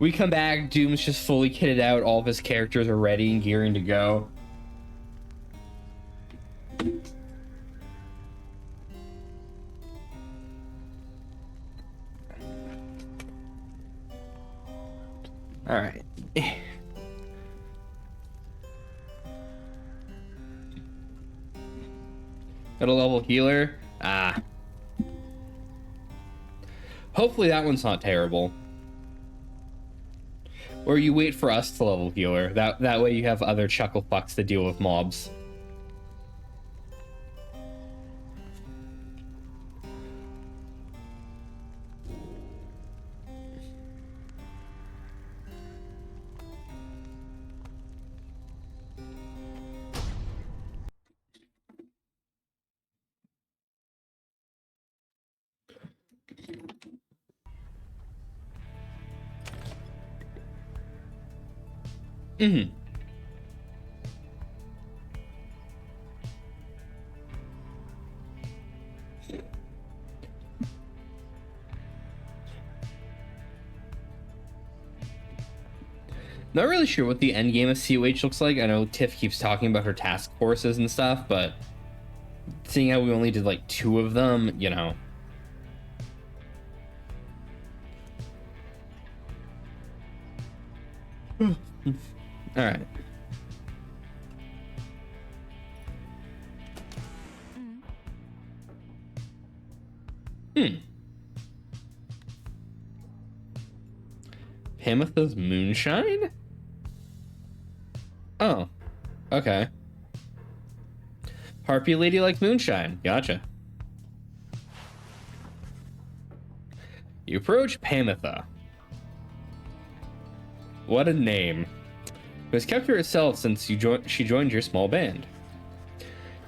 We come back, Doom's just fully kitted out, all of his characters are ready and gearing to go. Alright. Got a level healer? Ah. Hopefully that one's not terrible. Or you wait for us to level healer. That way you have other chuckle fucks to deal with mobs. Mm-hmm. Not really sure what the end game of COH looks like. I know Tiff keeps talking about her task forces and stuff, but seeing how we only did like 2 of them, you know. All right. Pamitha's moonshine? Oh, okay. Harpy lady likes moonshine. Gotcha. You approach Pamitha. What a name. Who has kept to herself since she joined your small band.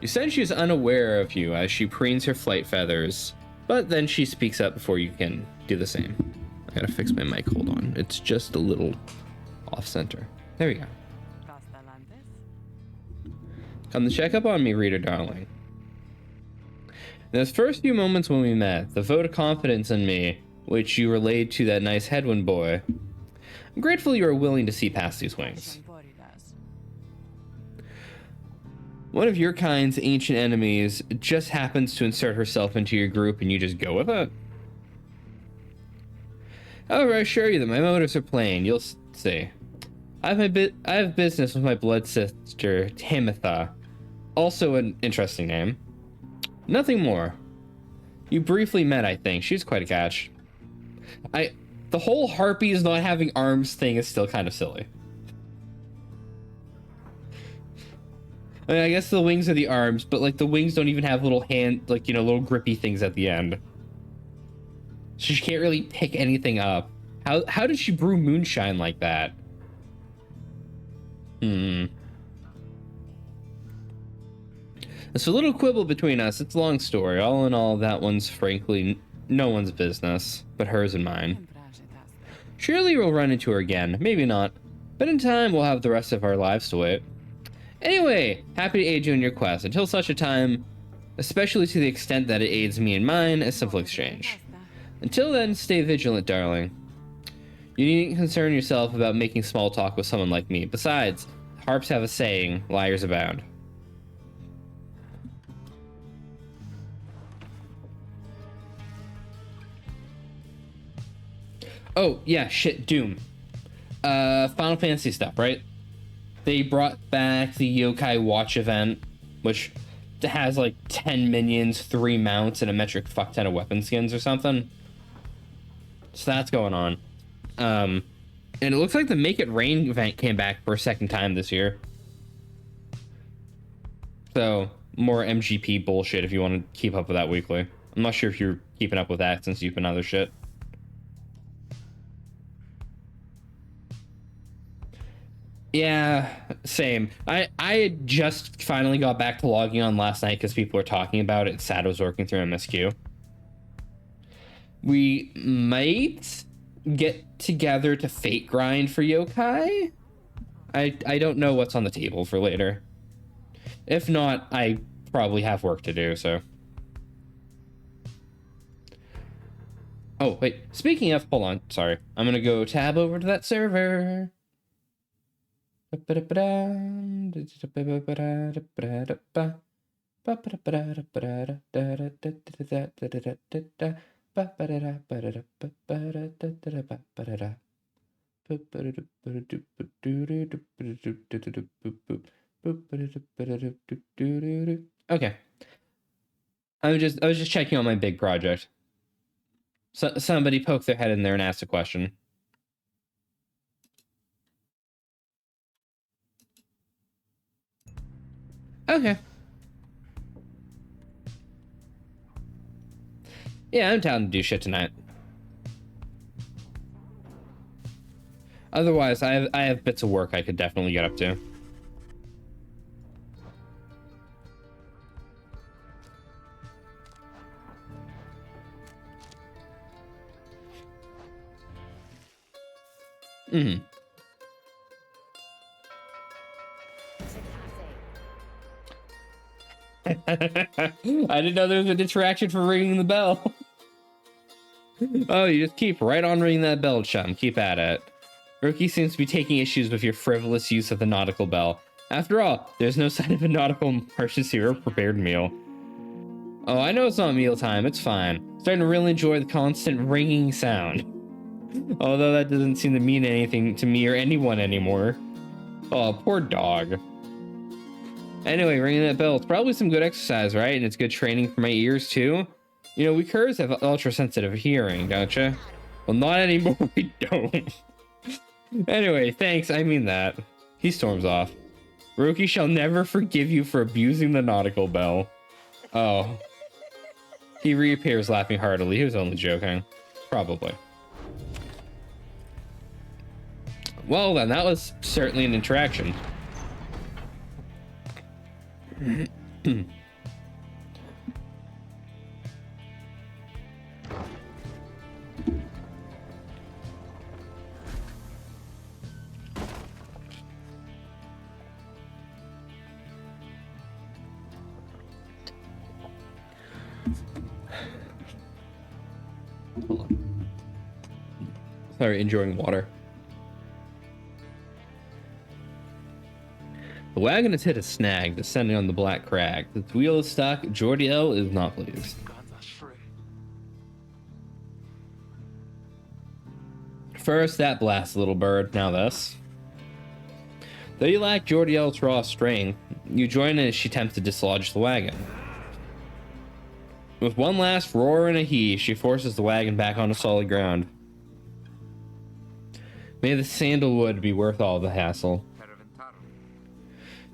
You sense she is unaware of you as she preens her flight feathers, but then she speaks up before you can do the same. I gotta fix my mic, hold on. It's just a little off center. There we go. Come to check up on me, reader darling. In those first few moments when we met, the vote of confidence in me, which you relayed to that nice Headwind boy, I'm grateful you are willing to see past these wings. One of your kind's ancient enemies just happens to insert herself into your group and you just go with it. However, I assure you that my motives are plain. You'll see. I have business with my blood sister, Tamitha. Also an interesting name. Nothing more. You briefly met, I think. She's quite a catch. The whole harpies not having arms thing is still kind of silly. I mean, I guess the wings are the arms, but like the wings don't even have little hand, like, you know, little grippy things at the end. So she can't really pick anything up. How did she brew moonshine like that? There's a little quibble between us. It's a long story. All in all, that one's frankly no one's business, but hers and mine. Surely we'll run into her again. Maybe not. But in time, we'll have the rest of our lives to wait. Anyway, happy to aid you in your quest. Until such a time, especially to the extent that it aids me in mine, a simple exchange. Until then, stay vigilant, darling. You needn't concern yourself about making small talk with someone like me. Besides, harps have a saying, liars abound. Oh, yeah, shit, Doom. Final Fantasy stuff, right? They brought back the Yokai Watch event, which has like 10 minions, 3 mounts, and a metric fuck ton of weapon skins or something. So that's going on. And it looks like the Make It Rain event came back for a second time this year. So, more MGP bullshit if you want to keep up with that weekly. I'm not sure if you're keeping up with that since you've been other shit. Yeah, same. I just finally got back to logging on last night because people were talking about it. Sad I was working through MSQ. We might get together to fate grind for yokai. I don't know what's on the table for later. If not, I probably have work to do, so. Oh, wait. Speaking of, hold on. Sorry. I'm gonna go tab over to that server. Okay. I was just checking on my big project. So somebody poked their head in there and asked a question. Okay. Yeah, I'm down to do shit tonight. Otherwise, I have bits of work I could definitely get up to. Mm-hmm. I didn't know there was an interaction for ringing the bell. Oh, you just keep right on ringing that bell, chum. Keep at it. Rookie seems to be taking issues with your frivolous use of the nautical bell. After all, there's no sign of a nautical emergency or prepared meal. Oh, I know it's not mealtime. It's fine. Starting to really enjoy the constant ringing sound. Although that doesn't seem to mean anything to me or anyone anymore. Oh, poor dog. Anyway, ringing that bell, it's probably some good exercise, right? And it's good training for my ears, too. You know, we curs have ultra-sensitive hearing, don't you? Well, not anymore, we don't. Anyway, thanks, I mean that. He storms off. Rookie shall never forgive you for abusing the nautical bell. Oh. He reappears laughing heartily. He was only joking. Probably. Well then, that was certainly an interaction. Sorry, enjoying water. The wagon has hit a snag, descending on the black crag. Its wheel is stuck. Jordy L is not pleased. First, that blast, little bird. Now this. Though you lack Jordy L's raw strength, you join in as she attempts to dislodge the wagon. With one last roar and a heave, she forces the wagon back onto solid ground. May the sandalwood be worth all the hassle.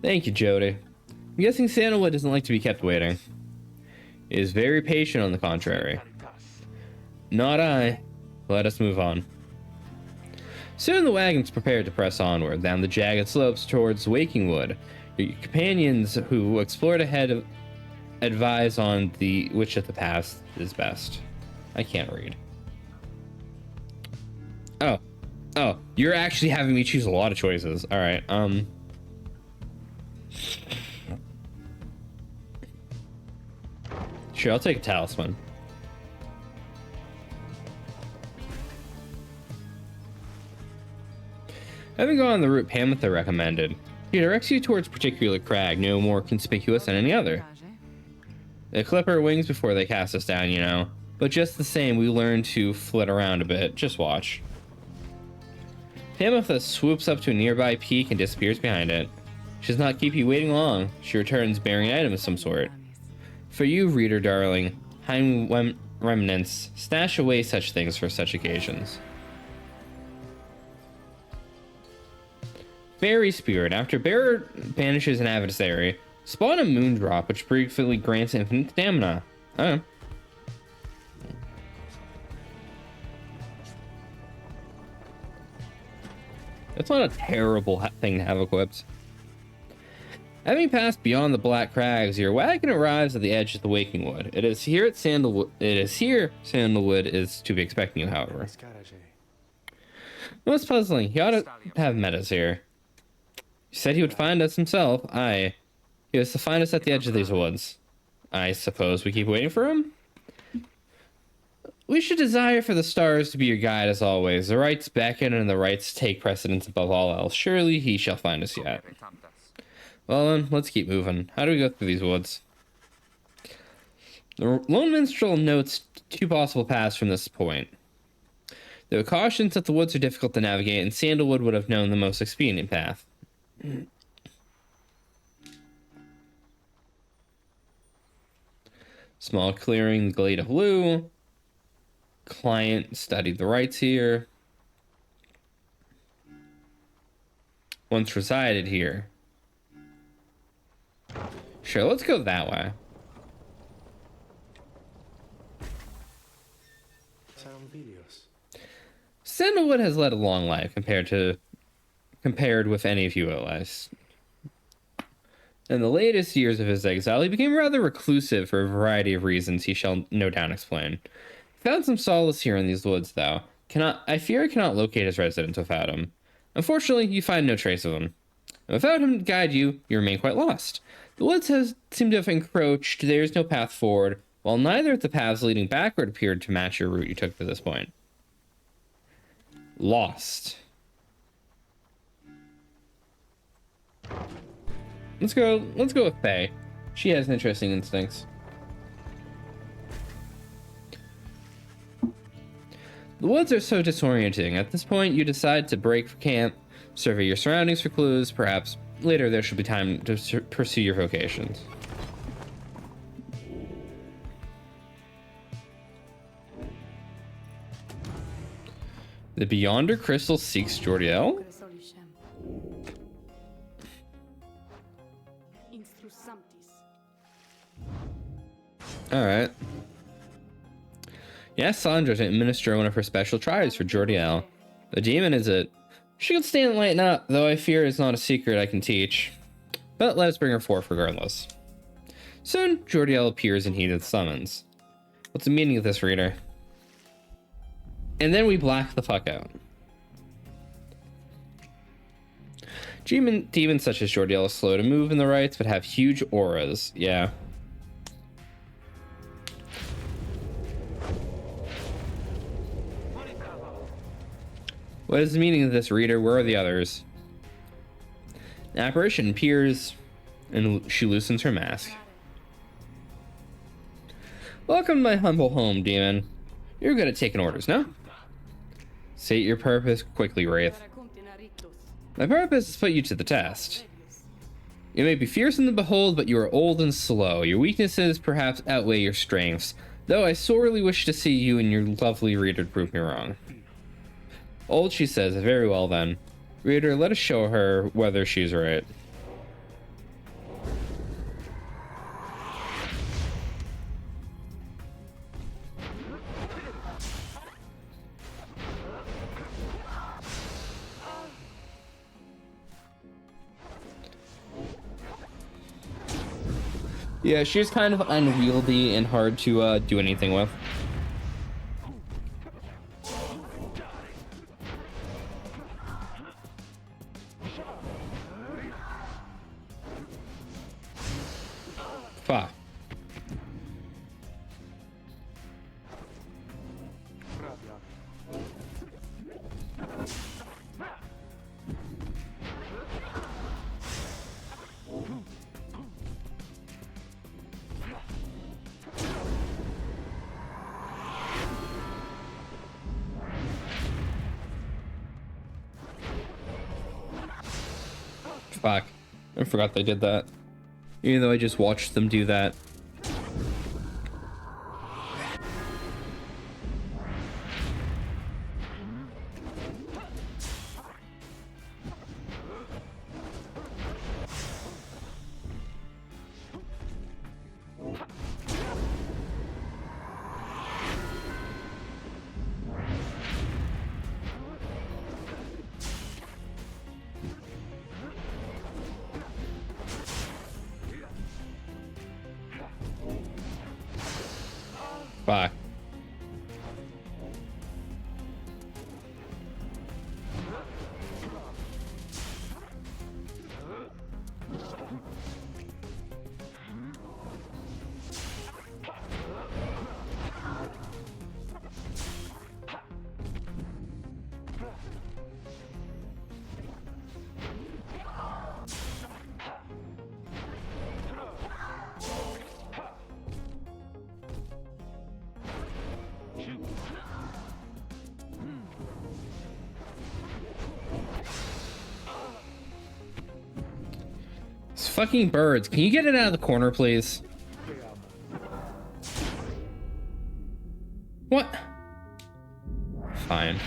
Thank you, Jody. I'm guessing sandalwood doesn't like to be kept waiting. It is very patient, on the contrary. Not I. Let us move on. Soon the wagon's prepared to press onward down the jagged slopes towards Waking Wood. Your companions who explored ahead advise on which of the paths is best. I can't read. Oh, you're actually having me choose a lot of choices. All right. Sure, I'll take a talisman. Having gone the route Pamitha recommended, he directs you towards a particular crag, no more conspicuous than any other. They clip our wings before they cast us down, you know. But just the same, we learn to flit around a bit. Just watch. Pamitha swoops up to a nearby peak and disappears behind it. She does not keep you waiting long. She returns bearing an item of some sort. For you, reader darling, Heim remnants, stash away such things for such occasions. Fairy Spirit. After Bearer banishes an adversary, spawn a Moondrop, which briefly grants infinite stamina. Oh. That's not a terrible thing to have equipped. Having passed beyond the Black Crags, your wagon arrives at the edge of the Waking Wood. It is here Sandalwood is to be expecting you, however. Most puzzling, he ought to have met us here. He said he would find us himself. Aye. He was to find us at the edge of these woods. I suppose we keep waiting for him? We should desire for the stars to be your guide as always. The rights beckon and the rights take precedence above all else. Surely he shall find us yet. Well then, let's keep moving. How do we go through these woods? The lone minstrel notes two possible paths from this point. Though cautions that the woods are difficult to navigate, and Sandalwood would have known the most expedient path. Small clearing, glade of blue. Client studied the rights here. Once resided here. Sure, let's go that way. Sandalwood has led a long life compared with any of you allies. In the latest years of his exile, he became rather reclusive for a variety of reasons he shall no doubt explain. He found some solace here in these woods, though. I fear I cannot locate his residence without him. Unfortunately, you find no trace of him. And without him to guide you, you remain quite lost. The woods seem to have encroached, there is no path forward, while neither of the paths leading backward appeared to match your route you took to this point. Lost. Let's go with Faye. She has interesting instincts. The woods are so disorienting. At this point, you decide to break for camp, survey your surroundings for clues. Perhaps later there should be time to pursue your vocations. The Beyonder Crystal seeks Jordiel? Alright. Yes, Sandra to administer one of her special tries for Jordiel. The demon is it. She could stand and lighten up, though I fear it's not a secret I can teach. But let us bring her forth regardless. Soon, Jordiel appears and heeded the summons. What's the meaning of this, reader? And then we black the fuck out. Demons such as Jordiel are slow to move in the rites, but have huge auras. Yeah. What is the meaning of this, reader? Where are the others? An apparition appears, and she loosens her mask. Welcome to my humble home, demon. You're good at taking orders, no? State your purpose quickly, Wraith. My purpose is to put you to the test. You may be fearsome to behold, but you are old and slow. Your weaknesses perhaps outweigh your strengths, though I sorely wish to see you and your lovely reader prove me wrong. Old, she says. Very well, then. Reader, let us show her whether she's right. Yeah, she's kind of unwieldy and hard to do anything with. Fuck. Fuck. I forgot they did that. Even though I just watched them do that. Fuck. fucking birds. Can you get it out of the corner, please? What? Fine.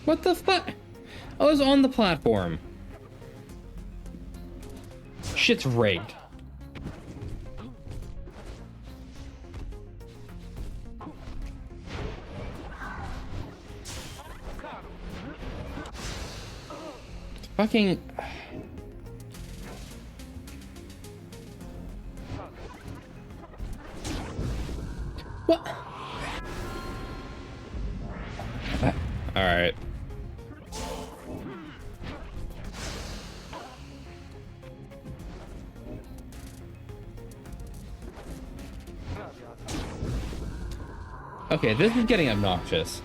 What the fuck? I was on the platform. Shit's rigged. Fucking... What? Alright. Okay, this is getting obnoxious.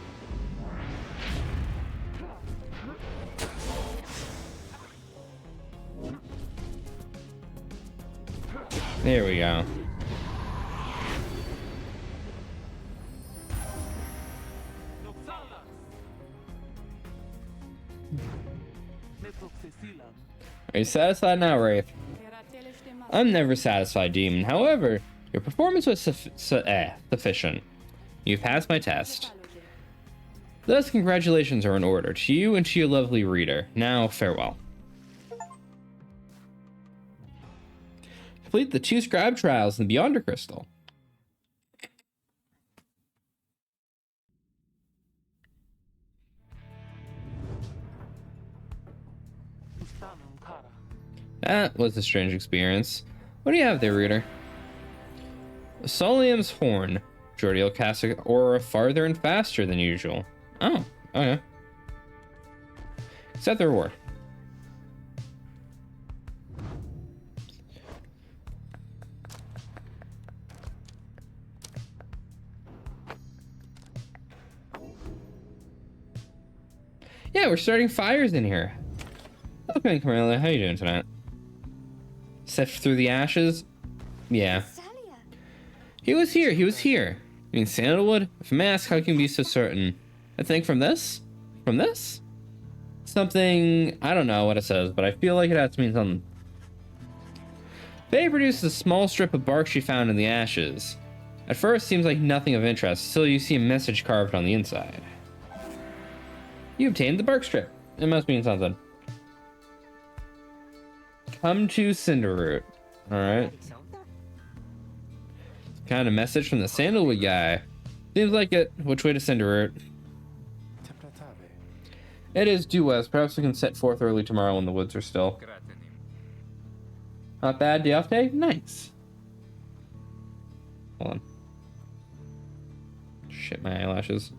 There we go. Are you satisfied now, Wraith? I'm never satisfied, Demon. However, your performance was sufficient. You passed my test. Thus, congratulations are in order to you and to your lovely reader. Now, farewell. Complete the 2 scribe trials in the Beyonder Crystal. That was a strange experience. What do you have there, reader? Solium's Horn. Jordy will cast an aura farther and faster than usual. Oh, okay. Accept the reward. Yeah, we're starting fires in here. Okay, Camilla, how you doing tonight? Sift through the ashes? Yeah. He was here, he was here. You mean sandalwood? If a mask, how can you be so certain? I think from this? From this? Something, I don't know what it says, but I feel like it has to mean something. Faye produced a small strip of bark she found in the ashes. At first, seems like nothing of interest, until you see a message carved on the inside. You obtained the bark strip. It must mean something. Come to Cinderroot. Alright. Kind of message from the sandalwood guy. Seems like it. Which way to Cinderroot? It is due west. Perhaps we can set forth early tomorrow when the woods are still. Not bad. Day off day? Nice. Hold on. Shit, my eyelashes.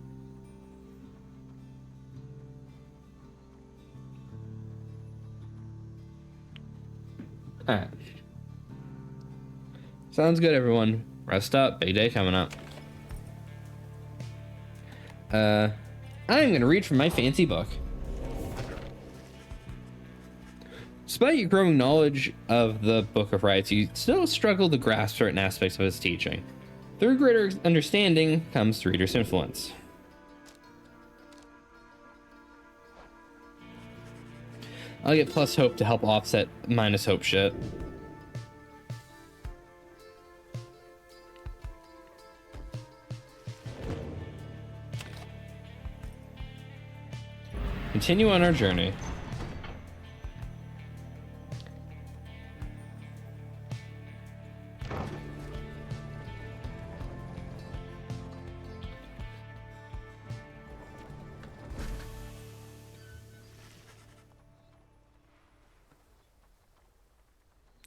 Alright. Sounds good, everyone. Rest up. Big day coming up. I'm gonna read from my fancy book. Despite your growing knowledge of the Book of Rites, you still struggle to grasp certain aspects of its teaching. Through greater understanding comes the reader's influence. I'll get plus hope to help offset minus hope shit. Continue on our journey.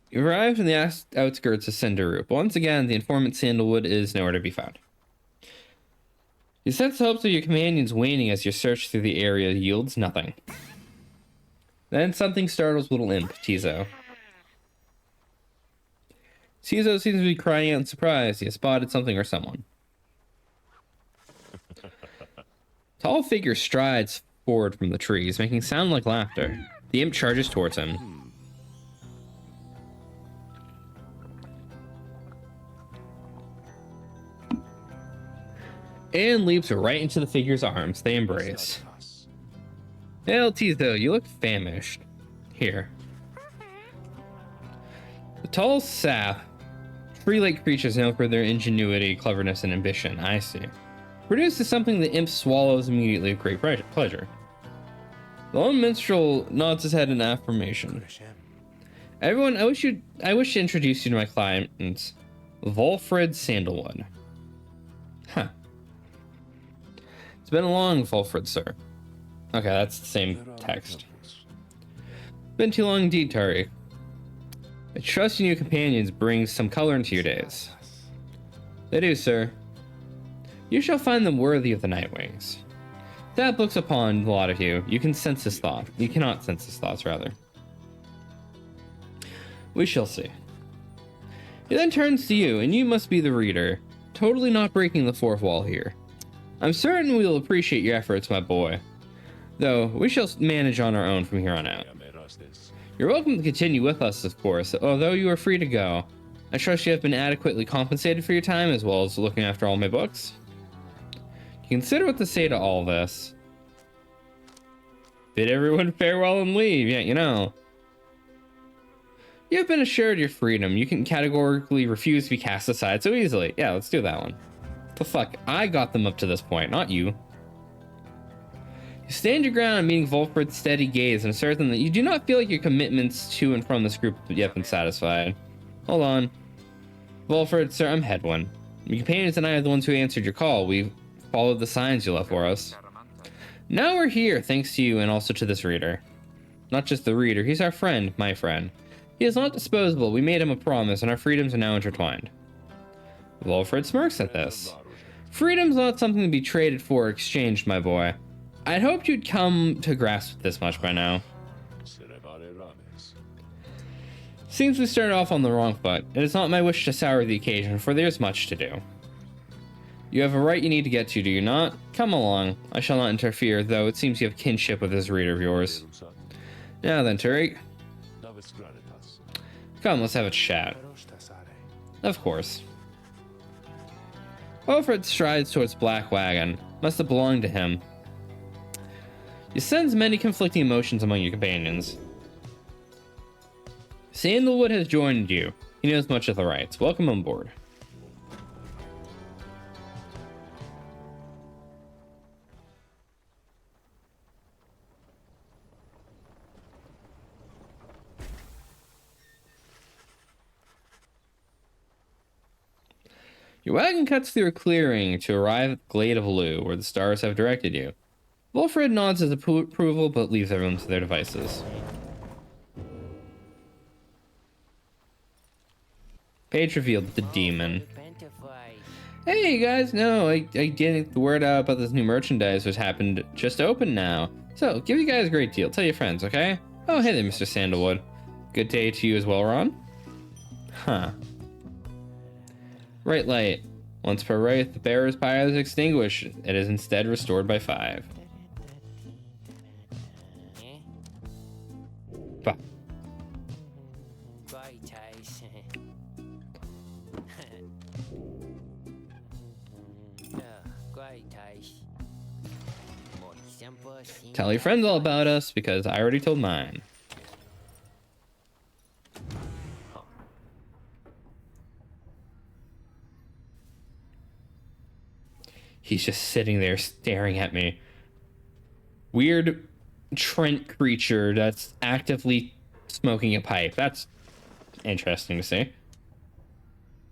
You arrived in the outskirts of Cinderroot. Once again, the informant Sandalwood is nowhere to be found. You sense the hopes of your companions waning as your search through the area yields nothing. Then something startles little imp, Tizo. Cizo seems to be crying out in surprise. He has spotted something or someone. Tall figure strides forward from the trees, making sound like laughter. The imp charges towards him. And leaps right into the figure's arms. They embrace. Well, Tizo, you look famished. Here. The tall sap. Tree-like creatures known for their ingenuity, cleverness, and ambition. I see. Produces something the imp swallows immediately with great pleasure. The lone minstrel nods his head in affirmation. Everyone, I wish to introduce you to my clients, Volfred Sandalwood. Huh. It's been a long, Volfred, sir. Okay, that's the same text. Been too long indeed, Tariq. I trust in your companions brings some color into your days. They do, sir. You shall find them worthy of the Nightwings. That looks upon a lot of you. You can sense his thought. You cannot sense his thoughts, rather. We shall see. He then turns to you, and you must be the reader, totally not breaking the fourth wall here. I'm certain we will appreciate your efforts, my boy. Though, we shall manage on our own from here on out. You're welcome to continue with us, of course, although you are free to go. I trust you have been adequately compensated for your time, as well as looking after all my books. Consider what to say to all this. Bid everyone farewell and leave, yeah, you know. You have been assured your freedom. You can categorically refuse to be cast aside so easily. Yeah, let's do that one. The fuck? I got them up to this point, not you. You stand your ground, meeting Volfred's steady gaze and assert them that you do not feel like your commitments to and from this group have yet been satisfied. Hold on. Volfred, sir, I'm Hedwin. Your companions and I are the ones who answered your call. We've followed the signs you left for us. Now we're here, thanks to you and also to this reader. Not just the reader, he's our friend, my friend. He is not disposable. We made him a promise, and our freedoms are now intertwined. Volfred smirks at this. Freedom's not something to be traded for or exchanged, my boy. I'd hoped you'd come to grasp this much by now. Seems we started off on the wrong foot. It is not my wish to sour the occasion, for there's much to do. You have a right you need to get to, do you not? Come along. I shall not interfere, though it seems you have kinship with this reader of yours. Now then, Tariq. Come, let's have a chat. Of course. Volfred strides towards Black Wagon. Must have belonged to him. You sense many conflicting emotions among your companions. Sandalwood has joined you. He knows much of the rights. Welcome on board. Your wagon cuts through a clearing to arrive at the Glade of Lu, where the stars have directed you. Volfred nods his approval, but leaves everyone to their devices. Page revealed the demon. Hey guys, no, I get the word out about this new merchandise which happened just open now. So, give you guys a great deal. Tell your friends, okay? Oh, hey there, Mr. Sandalwood. Good day to you as well, Ron? Huh. Right light. Once per wraith, the bearer's pyre is extinguished. It is instead restored by 5. Bah. Tell your friends all about us, because I already told mine. He's just sitting there staring at me. Weird Trent creature that's actively smoking a pipe. That's interesting to see.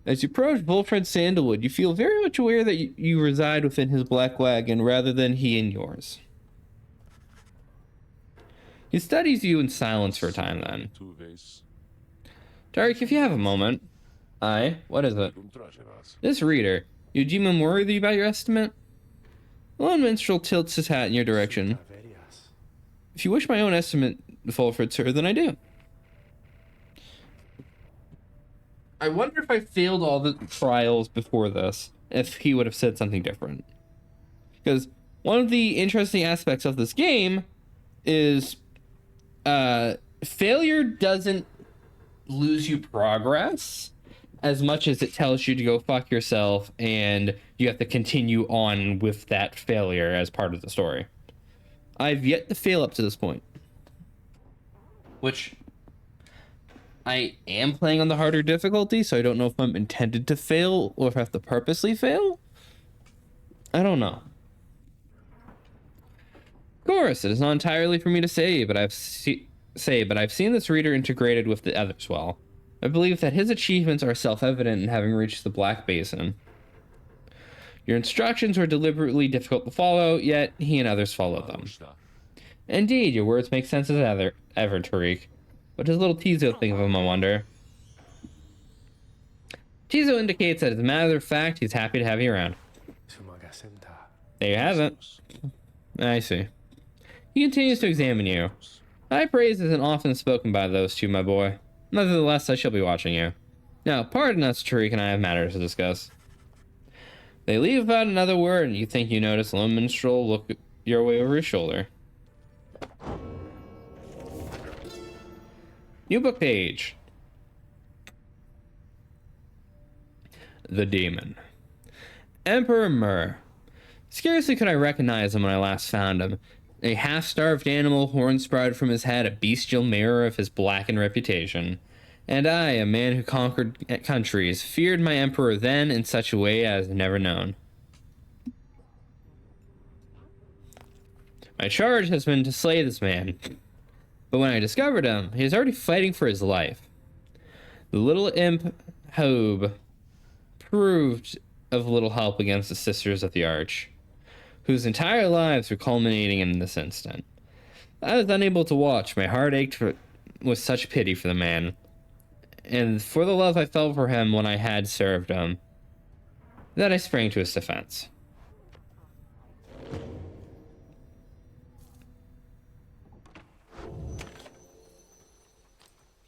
As you approach Volfred Sandalwood, you feel very much aware that you reside within his black wagon rather than he in yours. He studies you in silence for a time then. Tariq, if you have a moment. Aye, what is it? This reader. You deem him worthy by your estimate? The lone minstrel tilts his hat in your direction. If you wish my own estimate, Volfred, sir, then I do. I wonder if I failed all the trials before this, if he would have said something different. Because one of the interesting aspects of this game is failure doesn't lose you progress as much as it tells you to go fuck yourself and you have to continue on with that failure as part of the story. I've yet to fail up to this point, which I am playing on the harder difficulty, so I don't know if I'm intended to fail or if I have to purposely fail. I don't know. Of course, it is not entirely for me to say, but I've seen this reader integrated with the others well. I believe that his achievements are self-evident in having reached the Black Basin. Your instructions were deliberately difficult to follow, yet he and others followed them. Indeed, your words make sense as ever, Tariq. What does little Tizo think of him, I wonder? Tizo indicates that as a matter of fact, he's happy to have you around. There you have it. I see. He continues to examine you. High praise isn't often spoken by those two, my boy. Nevertheless, I shall be watching you. Now, pardon us, Tariq and I have matters to discuss. They leave without another word, and you think you notice a lone minstrel look your way over his shoulder. New book page. The Demon. Emperor Myrrh. Scarcely could I recognize him when I last found him. A half-starved animal, horn sprouted from his head, a bestial mirror of his blackened reputation. And I, a man who conquered countries, feared my emperor then in such a way as I've never known. My charge has been to slay this man. But when I discovered him, he was already fighting for his life. The little imp, Hobe, proved of little help against the Sisters of the Arch, whose entire lives were culminating in this instant. I was unable to watch. My heart ached with such pity for the man, and for the love I felt for him when I had served him, that I sprang to his defense.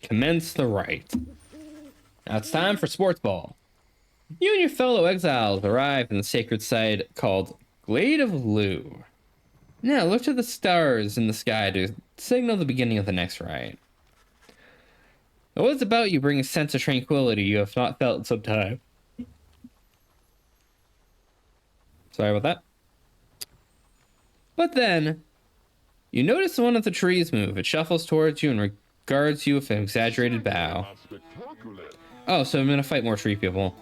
Commence the rite. Now it's time for sports ball. You and your fellow exiles arrive in the sacred site called Glade of Lu. Now look to the stars in the sky to signal the beginning of the next rite. The woods about you bring a sense of tranquility you have not felt in some time. Sorry about that. But then, you notice one of the trees move. It shuffles towards you and regards you with an exaggerated bow. Oh, so I'm gonna fight more tree people.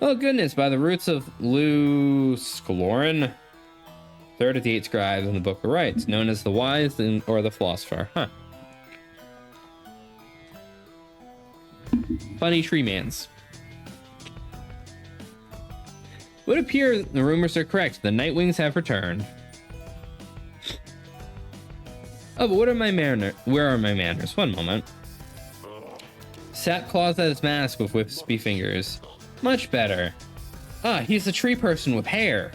Oh goodness, by the roots of Lu Sklorin, third of the 8 scribes in the Book of Rites, known as the Wise or the Philosopher. Huh. Funny tree mans. It would appear the rumors are correct. The Nightwings have returned. Oh, but where are my manners? One moment. Sat claws at his mask with wispy fingers. Much better. Ah, he's a tree person with hair.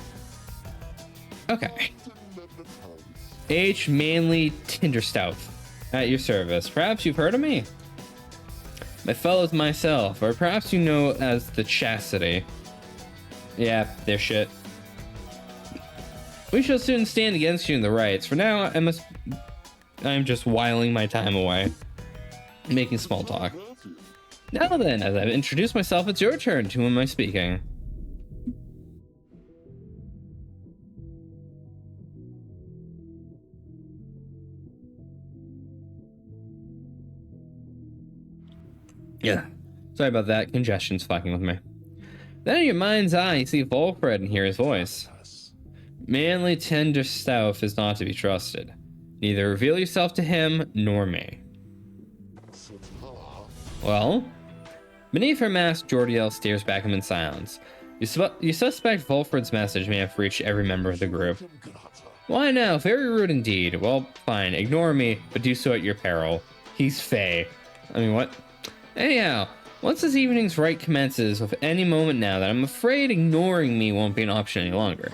Okay. H. Manly Tinderstout. At your service. Perhaps you've heard of me? My fellows myself, or perhaps you know as the Chastity. Yeah, they're shit. We shall soon stand against you in the rites. For now, I'm just whiling my time away, making small talk. Now then, as I've introduced myself, it's your turn. To whom am I speaking? Yeah. Sorry about that. Congestion's fucking with me. Then in your mind's eye, you see Volfred and hear his voice. Manly tender Stouff is not to be trusted. Neither reveal yourself to him nor me. Well? Beneath her mask, Jordiel stares back at him in silence. You suspect Volfred's message may have reached every member of the group. Why now? Very rude indeed. Well, fine. Ignore me, but do so at your peril. He's Fae. I mean, what? Anyhow, once this evening's rite commences, with any moment now, that I'm afraid ignoring me won't be an option any longer.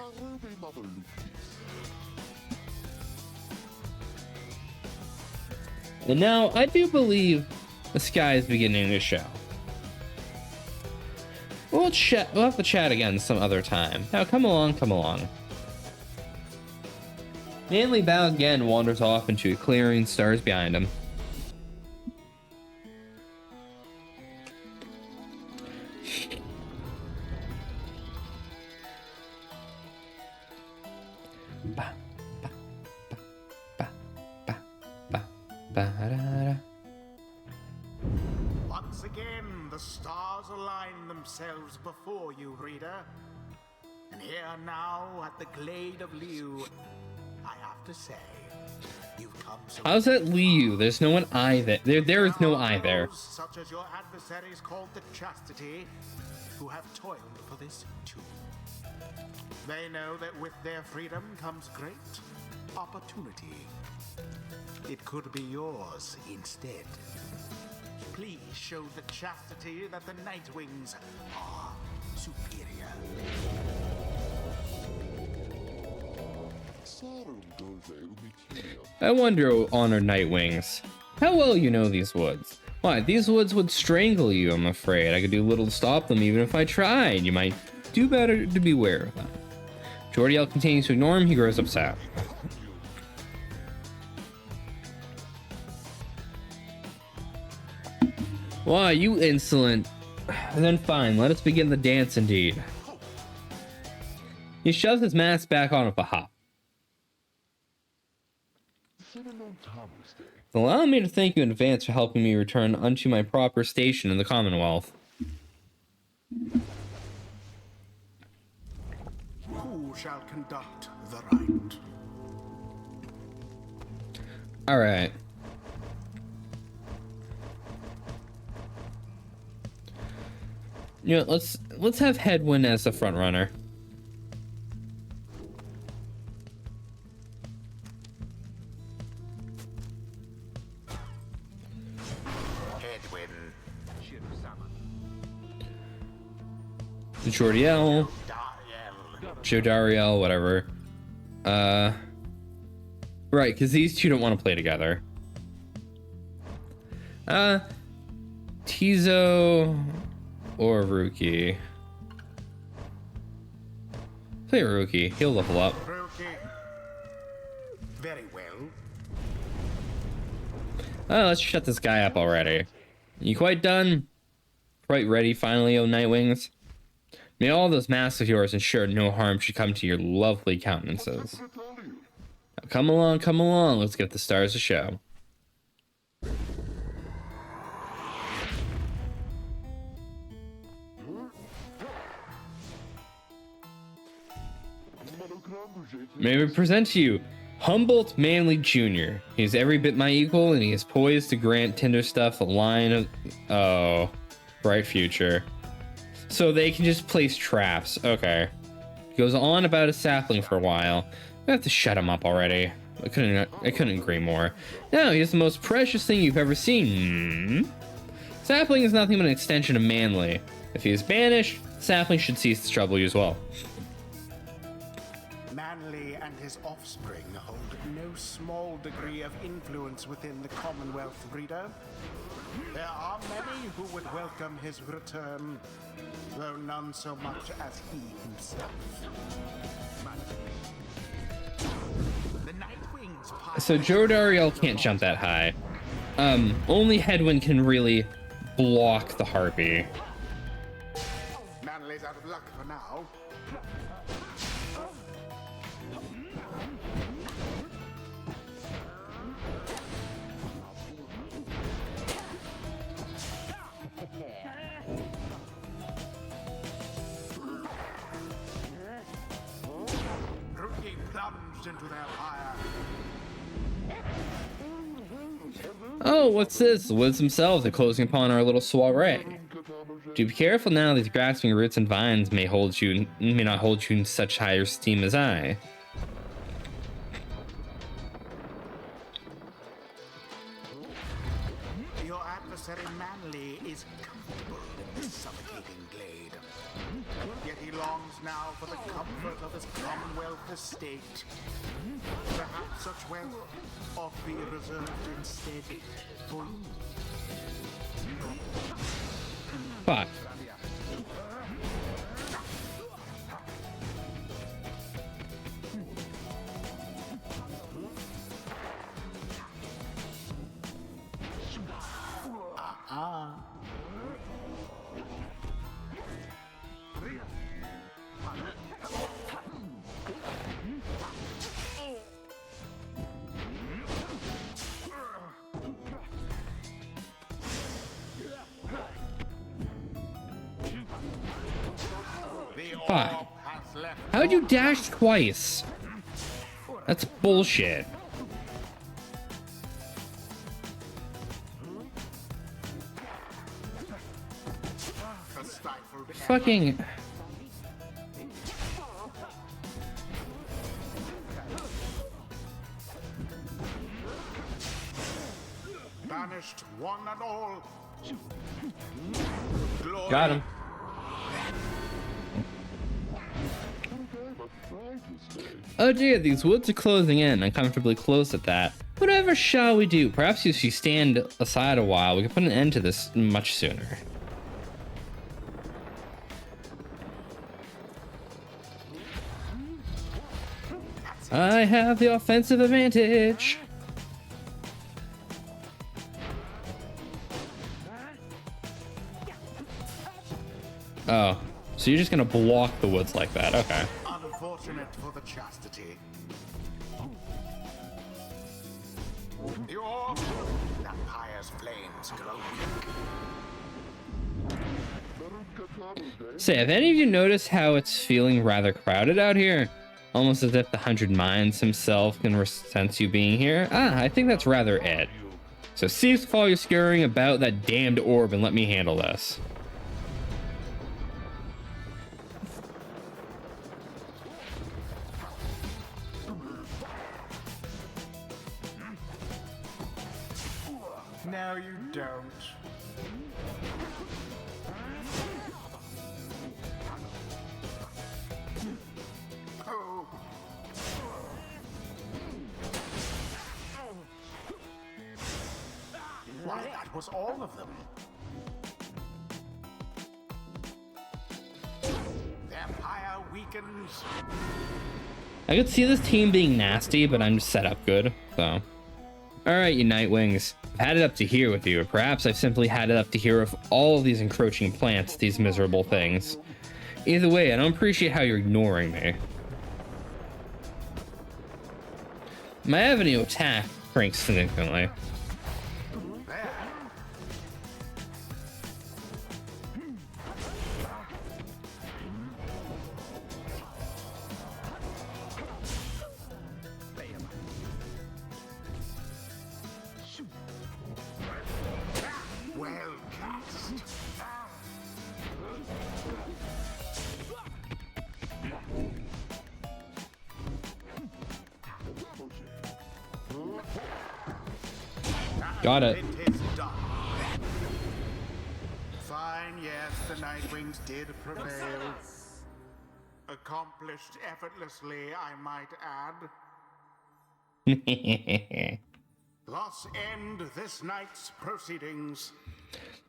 And now, I do believe the sky is beginning to show. We'll have to chat again some other time. Now come along, come along. Manly Bao again wanders off into a clearing, stars behind him. Once again, the stars align themselves before you, reader. And here now at the Glade of Liu, I have to say, you've come so How's that Liu? There's no one I there. There is no I there. those, such as your adversaries called the Chastity, who have toiled for this too. They know that with their freedom comes great opportunity. It could be yours instead. Please show the Chastity that the Nightwings are superior. I wonder, Honored Nightwings, how well you know these woods. Why, these woods would strangle you, I'm afraid. I could do little to stop them even if I tried. You might do better to beware of them. Jordiel continues to ignore him, he grows upset. Why, you insolent... Then fine, let us begin the dance indeed. He shoves his mask back on with a hop. Allow me to thank you in advance for helping me return unto my proper station in the Commonwealth. Who shall conduct the rite? Alright. You know, let's have Headwind as the front runner. Jordiel, Jodariel, whatever. Right, because these two don't want to play together. Tizo or Ruki. Play Ruki, he'll level up. Ruki. Very well. Let's shut this guy up already. You quite done? Quite ready finally, oh Nightwings? May all those masks of yours ensure no harm should come to your lovely countenances. Now come along, let's get the stars to show. May we present to you Humboldt Manley Jr. He is every bit my equal, and he is poised to grant Tinderstuff a line of... Oh, bright future. So they can just place traps. Okay. He goes on about a sapling for a while. We have to shut him up already. I couldn't agree more. Now, he is the most precious thing you've ever seen. Sapling is nothing but an extension of Manly. If he is banished, Sapling should cease to trouble you as well. Manly and his offspring hold no small degree of influence within the Commonwealth, reader. There are many who would welcome his return, though none so much as he himself. The Nightwings. So Jodariel can't jump that high. Only Headwind can really block the Harpy. Manly's out of luck for now. Ruki plunged into their fire. Oh, what's this? The woods themselves are closing upon our little soiree. Do be careful now, these grasping roots and vines may not hold you in such high esteem as I. Your adversary Manly is comfortable in this suffocating glade. Yet he longs now for the comfort of his Commonwealth estate. Perhaps such wealth ought to be reserved instead for you. Fuck. Fuck. How'd you dash twice? That's bullshit. Fucking... Banished one and all. Glory. Got him. Oh dear, these woods are closing in, uncomfortably close at that. Whatever shall we do? Perhaps if you stand aside a while, we can put an end to this much sooner. I have the offensive advantage. Oh, so you're just gonna block the woods like that? Okay. Unfortunate for the chastity. That Pyre's flames grow weak. Say, have any of you noticed how it's feeling rather crowded out here? Almost as if the 100 Minds himself can sense you being here? Ah, I think that's rather it. So cease all your scurrying about that damned orb and let me handle this. No, you don't. Oh. Why, that was all of them. Their Pyre weakens. I could see this team being nasty, but I'm just set up good, so. Alright, you Nightwings. I've had it up to here with you, or perhaps I've simply had it up to here with all of these encroaching plants, these miserable things. Either way, I don't appreciate how you're ignoring me. My avenue of attack shrinks significantly. Well cast. Got it. It is done. Fine, yes, the Nightwings did prevail. Accomplished effortlessly, I might add. Thus end this night's proceedings.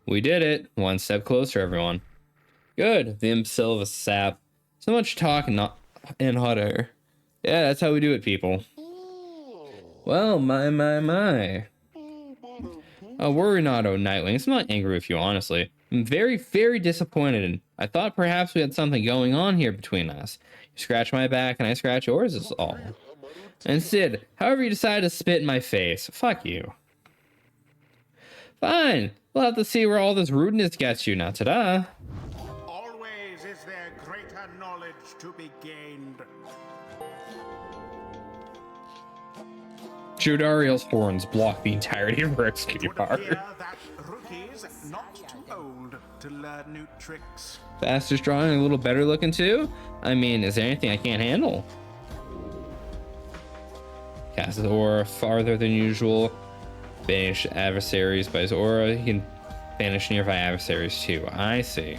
We did it. One step closer, everyone. Good. The imbecile of a sap. So much talk and not in hot air. Yeah, that's how we do it, people. Well, my. Oh, worry not, oh Nightwings. I'm not angry with you, honestly. I'm very, very disappointed. I thought perhaps we had something going on here between us. You scratch my back and I scratch yours is all. And Sid, however you decide to spit in my face, fuck you. Fine. We'll have to see where all this rudeness gets you now. Ta-da. Always is there greater knowledge to be gained. Jodariel's horns block the entirety of her escape Would bar. appear that rookies not too old to learn new tricks. Faster, strong, and a little better looking too? I mean, is there anything I can't handle? Cast his aura farther than usual. Banish adversaries by his aura. He can banish nearby adversaries too. I see.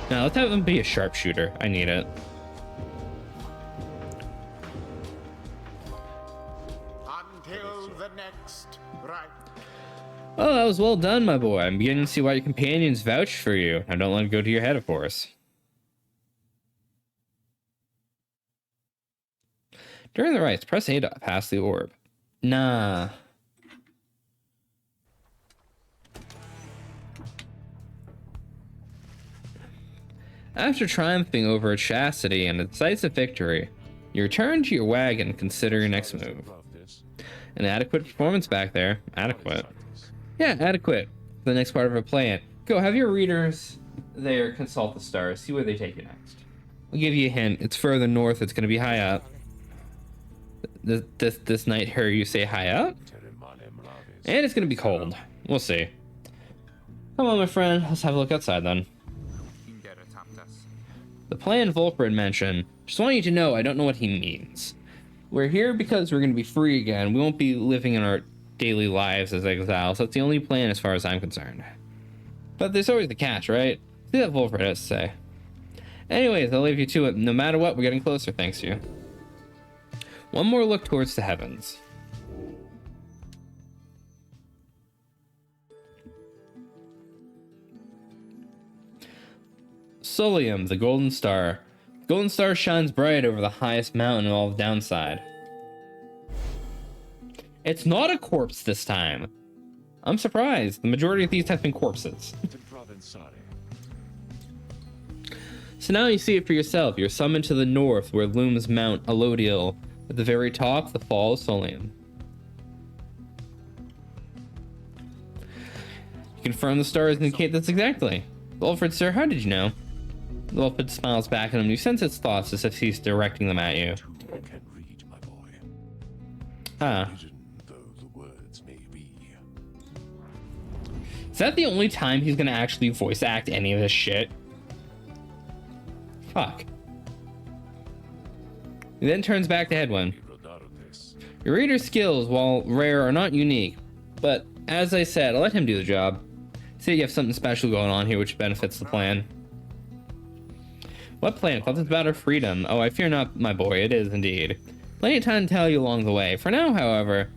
Now let's have him be a sharpshooter. I need it. Until the next right. Oh, that was well done, my boy. I'm beginning to see why your companions vouched for you. Now don't let it go to your head, of course. During the rites, press A to pass the orb. Nah. After triumphing over chastity and a decisive victory, you return to your wagon and consider your next move. An adequate performance back there. Adequate. Yeah, adequate. The next part of our plan. Go, have your readers there consult the stars. See where they take you next. I'll give you a hint. It's further north. It's going to be high up. This night, hear you say high up? And it's going to be cold. We'll see. Come on, my friend. Let's have a look outside then. The plan Volfred mentioned. Just want you to know I don't know what he means. We're here because we're going to be free again. We won't be living in our daily lives as exiles. That's the only plan as far as I'm concerned. But there's always the catch, right? See what Volfred has to say. Anyways, I'll leave you to it. No matter what, we're getting closer, thanks to you. One more look towards the heavens. Solium, the golden star. The golden star shines bright over the highest mountain in all of Downside. It's not a corpse this time. I'm surprised. The majority of these have been corpses. So now you see it for yourself. You're summoned to the north where looms Mount Elodiel. At the very top, the fall of Solium. You confirm the stars indicate this exactly. Wilfred, sir, how did you know? Wilfred smiles back at him. You sense its thoughts as if he's directing them at you. Can read, my boy. Ah. Though the words may be. Is that the only time he's gonna actually voice act any of this shit? Fuck. He then turns back to Hedwyn. Your reader's skills, while rare, are not unique, but as I said, I'll let him do the job. See, you have something special going on here which benefits the plan. What plan? I thought this was about our freedom. Oh, I fear not, my boy. It is indeed. Plenty of time to tell you along the way. For now, however,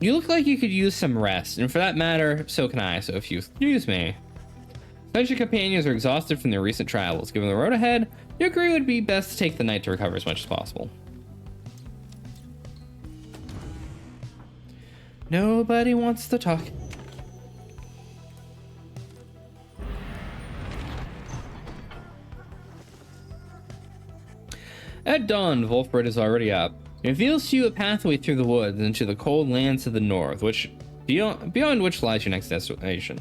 you look like you could use some rest, and for that matter, so can I. So if you excuse me. Since your companions are exhausted from their recent travels, given the road ahead, you agree it would be best to take the night to recover as much as possible. Nobody wants to talk. At dawn, Wolfbird is already up. It reveals to you a pathway through the woods into the cold lands to the north, which beyond which lies your next destination.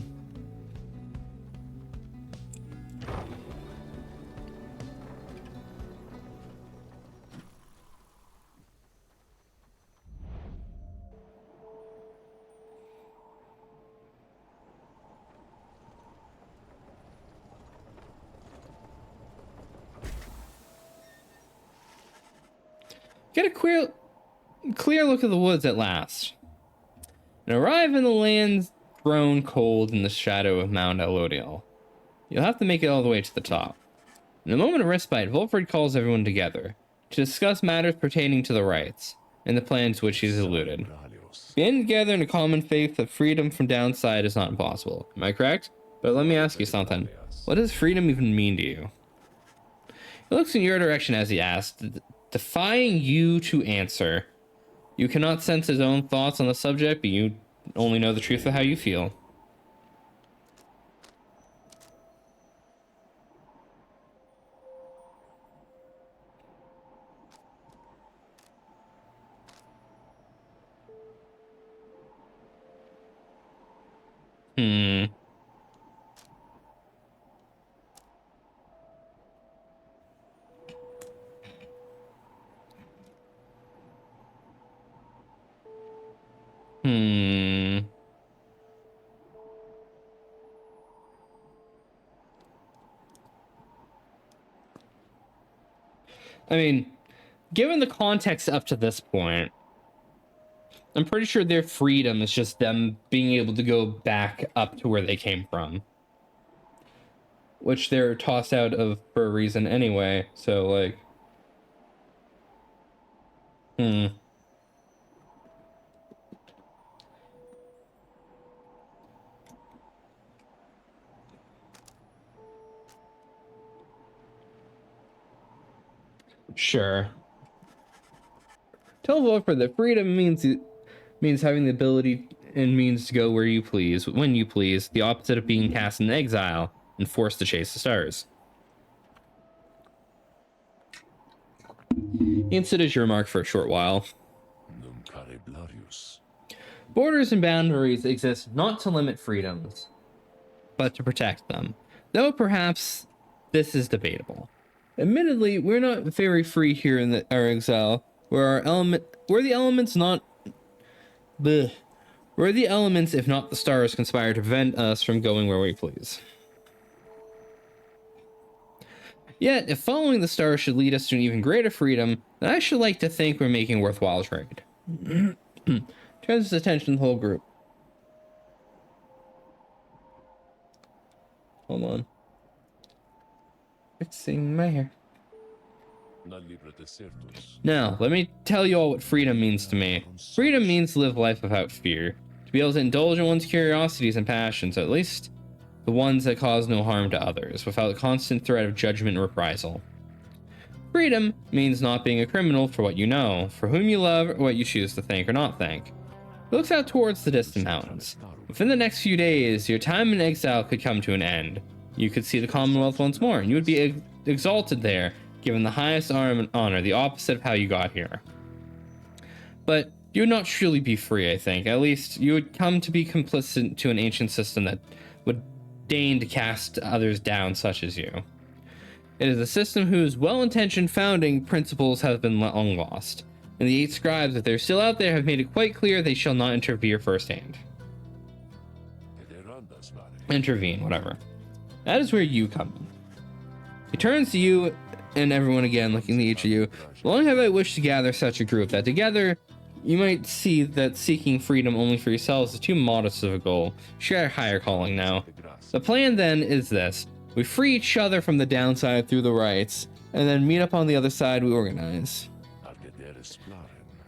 Get a clear look at the woods at last, and arrive in the lands grown cold in the shadow of Mount Elodiel. You'll have to make it all the way to the top. In a moment of respite, Volfred calls everyone together to discuss matters pertaining to the rights and the plans to which he's alluded. Being together in a common faith that freedom from downside is not impossible. Am I correct? But let me ask you something. What does freedom even mean to you? He looks in your direction as he asks, defying you to answer. You cannot sense his own thoughts on the subject, but you only know the truth of how you feel. I mean, given the context up to this point, I'm pretty sure their freedom is just them being able to go back up to where they came from. Which they're tossed out of for a reason anyway, so like... Sure. Tell Wilfred that freedom means having the ability and means to go where you please, when you please, the opposite of being cast in exile and forced to chase the stars. You can sit as your remark for a short while. Num care blarius. Borders and boundaries exist not to limit freedoms, but to protect them. Though perhaps this is debatable. Admittedly, we're not very free here in our exile, where the elements if not the stars conspire to prevent us from going where we please. Yet, if following the stars should lead us to an even greater freedom, then I should like to think we're making a worthwhile trade. Turns his attention to the whole group. Hold on. Fixing my hair. Now, let me tell you all what freedom means to me. Freedom means to live life without fear. To be able to indulge in one's curiosities and passions, at least the ones that cause no harm to others, without the constant threat of judgment and reprisal. Freedom means not being a criminal for what you know, for whom you love, or what you choose to think or not think. He looks out towards the distant mountains. Within the next few days, your time in exile could come to an end. You could see the Commonwealth once more, and you would be exalted there, given the highest honor, the opposite of how you got here. But you would not truly be free, I think. At least, you would come to be complicit to an ancient system that would deign to cast others down, such as you. It is a system whose well-intentioned founding principles have been long lost, and the 8 scribes, if they're still out there, have made it quite clear they shall not interfere firsthand. Intervene, whatever. That is where you come in. He turns to you and everyone again, looking at each of you. Long have I wished to gather such a group that together you might see that seeking freedom only for yourselves is too modest of a goal. Share a higher calling now. The plan then is this. We free each other from the downside through the rights, and then meet up on the other side we organize.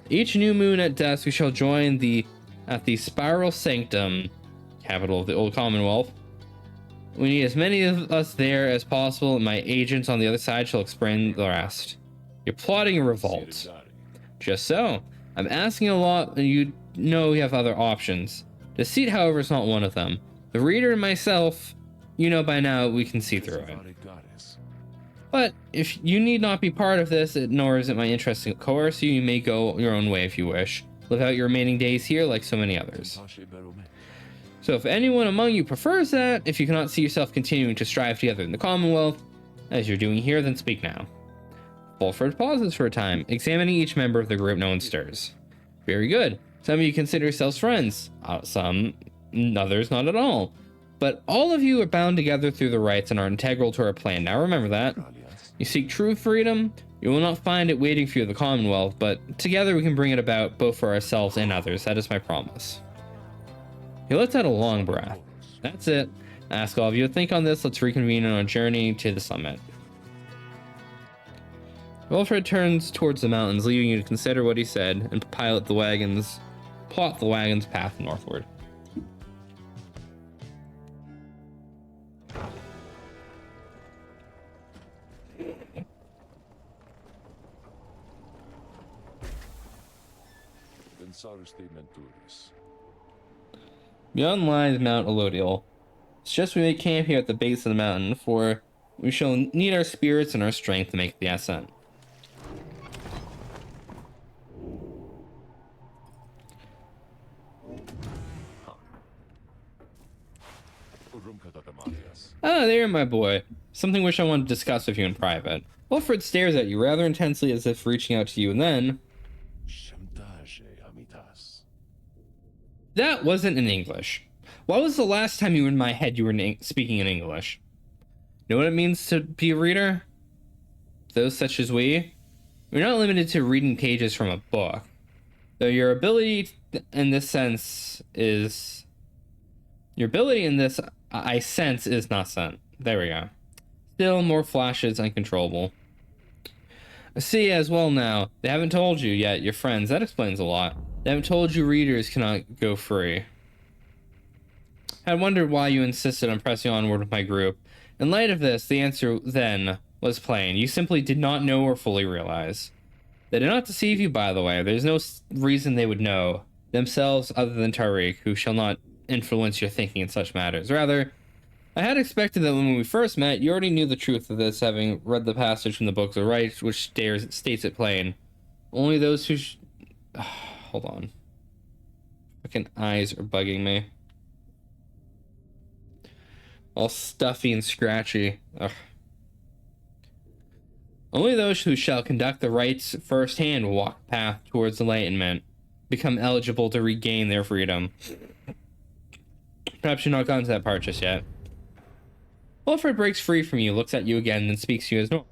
Each new moon at dusk we shall join at the Spiral Sanctum, capital of the Old Commonwealth. We need as many of us there as possible, and my agents on the other side shall explain the rest. You're plotting a revolt. Just so. I'm asking a lot, and you know you have other options. Deceit, however, is not one of them. The reader and myself, you know by now we can see through it. But if you need not be part of this, nor is it my interest to coerce you, you may go your own way if you wish. Live out your remaining days here like so many others. So if anyone among you prefers that, if you cannot see yourself continuing to strive together in the Commonwealth, as you're doing here, then speak now. Fulford pauses for a time, examining each member of the group. No one stirs. Very good. Some of you consider yourselves friends. Some, others not at all. But all of you are bound together through the rights and are integral to our plan. Now remember that. You seek true freedom, you will not find it waiting for you in the Commonwealth, but together we can bring it about both for ourselves and others. That is my promise. He lets out a long breath. That's it. I ask all of you to think on this. Let's reconvene on our journey to the summit. Wilfred turns towards the mountains, leaving you to consider what he said and plot the wagon's path northward. Beyond lies Mount Elodial. Suggest we make camp here at the base of the mountain, for we shall need our spirits and our strength to make the ascent. Ah, there, my boy. Something which I want to discuss with you in private. Wilfred stares at you rather intensely as if reaching out to you, and then... That wasn't in English. Why was the last time you were in my head you were speaking in English? Know what it means to be a reader? Those such as we're not limited to reading pages from a book. Though your ability in this, I sense, is not sent. There we go. Still, more flashes, uncontrollable. See, as well now, they haven't told you yet, your friends. That explains a lot. They haven't told you readers cannot go free. I wondered why you insisted on pressing onward with my group. In light of this, the answer then was plain. You simply did not know or fully realize. They did not deceive you, by the way. There's no reason they would know themselves other than Tariq, who shall not influence your thinking in such matters. Rather, I had expected that when we first met, you already knew the truth of this, having read the passage from the Book of Rights, which states it plain. Only those who hold on. Fucking eyes are bugging me. All stuffy and scratchy. Ugh. Only those who shall conduct the rites firsthand will walk the path towards enlightenment, become eligible to regain their freedom. Perhaps you've not gotten to that part just yet. Wilfred breaks free from you, looks at you again, then speaks to you as normal.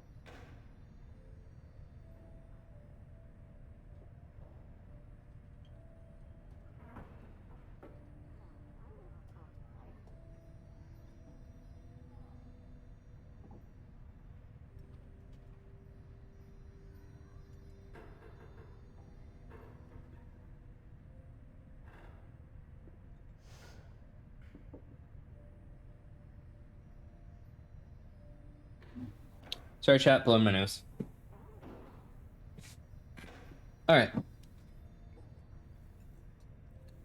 Sorry, chat, blowing my nose. Alright.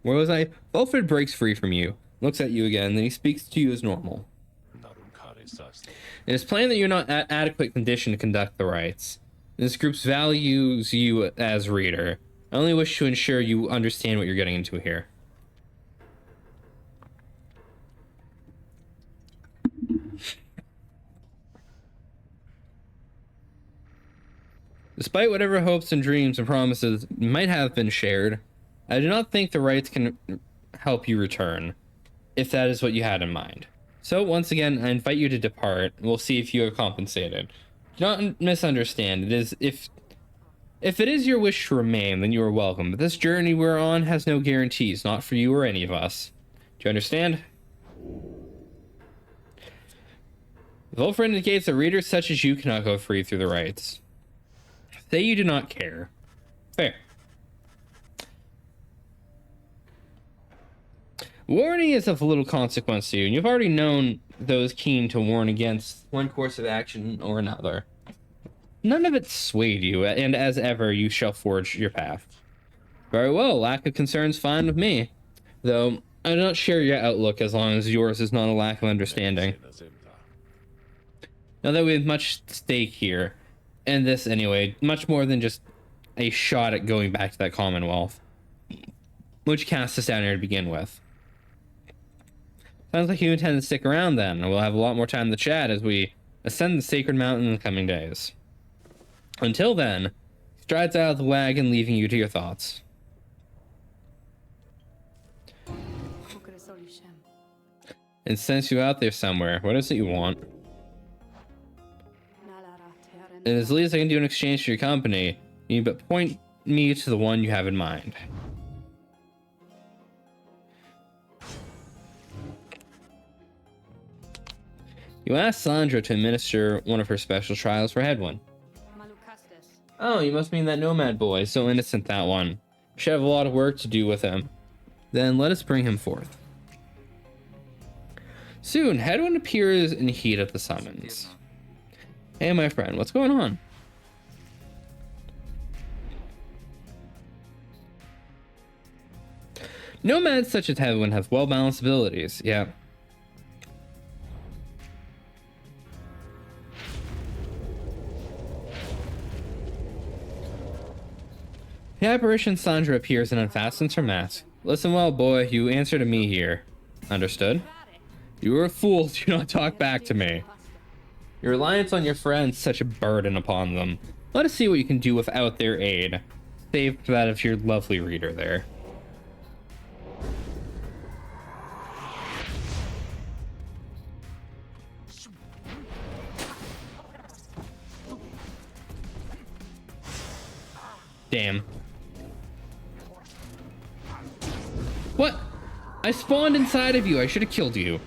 Where was I? Wilfred breaks free from you, looks at you again, then he speaks to you as normal. It is plain that you're not at adequate condition to conduct the rites. This group values you as reader. I only wish to ensure you understand what you're getting into here. Despite whatever hopes and dreams and promises might have been shared, I do not think the rites can help you return, if that is what you had in mind. So once again, I invite you to depart, and we'll see if you are compensated. Do not misunderstand. It is if it is your wish to remain, then you are welcome. But this journey we're on has no guarantees, not for you or any of us. Do you understand? Wilfred indicates that readers such as you cannot go free through the rites. Say you do not care. Fair. Warning is of little consequence to you, and you've already known those keen to warn against one course of action or another. None of it swayed you, and as ever, you shall forge your path. Very well, lack of concern's fine with me. Though, I do not share your outlook as long as yours is not a lack of understanding. Now that we have much stake here, and this anyway, much more than just a shot at going back to that Commonwealth, which cast us down here to begin with. Sounds like you intend to stick around then, and we'll have a lot more time to chat as we ascend the sacred mountain in the coming days. Until then, he strides out of the wagon, leaving you to your thoughts. And sends you out there somewhere. What is it you want? And as least I can do in exchange for your company, you but point me to the one you have in mind. You asked Sandra to administer one of her special trials for Hedwin. Oh, you must mean that nomad boy, so innocent that one. We should have a lot of work to do with him. Then let us bring him forth. Soon, Hedwin appears in heat at the summons. Hey, my friend, what's going on? Nomads such as Hedwin have well-balanced abilities, yeah. The apparition Sandra appears and unfastens her mask. Listen well, boy, you answer to me here. Understood? You are a fool, do not talk back to me. Your reliance on your friends is such a burden upon them. Let us see what you can do without their aid, save for that of your lovely reader there. Damn. What? I spawned inside of you. I should have killed you.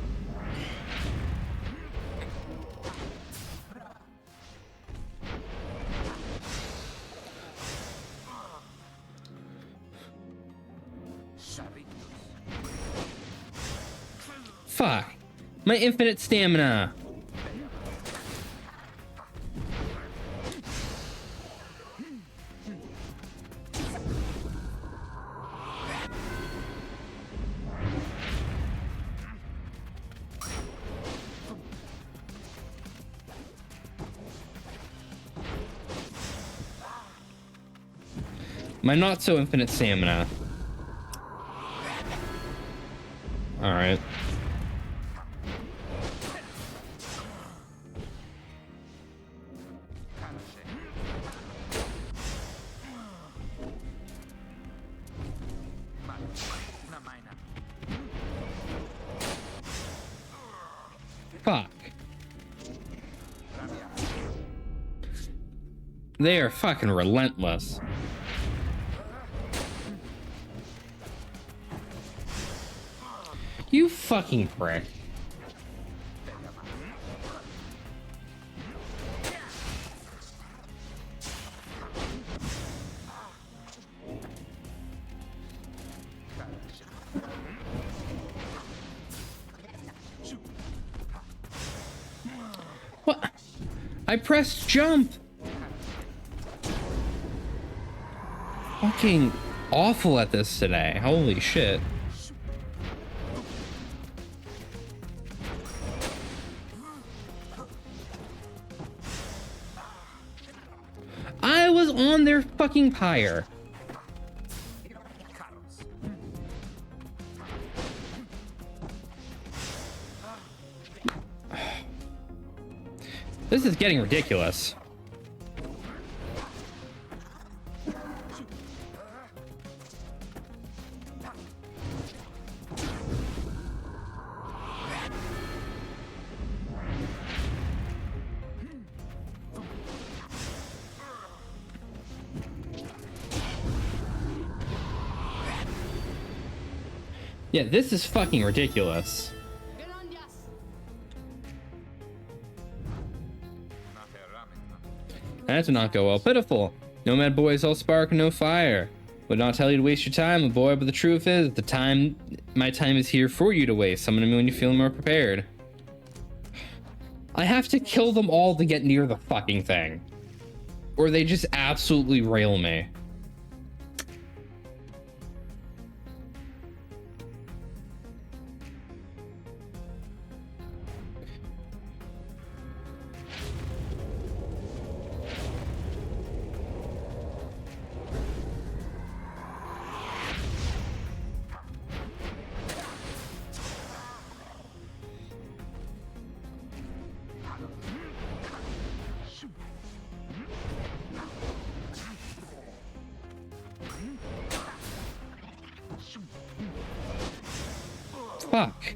Fuck. My infinite stamina. My not so infinite stamina. All right. Fuck. They are fucking relentless. You fucking prick. What? I pressed jump. Fucking awful at this today. Holy shit. I was on their fucking pyre. This is getting ridiculous. Yeah, this is fucking ridiculous. That did not go well. Pitiful. Nomad boys all spark and no fire. Would not tell you to waste your time, my boy, but the truth is, my time is here for you to waste. Summon me when you feel more prepared. I have to kill them all to get near the fucking thing. Or they just absolutely rail me. Fuck.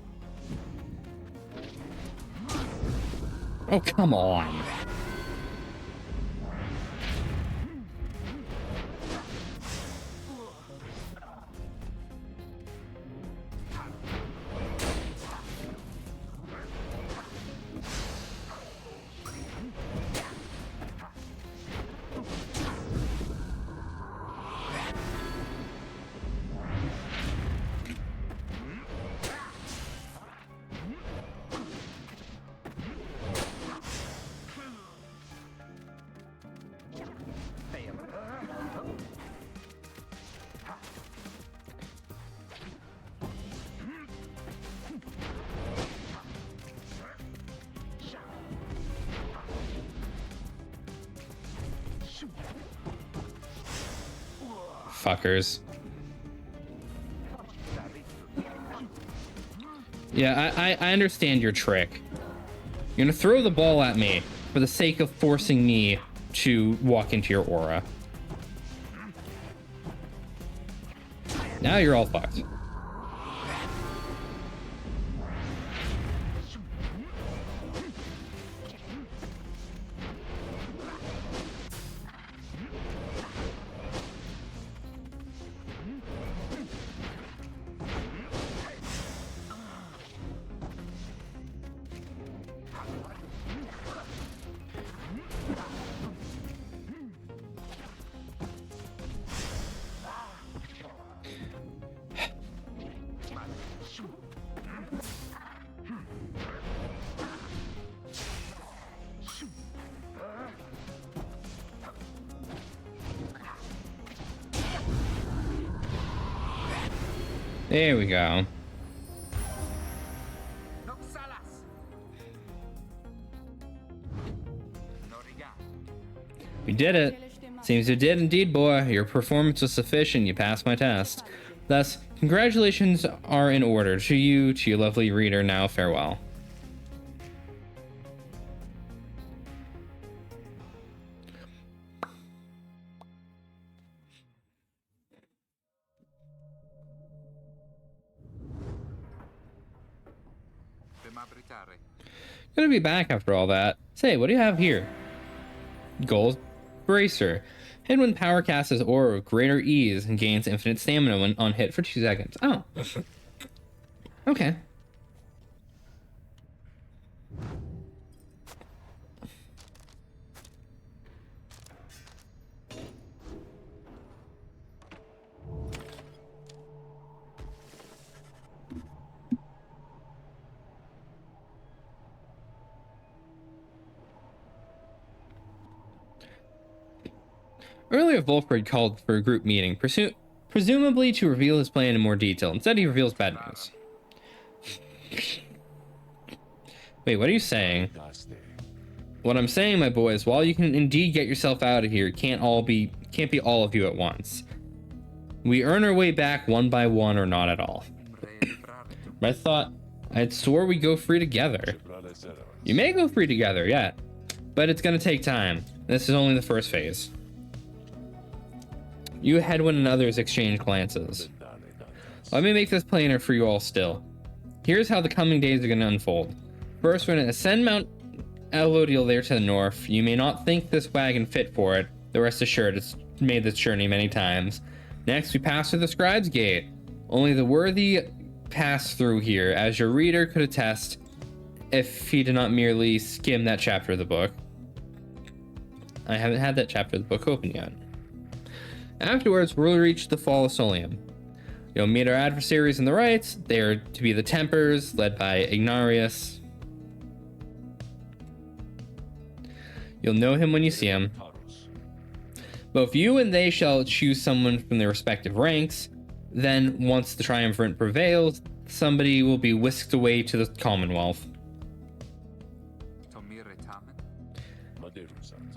Oh, come on. Fuckers. Yeah, I understand your trick. You're gonna throw the ball at me for the sake of forcing me to walk into your aura. Now you're all fucked. There we go. We did it. Seems you did indeed, boy. Your performance was sufficient. You passed my test. Thus, congratulations are in order. To you, to your lovely reader, now farewell. Gonna be back after all that. Say, what do you have here? Gold Bracer. Hit when power casts his aura with greater ease and gains infinite stamina when on hit for 2 seconds. Oh. Okay. Earlier, Volfred called for a group meeting, presumably to reveal his plan in more detail. Instead, he reveals bad news. Wait, what are you saying? What I'm saying, my boys, while you can indeed get yourself out of here, it can't be all of you at once. We earn our way back one by one or not at all. But I'd swore we'd go free together. You may go free together, yeah, but it's gonna take time. This is only the first phase. You, Hedwyn, and others exchange glances. Let me make this plainer for you all still. Here's how the coming days are going to unfold. First, we're going to ascend Mount Elodil there to the north. You may not think this wagon fit for it, though rest assured it's made this journey many times. Next, we pass through the Scribe's Gate. Only the worthy pass through here, as your reader could attest if he did not merely skim that chapter of the book. I haven't had that chapter of the book open yet. Afterwards, we'll reach the Fall of Solium. You'll meet our adversaries on the right. They are to be the Tempers, led by Ignarius. You'll know him when you see him. Both you and they shall choose someone from their respective ranks. Then, once the triumvirate prevails, somebody will be whisked away to the Commonwealth.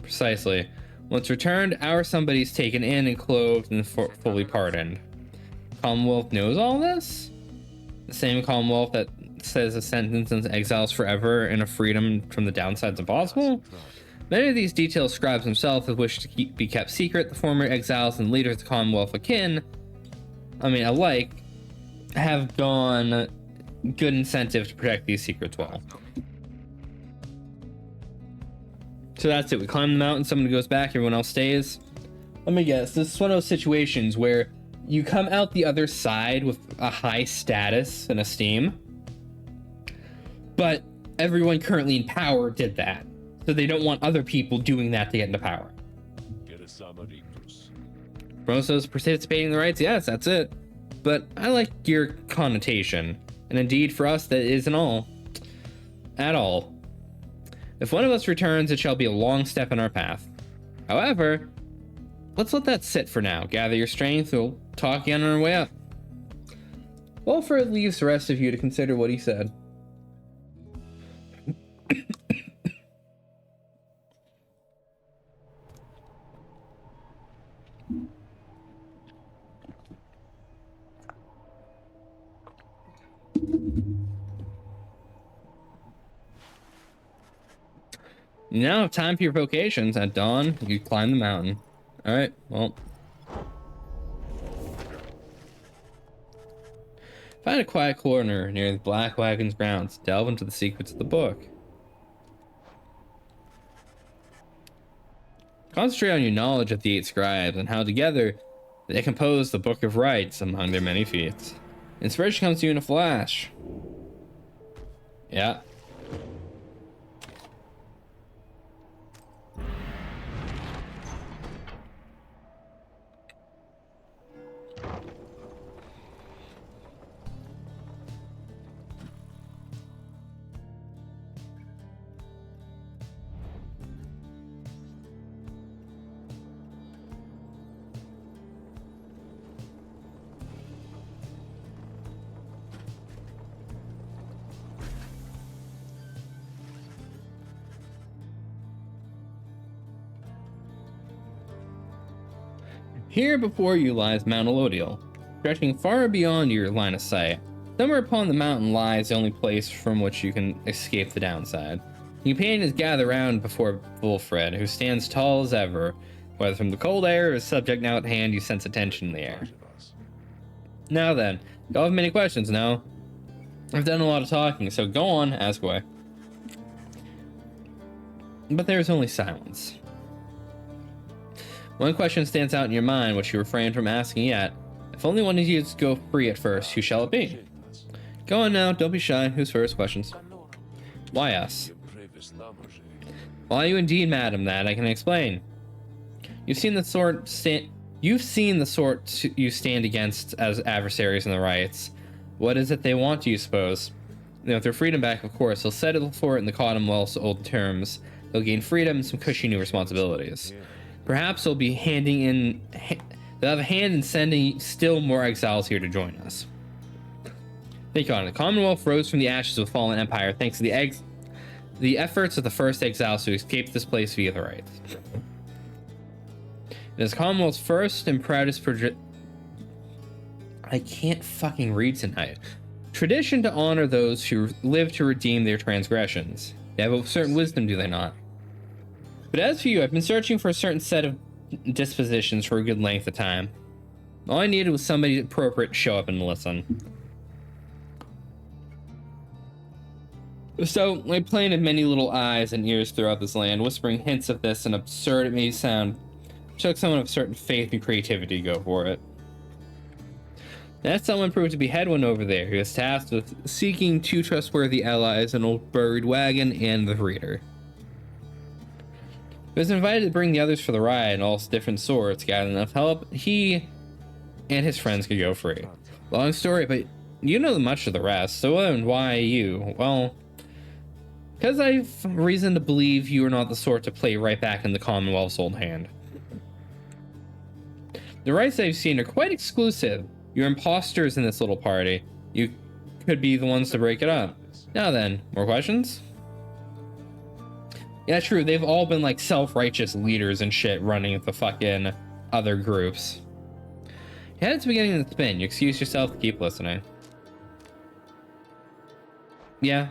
Precisely. Once returned, our somebody's taken in and clothed and fully pardoned. Commonwealth knows all this? The same Commonwealth that says a sentence and exiles forever and a freedom from the downsides impossible? Many of these details scribes themselves have wished to be kept secret. The former exiles and leaders of the Commonwealth alike, have gone good incentive to protect these secrets well. So that's it. We climb the mountain, someone goes back, everyone else stays. Let me guess, this is one of those situations where you come out the other side with a high status and esteem, but everyone currently in power did that. So they don't want other people doing that to get into power. Brosos participating in the rites? Yes, that's it. But I like your connotation. And indeed, for us, that isn't all. At all. If one of us returns, it shall be a long step in our path. However, let's let that sit for now. Gather your strength, we'll talk again on our way up. Wilfred leaves the rest of you to consider what he said. You now have time for your vocations. At dawn, you climb the mountain. Alright, well. Find a quiet corner near the Black Wagon's grounds. Delve into the secrets of the book. Concentrate on your knowledge of the 8 scribes and how together they compose the Book of Rites among their many feats. Inspiration comes to you in a flash. Yeah. Here before you lies Mount Elodial, stretching far beyond your line of sight. Somewhere upon the mountain lies the only place from which you can escape the downside. Your companions gather round before Wolfred, who stands tall as ever. Whether from the cold air or his subject now at hand, you sense a tension in the air. Now then, y'all have many questions now. I've done a lot of talking, so go on, ask away. But there is only silence. One question stands out in your mind, which you refrain from asking yet. If only one of you is to go free at first, who shall it be? Go on now, don't be shy. Who's first? Questions. Why us? Why you indeed, madam, that I can explain. You've seen the sort you stand against as adversaries in the riots. What is it they want, do you suppose? They want their freedom back, of course. They'll settle for it in the Commonwealth's old terms. They'll gain freedom and some cushy new responsibilities. Perhaps they'll be they'll have a hand in sending still more exiles here to join us. Think on it. The Commonwealth rose from the ashes of a fallen empire thanks to the efforts of the first exiles to escape this place via the rights. It is Commonwealth's first and proudest I can't fucking read tonight. Tradition to honor those who live to redeem their transgressions. They have a certain wisdom, do they not? But as for you, I've been searching for a certain set of dispositions for a good length of time. All I needed was somebody appropriate to show up and listen. So, I planted many little eyes and ears throughout this land, whispering hints of this and absurd it may sound. It took someone of certain faith and creativity to go for it. That someone proved to be Headwind over there, who was tasked with seeking two trustworthy allies, an old buried wagon and the reader. He was invited to bring the others for the ride and all different sorts, got enough help, he and his friends could go free. Long story, but you know much of the rest, so why you? Well, because I've reason to believe you are not the sort to play right back in the Commonwealth's old hand. The rights I've seen are quite exclusive. You're imposters in this little party. You could be the ones to break it up. Now then, more questions? Yeah, true. They've all been like self-righteous leaders and shit running the fucking other groups. You had to beginning to spin. You excuse yourself to keep listening. Yeah.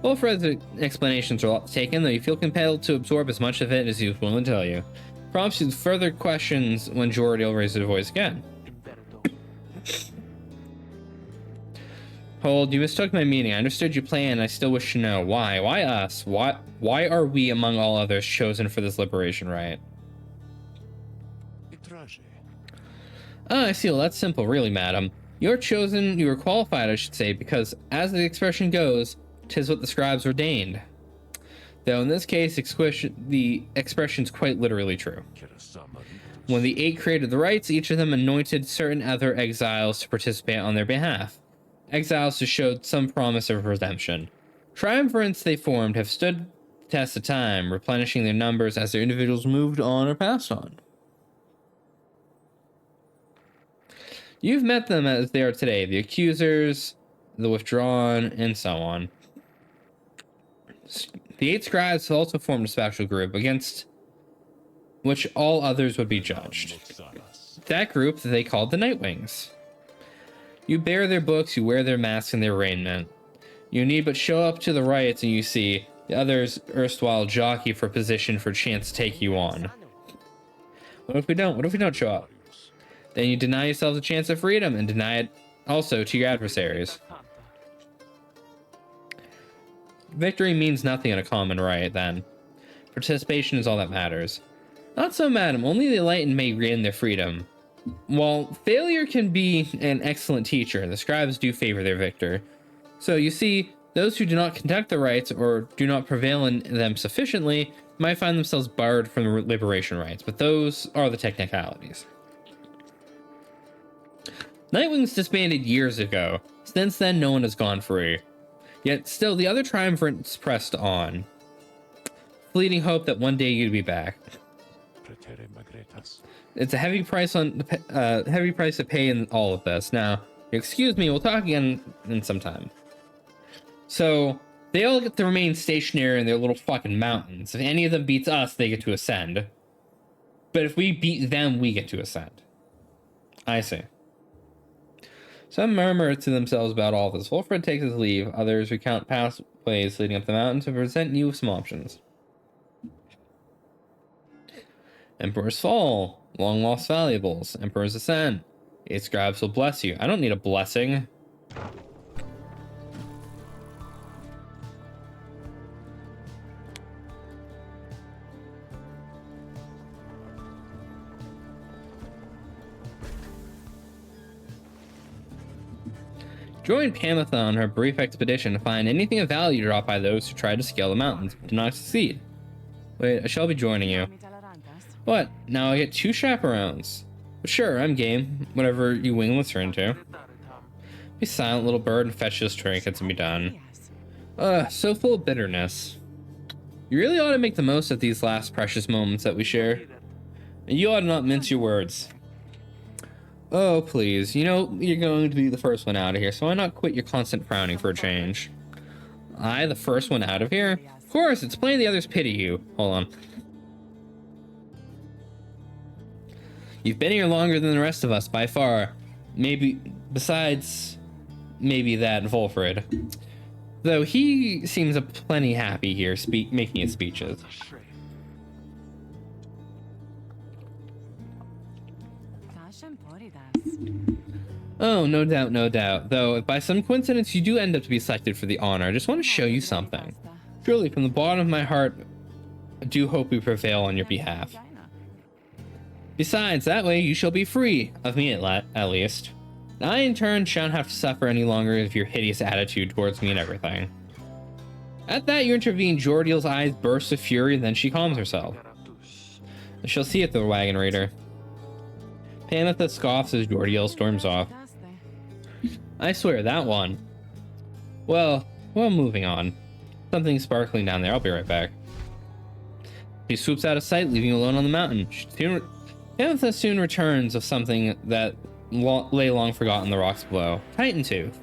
Well, Fred's explanations are a lot to take in, though you feel compelled to absorb as much of it as he was willing to tell you. Prompts you with further questions when Jordiel raises his voice again. Hold, you mistook my meaning. I understood your plan, and I still wish to know. Why? Why us? Why are we, among all others, chosen for this liberation rite? Ah, I see. Well, that's simple, really, madam. You're chosen, you were qualified, I should say, because, as the expression goes, 'tis what the scribes ordained. Though in this case, the expression's quite literally true. When the 8 created the rites, each of them anointed certain other exiles to participate on their behalf. Exiles who showed some promise of redemption. Triumvirates they formed have stood the test of time, replenishing their numbers as their individuals moved on or passed on. You've met them as they are today, the accusers, the withdrawn, and so on. The 8 scribes also formed a special group against which all others would be judged. That group they called the Nightwings. You bear their books, you wear their masks and their raiment. You need but show up to the riots and you see the others erstwhile jockey for position for a chance to take you on. What if we don't? What if we don't show up? Then you deny yourselves a chance of freedom and deny it also to your adversaries. Victory means nothing in a common riot, then. Participation is all that matters. Not so, madam. Only the enlightened may gain their freedom. While failure can be an excellent teacher, the scribes do favor their victor. So, you see, those who do not conduct the rites or do not prevail in them sufficiently might find themselves barred from the liberation rites, but those are the technicalities. Nightwings disbanded years ago. Since then, no one has gone free. Yet still, the other triumvirates pressed on. Fleeting hope that one day you'd be back. It's a heavy price to pay in all of this. Now, excuse me, we'll talk again in some time. So, they all get to remain stationary in their little fucking mountains. If any of them beats us, they get to ascend. But if we beat them, we get to ascend. I see. Some murmur to themselves about all this. Wolfred takes his leave. Others recount past ways leading up the mountain to present you with some options. Emperor's Fall. Long lost valuables. Emperor's Ascent. 8 scribes will bless you. I don't need a blessing. Join Pamitha on her brief expedition to find anything of value dropped by those who try to scale the mountains but do not succeed. Wait, I shall be joining you. What? Now I get 2 chaperones. But sure, I'm game. Whatever you winglets are into. Be silent, little bird, and fetch this trinkets and be done. So full of bitterness. You really ought to make the most of these last precious moments that we share. And you ought to not mince your words. Oh, please. You know you're going to be the first one out of here, so why not quit your constant frowning for a change? I, the first one out of here? Of course, it's plain the others pity you. Hold on. You've been here longer than the rest of us, by far. Maybe, besides, maybe that Wolfred. Though he seems plenty happy here, making his speeches. Oh, no doubt, no doubt. Though, if by some coincidence you do end up to be selected for the honor, I just want to show you something. Truly, from the bottom of my heart, I do hope we prevail on your behalf. Besides, that way you shall be free, of me at least. I, in turn, shan't have to suffer any longer of your hideous attitude towards me and everything. At that, you intervene. Jordiel's eyes burst with fury, then she calms herself. I shall see it, the wagon raider. Pamitha scoffs as Jordiel storms off. I swear, that one. Well, moving on. Something sparkling down there. I'll be right back. He swoops out of sight, leaving you alone on the mountain. Pamitha soon returns with something that lay long forgotten in the rocks below. Titan Tooth.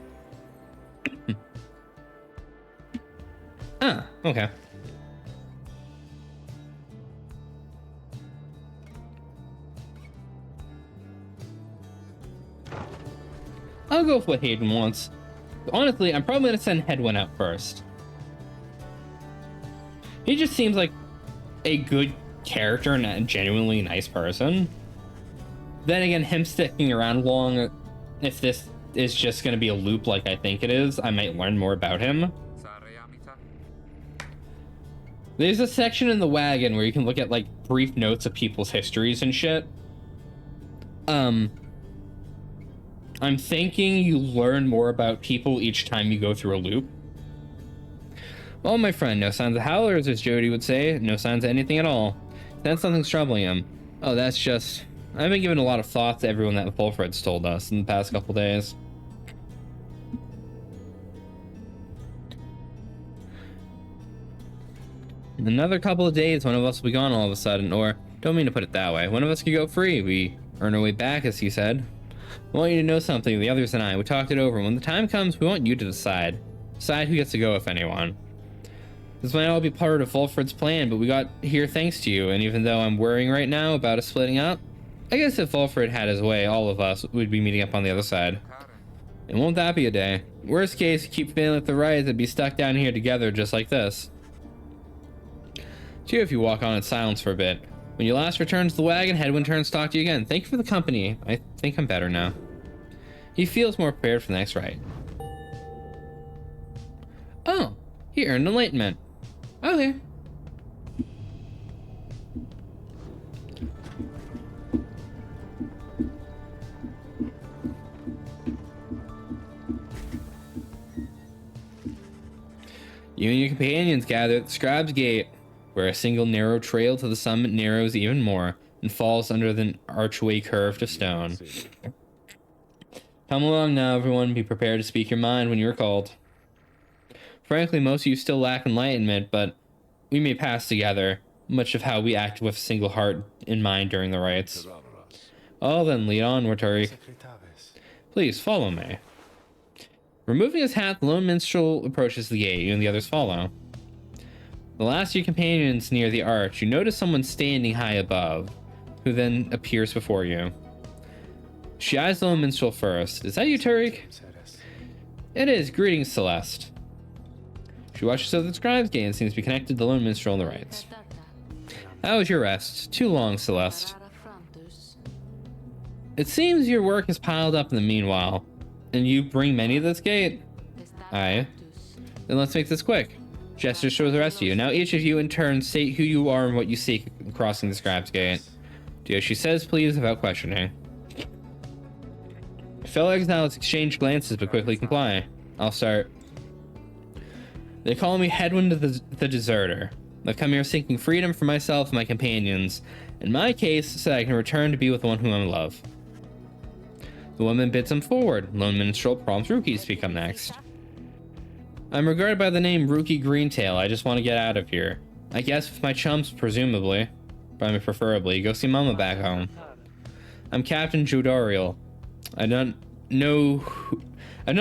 Ah, okay. I'll go with what Hayden wants. Honestly, I'm probably gonna send Hedwyn out first. He just seems like a good character and a genuinely nice person. Then again, him sticking around long, if this is just gonna be a loop like I think it is, I might learn more about him. There's a section in the wagon where you can look at like brief notes of people's histories and shit. I'm thinking you learn more about people each time you go through a loop. Well, my friend, no signs of howlers, as Jody would say. No signs of anything at all. Then something's troubling him. Oh, that's just... I've been giving a lot of thought to everyone that Wolfred's told us in the past couple days. In another couple of days, one of us will be gone all of a sudden, or, don't mean to put it that way, one of us could go free. We earn our way back, as he said. I want you to know something, the others and I. We talked it over. When the time comes, we want you to decide. Decide who gets to go, if anyone. This might all be part of Wolfred's plan, but we got here thanks to you, and even though I'm worrying right now about us splitting up, I guess if Wolfred had his way, all of us would be meeting up on the other side. And won't that be a day? Worst case, keep failing at the right and be stuck down here together just like this. Cheer if you walk on in silence for a bit. When you last return to the wagon, Hedwyn turns to talk to you again. Thank you for the company. I think I'm better now. He feels more prepared for the next rite. Oh, he earned enlightenment. Okay. You and your companions gather at the Scribe's Gate, where a single narrow trail to the summit narrows even more and falls under the archway curved of stone. Come along now, everyone. Be prepared to speak your mind when you're called. Frankly, most of you still lack enlightenment, but we may pass together, much of how we act with a single heart in mind during the rites. Oh, then lead onward, Tariq. Please, follow me. Removing his hat, the lone minstrel approaches the gate. You and the others follow. The last of your companions near the arch, you notice someone standing high above. who then appears before you. She eyes the lone minstrel first. Is that you, Tariq? It is. Greetings, Celeste. She watches over the scribe's gate and seems to be connected to the lone minstrel on the right. How was your rest? Too long, Celeste. It seems your work has piled up in the meanwhile. And you bring many to this gate? Aye. Then let's make this quick. Gestures show the rest of you. Now each of you in turn state who you are and what you seek crossing the scribe's gate. Do as she says, please, without questioning. Fellow exiles exchange glances but quickly comply. I'll start. They call me Headwind the Deserter. I've come here seeking freedom for myself and my companions. In my case, so that I can return to be with the one whom I love. The woman bids him forward. Lone Minstrel prompts Rookie to speak up next. I'm regarded by the name Rookie Greentail. I just want to get out of here. I guess with my chums, presumably. But I mean, preferably. Go see Mama back home. I'm Captain Judoriel. I don't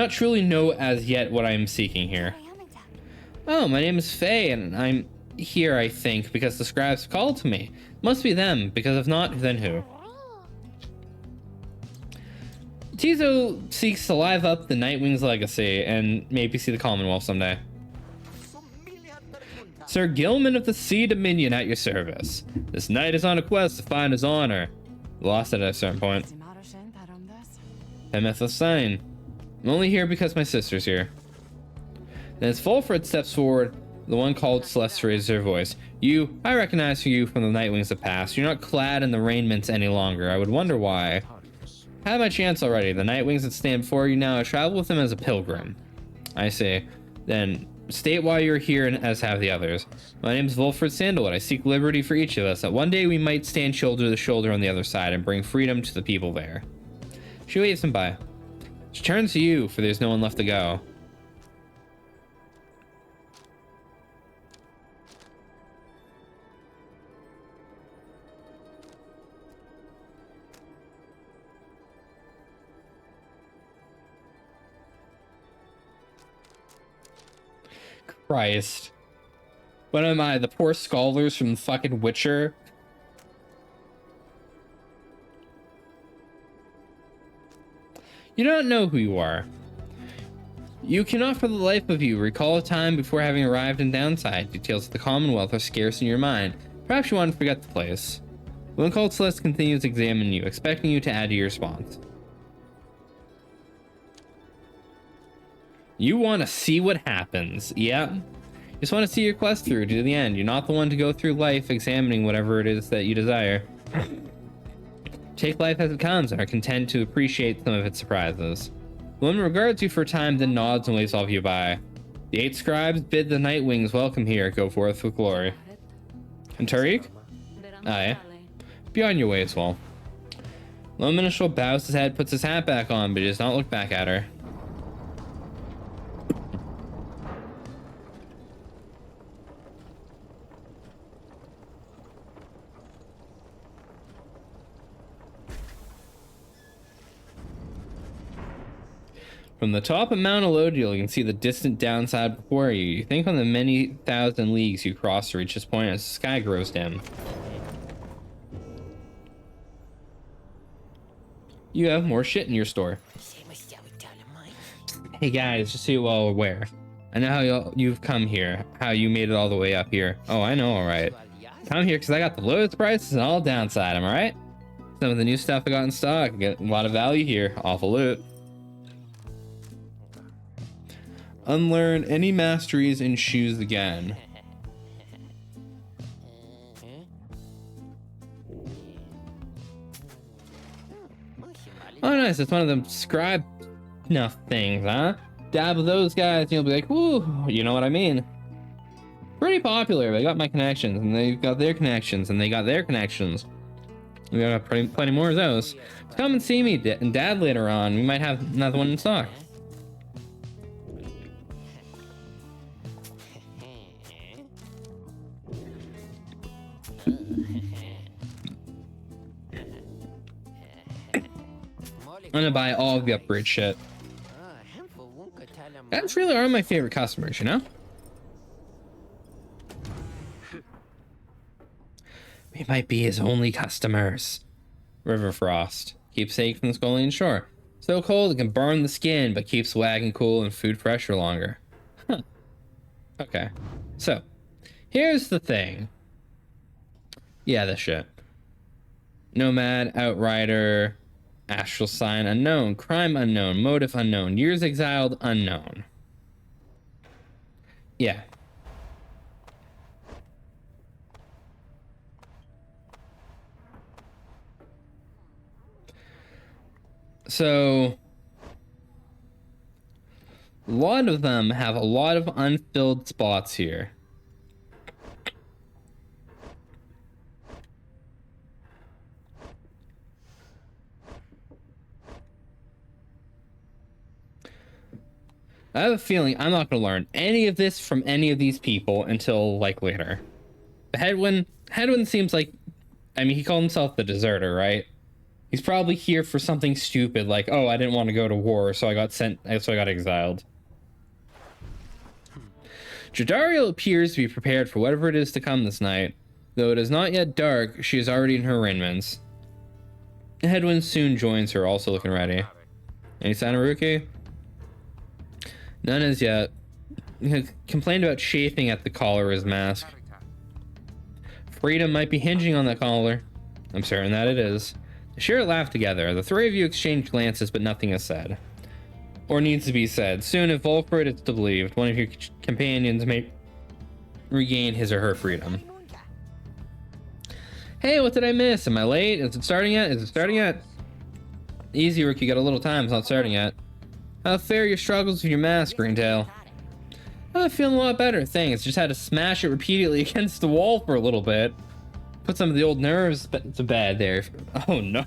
truly know as yet what I am seeking here. Oh, my name is Faye, and I'm here, I think, because the scribes called to me. Must be them, because if not, then who? Tizo seeks to live up the Nightwing's legacy and maybe see the Commonwealth someday. Sir Gilman of the Sea Dominion at your service. This knight is on a quest to find his honor. Lost it at a certain point. Hemeth Sign. I'm only here because my sister's here. Then as Fulfred steps forward, the one called Celeste raises her voice. I recognize you from the Nightwings of past. You're not clad in the raiments any longer. I would wonder why. I had my chance already. The Nightwings that stand before you now, I travel with them as a pilgrim. I see. Then state why you're here and as have the others. My name is Fulfred Sandalwood. I seek liberty for each of us, that one day we might stand shoulder to shoulder on the other side and bring freedom to the people there. She waves him by. She turns to you, for there's no one left to go. Christ. What am I, the poor scholars from fucking Witcher? You don't know who you are. You cannot for the life of you recall a time before having arrived in Downside. Details of the Commonwealth are scarce in your mind. Perhaps you want to forget the place. The one called Celeste continues to examine you, expecting you to add to your response. You want to see what happens. Yeah. You just want to see your quest through to the end. You're not the one to go through life examining whatever it is that you desire. Take life as it comes and are content to appreciate some of its surprises. The woman regards you for a time, then nods and waves all of you by. The 8 scribes bid the Nightwings welcome here. Go forth with glory. And Tariq? Aye. Be on your way as well. Lone Minstrel bows his head, puts his hat back on, but he does not look back at her. From the top of Mount Elodiel, you can see the distant Downside before you. You think on the many thousand leagues you cross to reach this point as the sky grows dim. You have more shit in your store. Hey guys, just so you're well aware. I know how you've come here, how you made it all the way up here. Oh, I know, alright. Come here because I got the lowest prices and all Downside, am I right? Some of the new stuff I got in stock, get a lot of value here, awful loot. Unlearn any masteries and choose again. Oh, nice. It's one of them scribe snuff things, huh? Dab with those guys, and you'll be like, "Ooh, you know what I mean." Pretty popular. They got my connections, and they've got their connections, and they got their connections. We got plenty more of those. Come and see me and Dad later on. We might have another one in stock. I'm gonna buy all of the upgrade shit. Guys really are my favorite customers, you know? We might be his only customers. River Frost. Keepsake from the Scullion Shore. So cold it can burn the skin, but keeps wagon cool and food fresh for longer. Huh. Okay. So, here's the thing. Yeah, this shit. Nomad, Outrider, Astral Sign unknown, crime unknown, motive unknown, years exiled unknown. Yeah. So, a lot of them have a lot of unfilled spots here. I have a feeling I'm not going to learn any of this from any of these people until, like, later. Headwind seems like... I mean, he called himself the deserter, right? He's probably here for something stupid, like, oh, I didn't want to go to war, so I got exiled. Jadariel appears to be prepared for whatever it is to come this night. Though it is not yet dark, she is already in her arrangements. Headwind soon joins her, also looking ready. Any sign of Ruki? None as yet. He complained about chafing at the collar of his mask. Freedom might be hinging on that collar. I'm certain that it is. They share a laugh together. The three of you exchange glances, but nothing is said. Or needs to be said. Soon, if Volfred is believed, one of your companions may regain his or her freedom. Hey, what did I miss? Am I late? Is it starting yet? Easy, Rick, you got a little time. It's not starting yet. How fare your struggles with your mask, Greentail? I'm feeling a lot better, thanks. Just had to smash it repeatedly against the wall for a little bit. Put some of the old nerves to bed there. Oh no.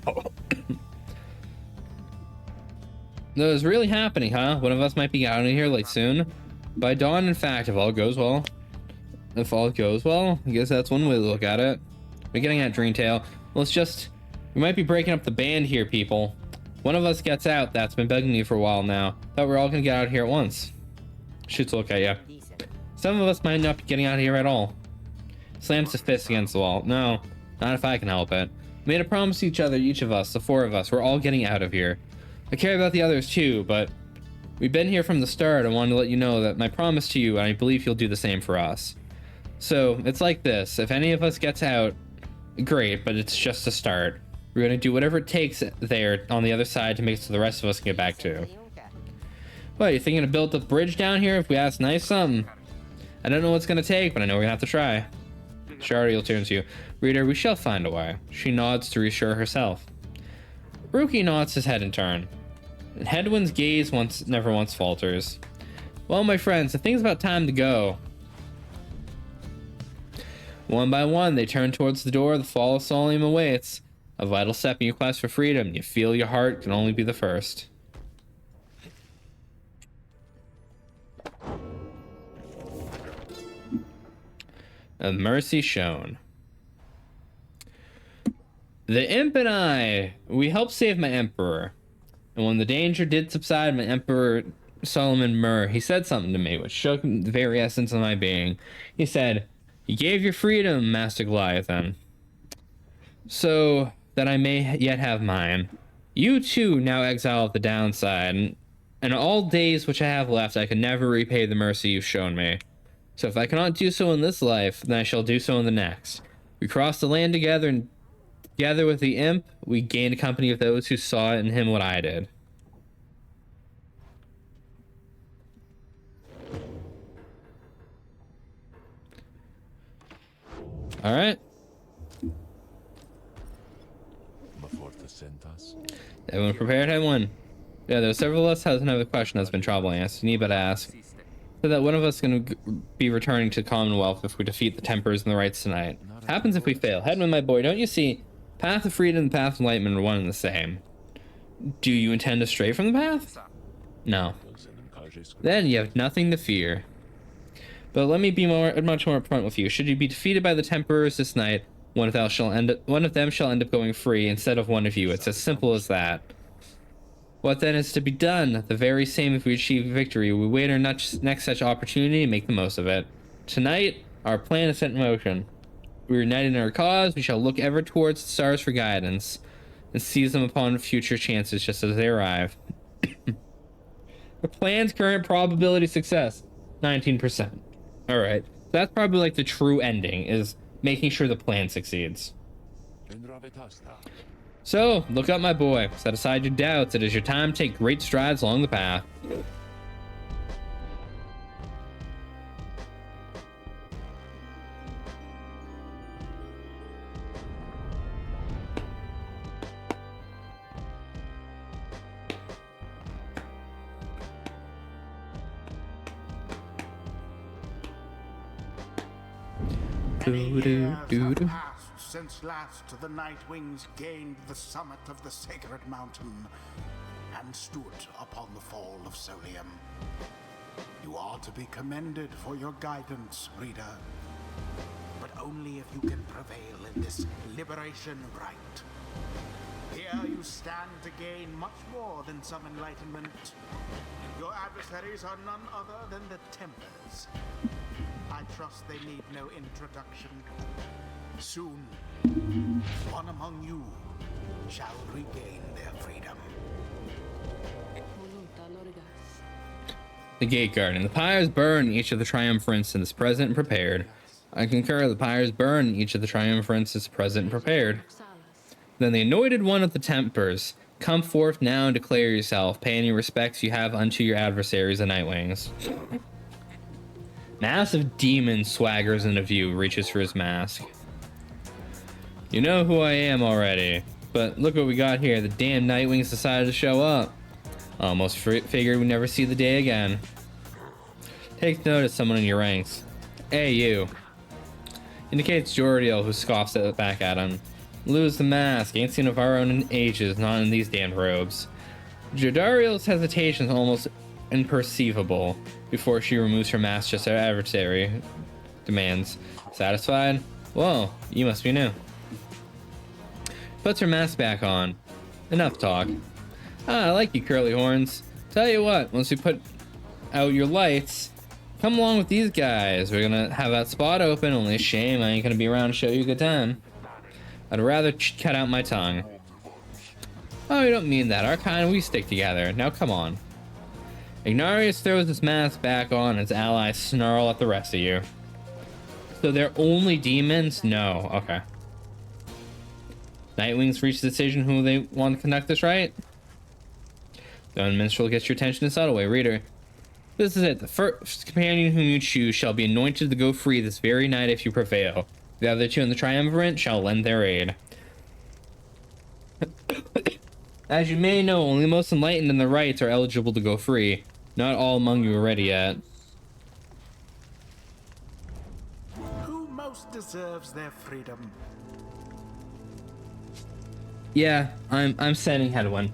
That was really happening, huh? One of us might be out of here like soon. By dawn, in fact, if all goes well. I guess that's one way to look at it. We're getting at Dreamtail. Well, we might be breaking up the band here, people. One of us gets out. That's been bugging me for a while now. Thought we're all gonna get out of here at once. Shoots a look at you. Some of us might not be getting out of here at all. Slams his fist against the wall. No, not if I can help it. We made a promise to each other, each of us, the four of us. We're all getting out of here. I care about the others too, but we've been here from the start. I wanted to let you know that my promise to you, and I believe you'll do the same for us. So, it's like this. If any of us gets out, great, but it's just a start. We're going to do whatever it takes there on the other side to make it so the rest of us can get back to. What, you thinking to build the bridge down here if we ask nice something? I don't know what's going to take, but I know we're going to have to try. Shariel turns to you. Reader, we shall find a way. She nods to reassure herself. Ruki nods his head in turn. And Headwind's gaze never once falters. Well, my friends, I think it's about time to go. One by one, they turn towards the door. The fall of Solium awaits. A vital step in your quest for freedom. You feel your heart can only be the first. A mercy shown. The imp and I, we helped save my emperor. And when the danger did subside, my emperor, Solomon Murr, he said something to me which shook the very essence of my being. He said, "You gave your freedom, Master Goliathan, so that I may yet have mine. You too now exile at the downside, and all days which I have left I can never repay the mercy you've shown me. So if I cannot do so in this life, then I shall do so in the next. We crossed the land together, and together with the imp, we gained a company of those who saw in him what I did." All right. Everyone prepared, everyone. Yeah, there are several of us has another question that's been troubling us. You need but ask. So that one of us is going to be returning to Commonwealth if we defeat the Tempers and the Rights tonight. Happens if we fail. Headwind, my boy, don't you see? Path of freedom and path of enlightenment are one and the same. Do you intend to stray from the path? No. Then you have nothing to fear. But let me be much more upfront with you. Should you be defeated by the Temperers this night, one of them shall end up going free instead of one of you. It's as simple as that. What then is to be done? The very same if we achieve victory. We wait our next such opportunity and make the most of it. Tonight, our plan is set in motion. We are united in our cause. We shall look ever towards the stars for guidance and seize them upon future chances just as they arrive. The plan's current probability of success, 19%. All right. That's probably like the true ending, is making sure the plan succeeds. So, look up, my boy. Set aside your doubts. It is your time to take great strides along the path. Many years have passed since last the Nightwings gained the summit of the sacred mountain and stood upon the fall of Solium. You are to be commended for your guidance, reader, but only if you can prevail in this liberation rite. Here you stand to gain much more than some enlightenment. Your adversaries are none other than the Tempers. I trust they need no introduction. Soon, one among you shall regain their freedom. The Gate Garden. The pyres burn each of the triumphants is present and prepared. I concur, the pyres burn each of the triumphants is present and prepared. Then the anointed one of the Tempers, come forth now and declare yourself. Pay any respects you have unto your adversaries, the Nightwings. Massive demon swaggers into view, reaches for his mask. You know who I am already, but look what we got here. The damn Nightwings decided to show up. Almost figured we'd never see the day again. Take notice, someone in your ranks. Hey, you. Indicates Jordiel, who scoffs back at him. Lose the mask. Ain't seen of our own in ages, not in these damn robes. Jodariel's hesitation is almost imperceivable before she removes her mask just as her adversary demands. Satisfied? Whoa, you must be new. Puts her mask back on. Enough talk. I like you, curly horns. Tell you what, once we put out your lights, come along with these guys. We're gonna have that spot open. Only a shame I ain't gonna be around to show you a good time. I'd rather cut out my tongue. Oh, you don't mean that. Our kind, we stick together. Now come on. Ignarius throws his mask back on and his allies snarl at the rest of you. So they're only demons? No. Okay. Nightwings reach the decision who they want to conduct this right. The minstrel gets your attention in a subtle way. Reader, this is it. The first companion whom you choose shall be anointed to go free this very night if you prevail. The other two in the triumvirate shall lend their aid. As you may know, only the most enlightened and the rights are eligible to go free. Not all among you are ready yet. Who most deserves their freedom? Yeah, I'm sending Hedwyn.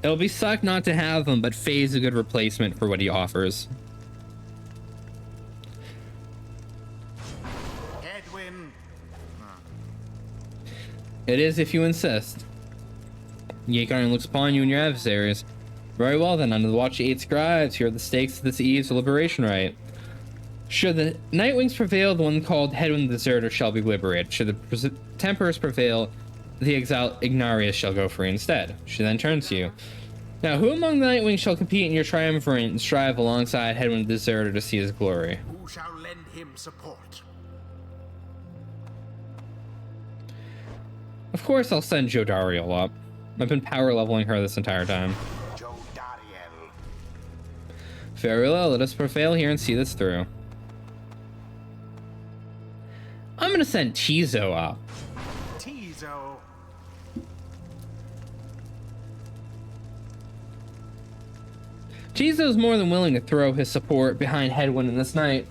It'll be suck not to have him, but Faye's a good replacement for what he offers. Edwin. It is if you insist. Yeagarden looks upon you and your adversaries. Very well then, under the watch of 8 scribes, here are the stakes of this eve's liberation rite. Should the Nightwings prevail, the one called Hedwyn the Deserter shall be liberated. Should the Tempers prevail, the exiled Ignarius shall go free instead. She then turns to you. Now, who among the Nightwings shall compete in your triumvirate and strive alongside Hedwyn the Deserter to see his glory? Who shall lend him support? Of course I'll send Jodariel up. I've been power leveling her this entire time. Jodariel. Very well, let us prevail here and see this through. I'm gonna send Tizo up. Tizo. Tizo's more than willing to throw his support behind Hedwyn in this night.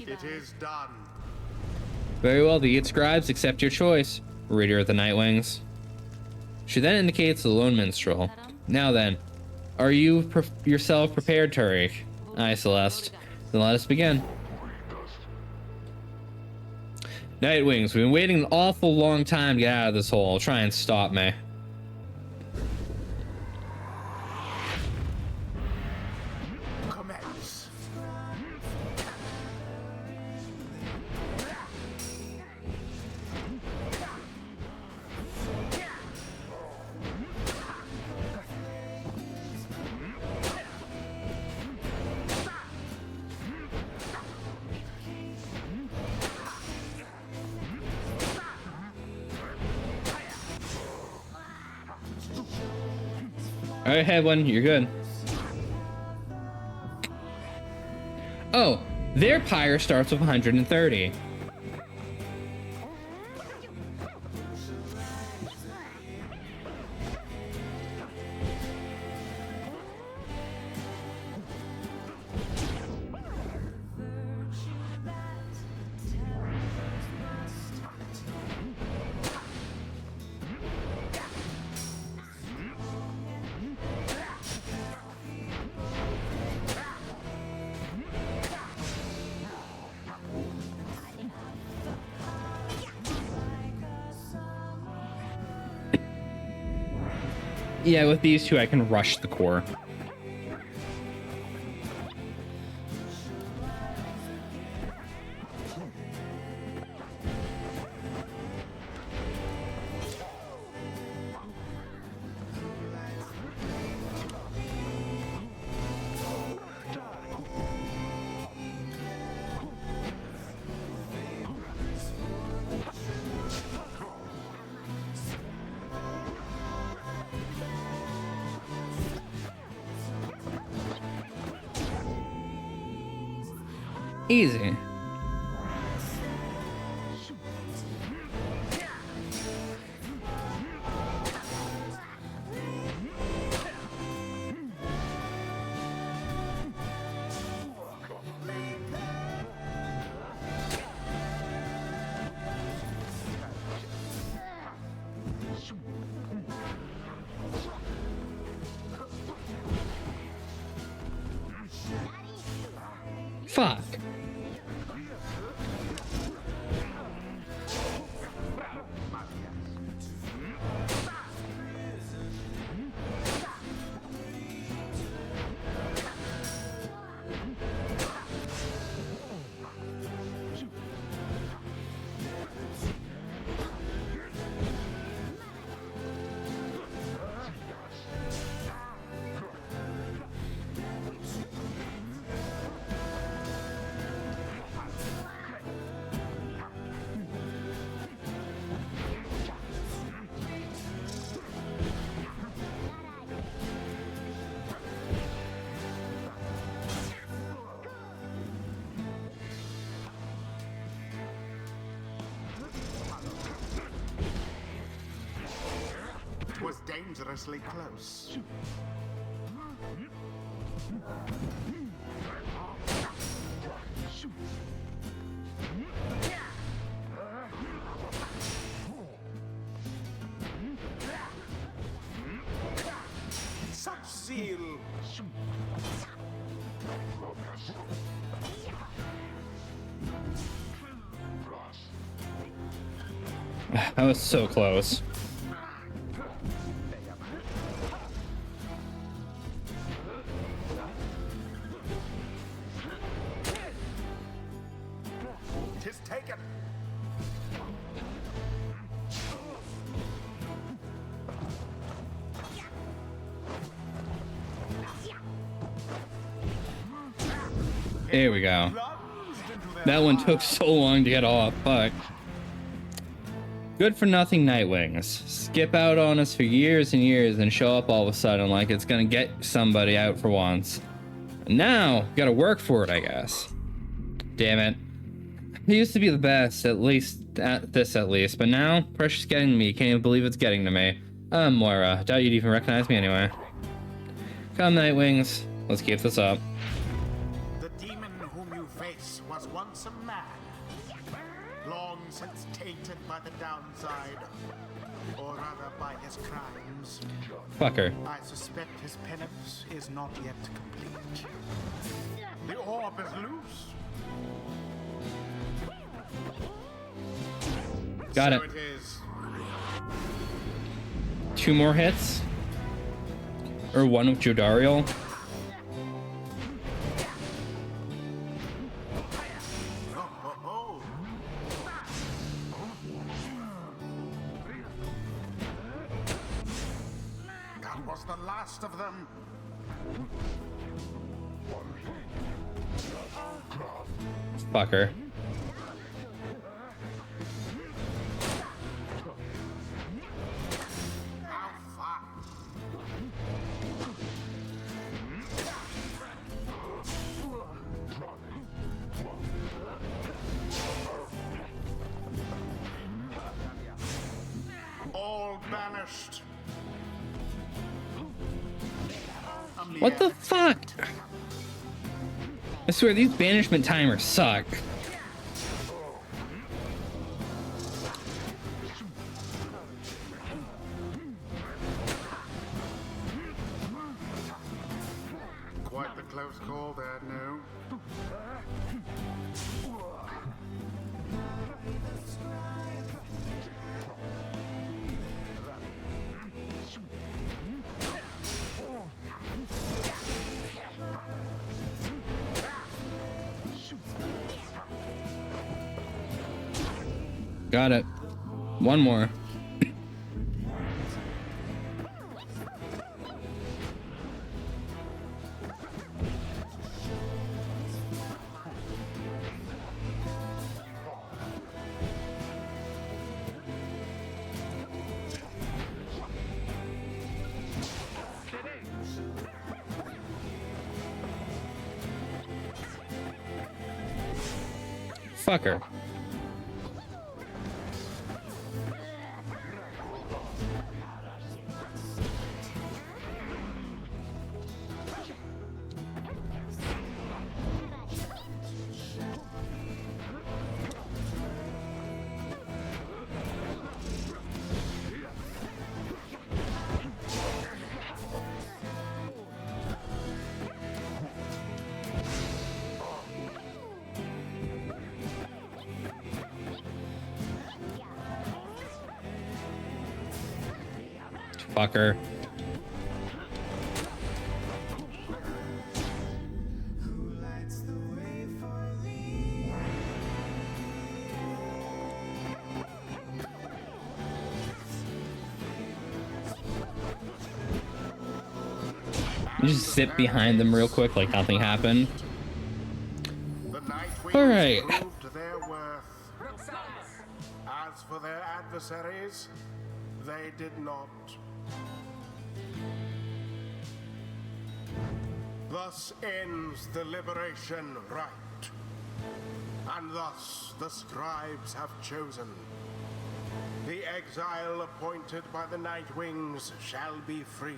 It is done. Very well, the 8 scribes accept your choice, reader of the Nightwings. She then indicates the lone minstrel. Now then, are you yourself prepared, Tariq? Aye, Celeste. Then let us begin. Nightwings, we've been waiting an awful long time to get out of this hole. Try and stop me. Commence. All right, Headwind, you're good. Oh, their Pyre starts with 130. Yeah, with these two, I can rush the core. Easy. Fuck. Was dangerously close. Sub-seal. That was so close. Tis taken. There we go. That one took so long to get off. Fuck. Good for nothing Nightwings. Skip out on us for years and years and show up all of a sudden like it's gonna get somebody out for once. Now, gotta work for it, I guess. Damn it. He used to be the best, at least at this at least, but now pressure's getting to me. Can't even believe it's getting to me. Moira, doubt you'd even recognize me anyway. Come, Nightwings. Let's keep this up. The demon whom you face was once a man, long since tainted by the downside, or rather by his crimes. Fucker. I suspect his penance is not yet complete. The orb is loose. Got So it. it is. 2 more hits. Or 1 with Jodariel. Oh, oh, oh. That was the last of them. Fucker. Alpha. What the fuck? I swear, these banishment timers suck. Quite the close call there, no? Got it. One more. Fucker. Fucker. You just zip behind them real quick like nothing happened. All right. Their worth. As for their adversaries, they did not. Thus ends the liberation rite, and thus the scribes have chosen. The exile appointed by the Nightwings shall be free,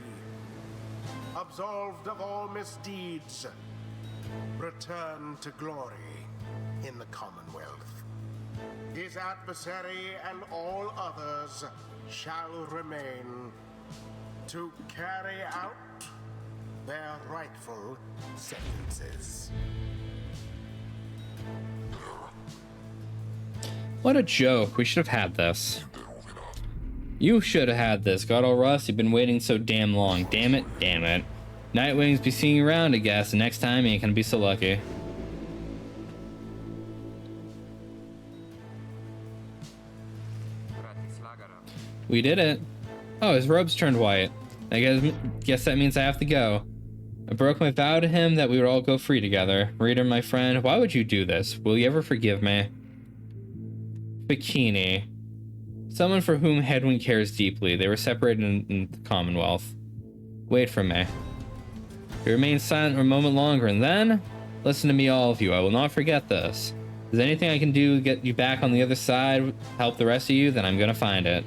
absolved of all misdeeds, return to glory in the Commonwealth. His adversary and all others shall remain to carry out their rightful sentences. What a joke. We should have had this. You should have had this. God, old Russ, you've been waiting so damn long. Damn it, damn it. Nightwings be seeing you around, I guess. And next time, you ain't gonna be so lucky. We did it. Oh, his robe's turned white. I guess that means I have to go. I broke my vow to him that we would all go free together. Reader, my friend, why would you do this? Will you ever forgive me? Bikini. Someone for whom Hedwyn cares deeply. They were separated in the Commonwealth. Wait for me. We remain silent for a moment longer, and then... Listen to me, all of you. I will not forget this. If there's anything I can do to get you back on the other side, help the rest of you, then I'm gonna find it.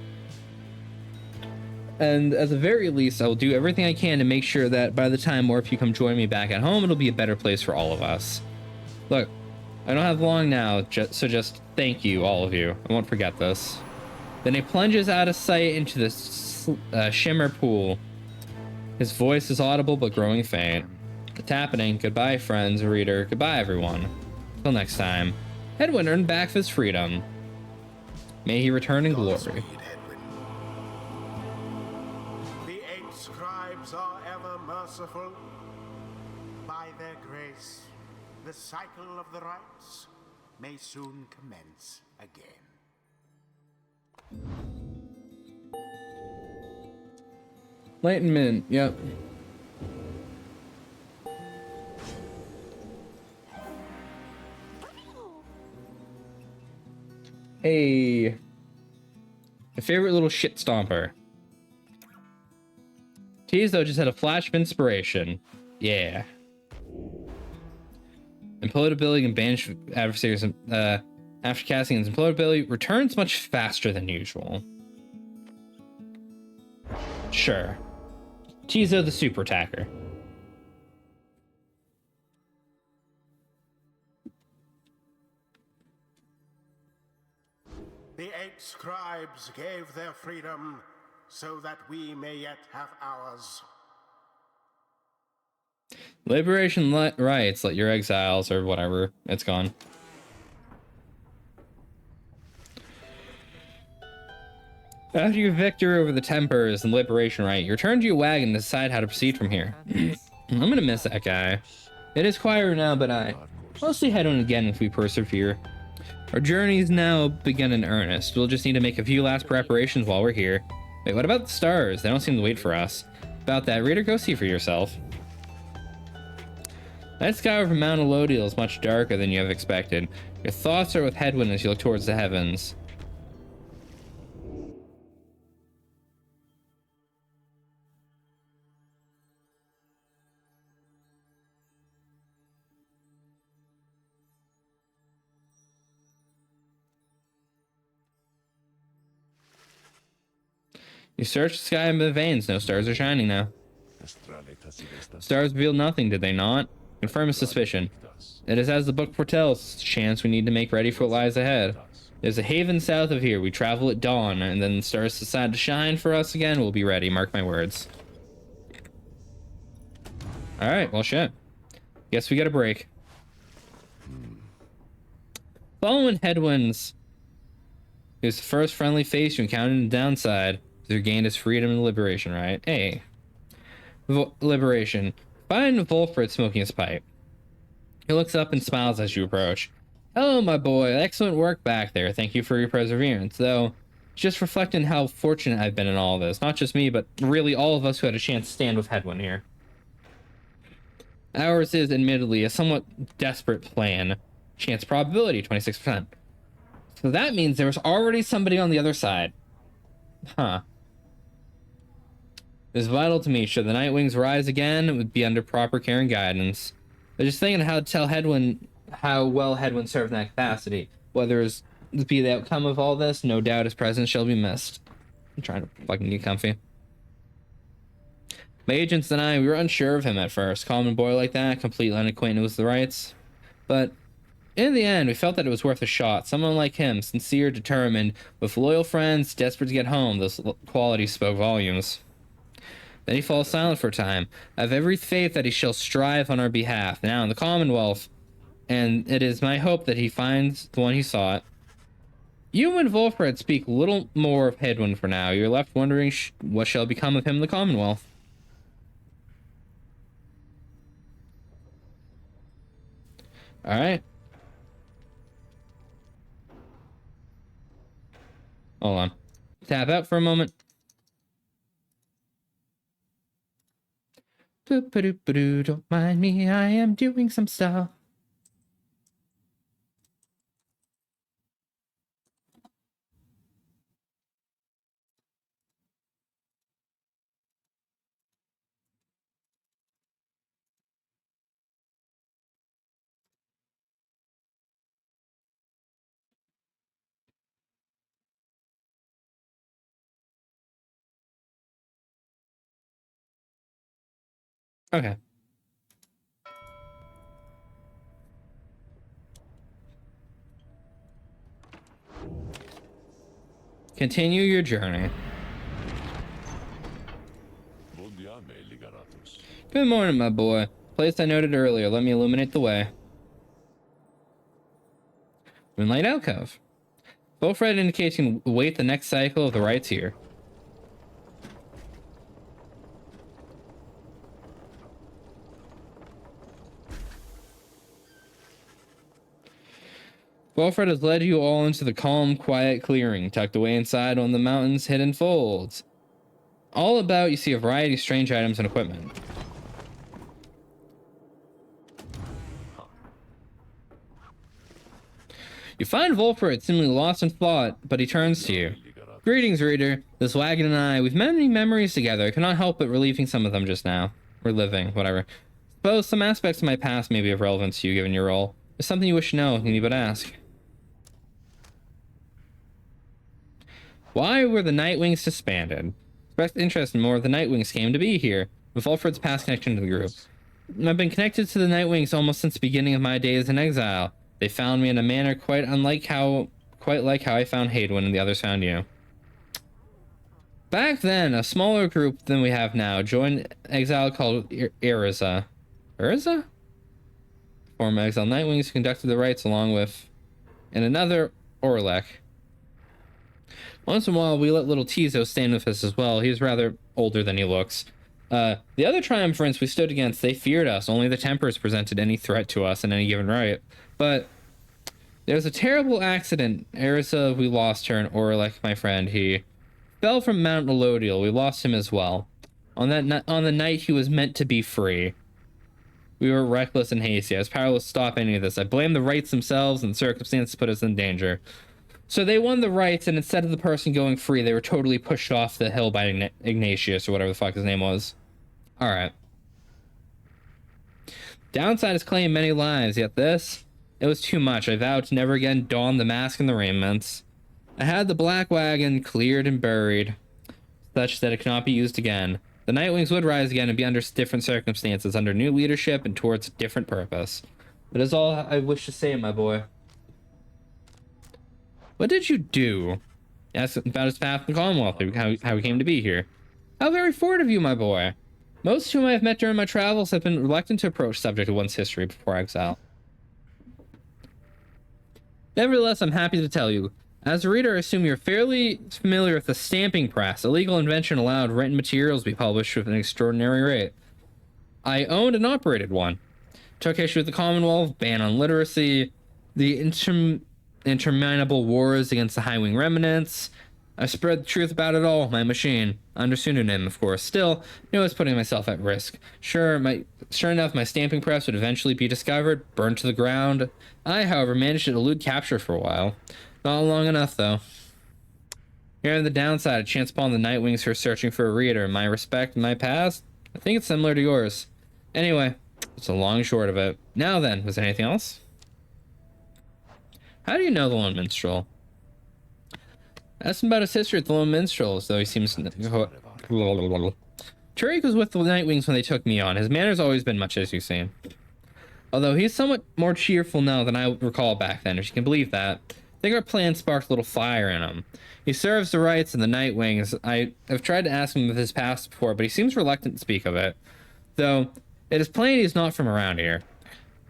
And at the very least, I will do everything I can to make sure that by the time more of you come join me back at home, it'll be a better place for all of us. Look, I don't have long now, so just thank you, all of you. I won't forget this. Then he plunges out of sight into the shimmer pool. His voice is audible but growing faint. It's happening. Goodbye, friends, reader. Goodbye, everyone. Till next time. Hedwyn earned back his freedom. May he return in glory. Merciful. By their grace, the cycle of the rites may soon commence again. Enlightenment, yep. Hey. My favorite little shit stomper. Tease, though, just had a flash of inspiration. Yeah. Implode ability can banish adversaries after casting its implode ability. Returns much faster than usual. Sure. Tease, though, the super attacker. scribes gave their freedom so that we may yet have ours. Liberation rights, let your exiles or whatever. It's gone. After your victory over the Tempers and Liberation Right, you return to your wagon to decide how to proceed from here. I'm gonna miss that guy. It is quieter now, but I mostly head on again if we persevere. Our journey's now begun in earnest. We'll just need to make a few last preparations while we're here. Wait, what about the stars? They don't seem to wait for us. About that, reader, go see for yourself. That sky over Mount Elodiel is much darker than you have expected. Your thoughts are with Hedwyn as you look towards the heavens. You search the sky in the veins. No stars are shining now. Stars revealed nothing, did they not? Confirm a suspicion. It is as the book foretells, it's a chance we need to make ready for what lies ahead. There's a haven south of here. We travel at dawn, and then the stars decide to shine for us again. We'll be ready, mark my words. Alright, well shit. Guess we get a break. Following Hedwyn's, it was the first friendly face you encountered in the downside. He regained his freedom and liberation, right? Hey. Liberation. Find Wolfred smoking his pipe. He looks up and smiles as you approach. Hello, my boy. Excellent work back there. Thank you for your perseverance. Though, just reflecting how fortunate I've been in all this. Not just me, but really all of us who had a chance to stand with Hedwyn here. Ours is, admittedly, a somewhat desperate plan. Chance probability, 26%. So that means there was already somebody on the other side. Huh. It is vital to me. Should the Nightwings rise again, it would be under proper care and guidance. I was just thinking how to tell Hedwyn how well Hedwyn served in that capacity. Whether it be the outcome of all this, no doubt his presence shall be missed. I'm trying to fucking get comfy. My agents and I, we were unsure of him at first. Common boy like that, completely unacquainted with the rights. But in the end, we felt that it was worth a shot. Someone like him, sincere, determined, with loyal friends, desperate to get home. Those qualities spoke volumes. Then he falls silent for a time. I have every faith that he shall strive on our behalf, now in the Commonwealth, and it is my hope that he finds the one he sought. You and Wolfred speak little more of Hedwyn for now. You're left wondering what shall become of him in the Commonwealth. Alright. Hold on. Tap out for a moment. Don't mind me, I am doing some stuff. Okay. Continue your journey. Good morning, my boy. Place I noted earlier. Let me illuminate the way. Moonlight Alcove. Wolfred indicates you can wait the next cycle of the rites here. Wolfred has led you all into the calm, quiet clearing, tucked away inside one of the mountain's hidden folds. All about, you see a variety of strange items and equipment. You find Wolfred seemingly lost in thought, but he turns to you. Greetings, reader. This wagon and I, we've many memories together. I cannot help but reliving some of them just now. Or living, whatever. Suppose some aspects of my past may be of relevance to you, given your role. There's something you wish to know, can you but ask? Why were the Nightwings disbanded? Expressed interest in more of the Nightwings came to be here, with Wolfred's past connection to the group. I've been connected to the Nightwings almost since the beginning of my days in exile. They found me in a manner quite unlike how quite like how I found Hadwin and the others found you. Back then, a smaller group than we have now joined exile called Iriza. Iriza? Former exile Nightwings conducted the rites along with and another Orlek. Once in a while, we let little Tizo stand with us as well. He's rather older than he looks. The other triumvirants we stood against, they feared us. Only the Tempers presented any threat to us in any given rite. But there was a terrible accident. Erisa, we lost her, and Orlek, my friend, he fell from Mount Elodial. We lost him as well. On the night he was meant to be free. We were reckless and hasty. I was powerless to stop any of this. I blame the rites themselves, and circumstances put us in danger. So they won the rights, and instead of the person going free, they were totally pushed off the hill by Ignatius, or whatever the fuck his name was. Alright. Downside has claimed many lives, yet this, it was too much. I vowed to never again don the mask and the raiments. I had the black wagon cleared and buried, such that it cannot be used again. The Nightwings would rise again and be under different circumstances, under new leadership and towards a different purpose. That is all I wish to say, my boy. What did you do? Ask about his path in the Commonwealth, how he came to be here. How very forward of you, my boy. Most whom I have met during my travels have been reluctant to approach subject of one's history before exile. Nevertheless, I'm happy to tell you. As a reader, I assume you're fairly familiar with the stamping press. A legal invention allowed written materials to be published with an extraordinary rate. I owned and operated one. Took issue with the Commonwealth, ban on literacy, the interminable wars against the High Wing remnants. I spread the truth about it all, my machine. Under pseudonym, of course. Still, I was putting myself at risk. Sure enough, my stamping press would eventually be discovered, burned to the ground. I, however, managed to elude capture for a while. Not long enough, though. Here on the downside, a chance upon the Nightwings who are searching for a reader. My respect and my past, I think it's similar to yours. Anyway, it's a long short of it. Now then, was there anything else? How do you know the Lone Minstrel? Ask him about his history with the Lone Minstrel, as though he seems... Tariq was with the Nightwings when they took me on. His manner's always been much as you say. Although he's somewhat more cheerful now than I recall back then, if you can believe that. I think our plan sparked a little fire in him. He serves the rights in the Nightwings. I have tried to ask him of his past before, but he seems reluctant to speak of it. Though, it is plain he's not from around here.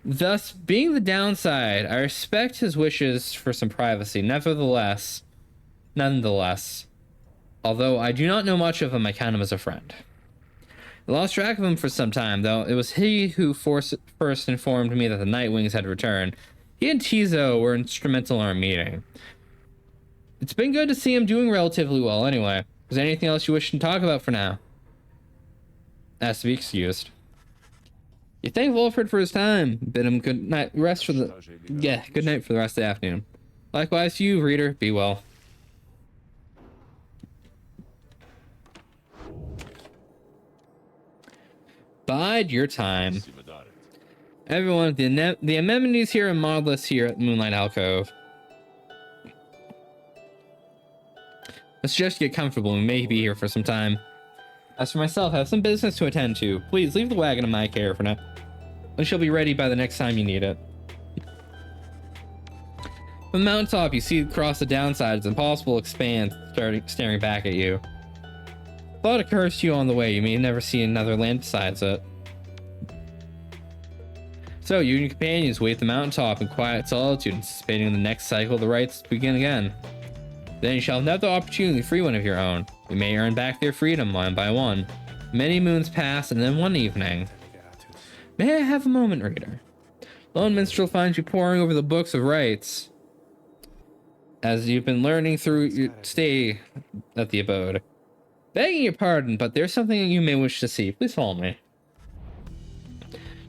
Thus, being the downside, I respect his wishes for some privacy. Nonetheless, although I do not know much of him, I count him as a friend. I lost track of him for some time, though. It was he who first informed me that the Nightwings had returned. He and Tizo were instrumental in our meeting. It's been good to see him doing relatively well anyway. Is there anything else you wish to talk about for now? Asked to be excused. You thank Wolford for his time. Bid him good night. Good night for the rest of the afternoon. Likewise to you, reader. Be well. Bide your time. Everyone, the amenities here are modest here at Moonlight Alcove. Let's just get comfortable. We may be here for some time. As for myself, I have some business to attend to. Please leave the wagon in my care for now. And she'll be ready by the next time you need it. From the mountaintop, you see across the downsides impossible expanse staring back at you. Thought occurs to you on the way. You may never see another land besides it. So, you and your companions wait at the mountaintop in quiet solitude, anticipating the next cycle of the rites to begin again. Then you shall have the opportunity to free one of your own. You may earn back their freedom one by one. Many moons pass, and then one evening. May I have a moment, reader? Lone Minstrel finds you poring over the books of rites, as you've been learning through your stay at the abode. Begging your pardon, but there's something you may wish to see. Please follow me.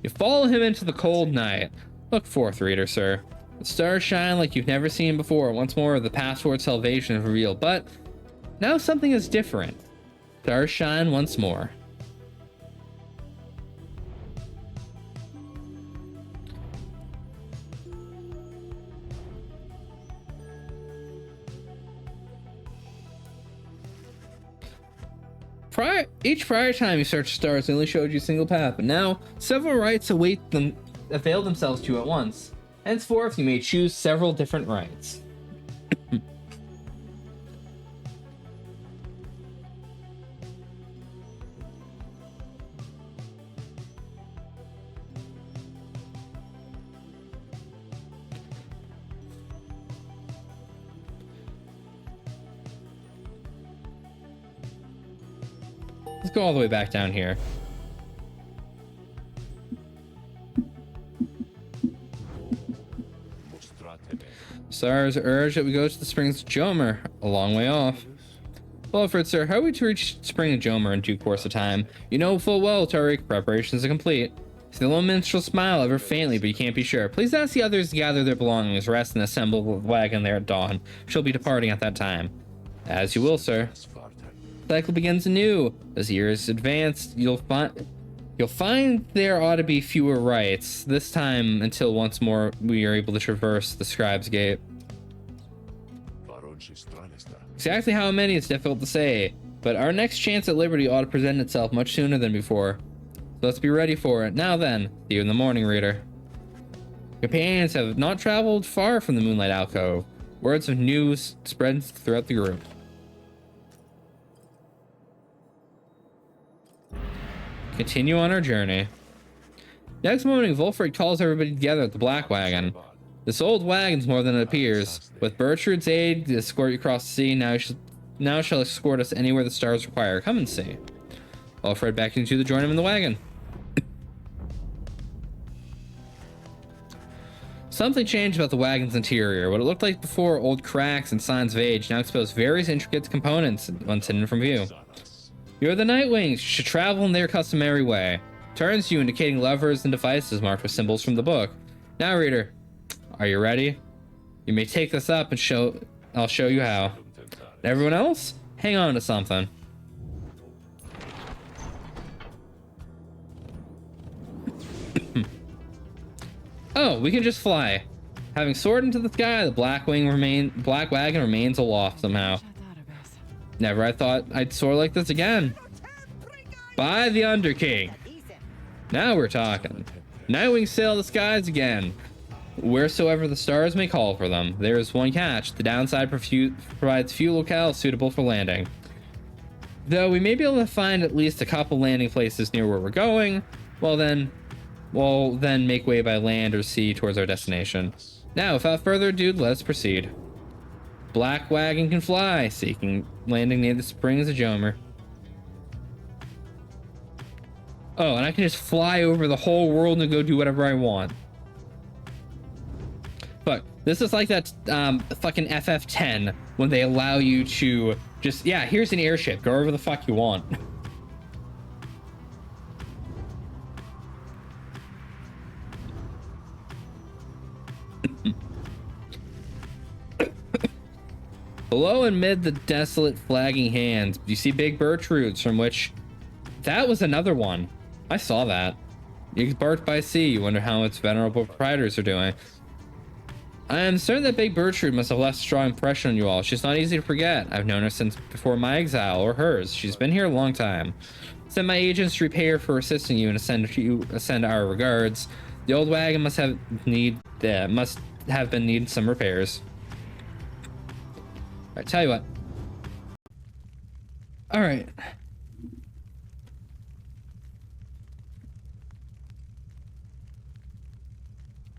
You follow him into the cold night. Look forth, reader, sir. The stars shine like you've never seen before. Once more, the path toward salvation is revealed. But now something is different. Stars shine once more. Each prior time you searched stars, they only showed you a single path, but now several rites avail themselves to you at once. Henceforth, you may choose several different rites. Let's go all the way back down here. Stars urge that we go to the springs of Jomer, a long way off. Well, Fritz, sir, how are we to reach spring of Jomer in due course of time? You know full well, Tariq, preparations are complete. See the little minstrel smile ever faintly, but you can't be sure. Please ask the others to gather their belongings, rest, and assemble the wagon there at dawn. She'll be departing at that time. As you will, sir. The cycle begins anew. As years advance, you'll find there ought to be fewer rites, this time until once more we are able to traverse the Scribe's Gate. Exactly how many is difficult to say, but our next chance at liberty ought to present itself much sooner than before. So let's be ready for it. Now then, see you in the morning, reader. Companions have not traveled far from the Moonlight Alcove. Words of news spread throughout the group. Continue on our journey. Next morning, Wolfric calls everybody together at the Black Wagon. This old wagon's more than it appears. With Bertrud's aid to escort you across the sea, now shall escort us anywhere the stars require. Come and see. Wolfric beckoned you to join him in the wagon. Something changed about the wagon's interior. What it looked like before, old cracks and signs of age, now expose various intricate components once hidden from view. You're the Nightwings. You should travel in their customary way. Turns to you indicating levers and devices marked with symbols from the book. Now, reader, are you ready? You may take this up and I'll show you how. And everyone else, hang on to something. Oh, we can just fly. Having soared into the sky, the Black Wagon remains aloft somehow. Never I thought I'd soar like this again. By the Underking. Now we're talking. Nightwings sail the skies again. Wheresoever the stars may call for them. There is one catch. The downside provides few locales suitable for landing. Though we may be able to find at least a couple landing places near where we're going, we'll then make way by land or sea towards our destination. Now, without further ado, let's proceed. Black Wagon can fly, seeking landing near the springs of Jomer. Oh, and I can just fly over the whole world and go do whatever I want. Fuck, this is like that fucking FF10 when they allow you to just, yeah, here's an airship, go wherever the fuck you want. Below and mid the desolate flagging hands, you see big birch roots from which... That was another one. I saw that. You barked by sea, you wonder how its venerable proprietors are doing. I am certain that big birch root must have left a strong impression on you all. She's not easy to forget. I've known her since before my exile, or hers. She's been here a long time. Send my agents to repay her for assisting you and send our regards. The old wagon must have been needing some repairs. Alright, tell you what. Alright.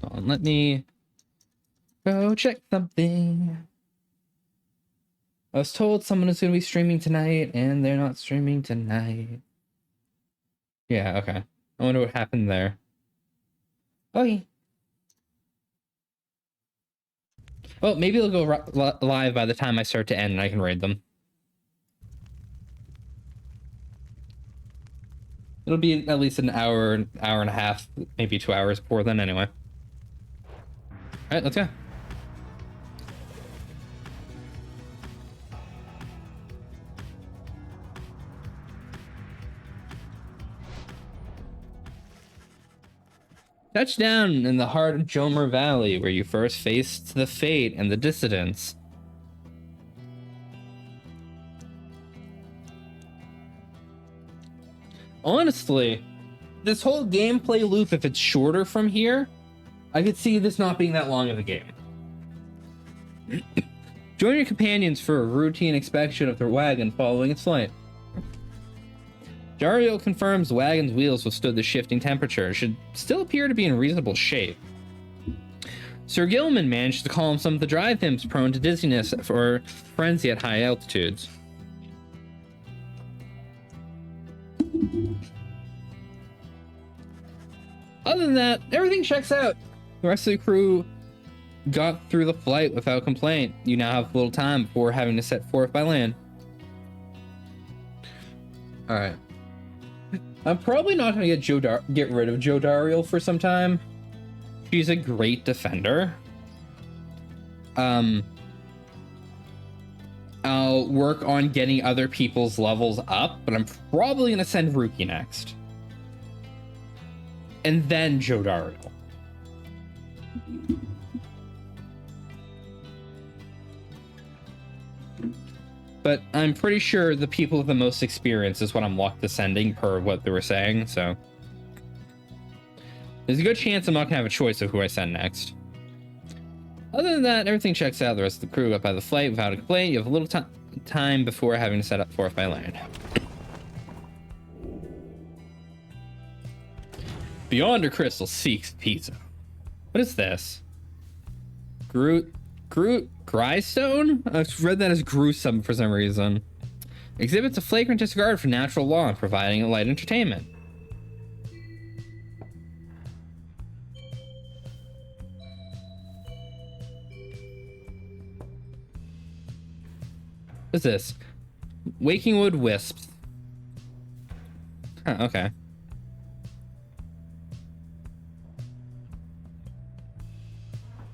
Hold on, let me go check something. I was told someone is going to be streaming tonight, and they're not streaming tonight. Yeah, okay. I wonder what happened there. Okay. Well, maybe it'll go live by the time I start to end and I can raid them. It'll be at least an hour and a half, maybe 2 hours before then anyway. Alright, let's go. Touchdown in the heart of Jomer Valley, where you first faced the Fate and the Dissidents. Honestly, this whole gameplay loop, if it's shorter from here, I could see this not being that long of a game. Join your companions for a routine inspection of their wagon following its flight. Dario confirms the wagon's wheels withstood the shifting temperature and should still appear to be in reasonable shape. Sir Gilman managed to calm some of the drive imps prone to dizziness or frenzy at high altitudes. Other than that, everything checks out. The rest of the crew got through the flight without complaint. You now have little time before having to set forth by land. Alright. I'm probably not going to get rid of Joe Dariel for some time. She's a great defender. I'll work on getting other people's levels up, but I'm probably going to send Ruki next. And then Joe Dariel. But I'm pretty sure the people with the most experience is what I'm locked to sending per what they were saying, so. There's a good chance I'm not gonna have a choice of who I send next. Other than that, everything checks out. The rest of the crew got by the flight without a complaint. You have a little time before having to set up forth by land. Beyond her crystal seeks pizza. What is this? Grystone? I've read that as gruesome for some reason. Exhibits a flagrant disregard for natural law and providing a light entertainment. What's this? Wakingwood Wisps. Huh, okay.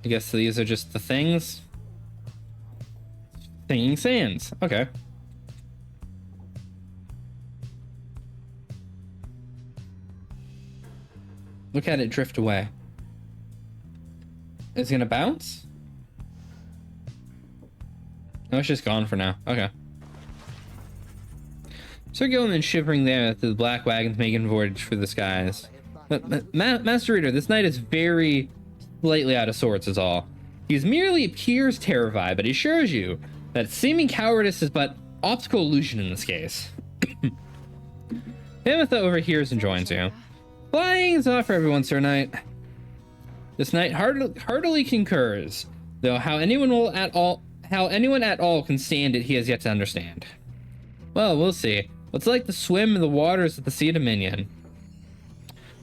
I guess these are just the things. Singing sands. Okay. Look at it drift away. Is it gonna bounce? No, it's just gone for now. Okay. Sir Gilman shivering there through the black wagons making voyage through the skies. But, Master Reader, this knight is very slightly out of sorts is all. He merely appears terrified, but he assures you that seeming cowardice is but optical illusion in this case. Ametha overhears and joins you. Flying is not for everyone, Sir Knight. This knight heartily concurs, though how anyone at all can stand it he has yet to understand. Well, we'll see. What's like to swim in the waters of the Sea Dominion?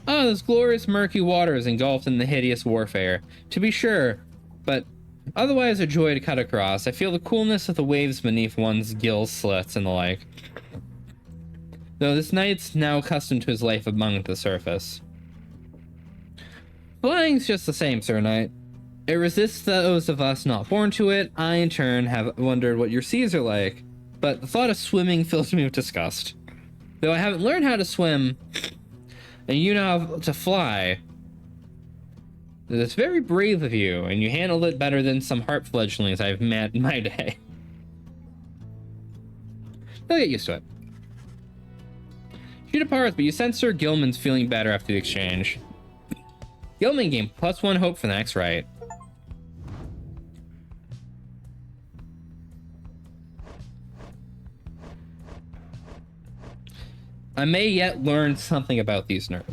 Ah, those glorious murky waters engulfed in the hideous warfare. To be sure, but otherwise a joy to cut across. I feel the coolness of the waves beneath one's gill slits and the like. Though this knight's now accustomed to his life among the surface. Flying's just the same, Sir Knight. It resists those of us not born to it. I, in turn, have wondered what your seas are like. But the thought of swimming fills me with disgust. Though I haven't learned how to swim, and you know how to fly, it's very brave of you, and you handled it better than some harp fledglings I've met in my day. They'll get used to it. She departs, but you sense Sir Gilman's feeling better after the exchange. Gilman gained +1 hope for the next right. I may yet learn something about these nerds.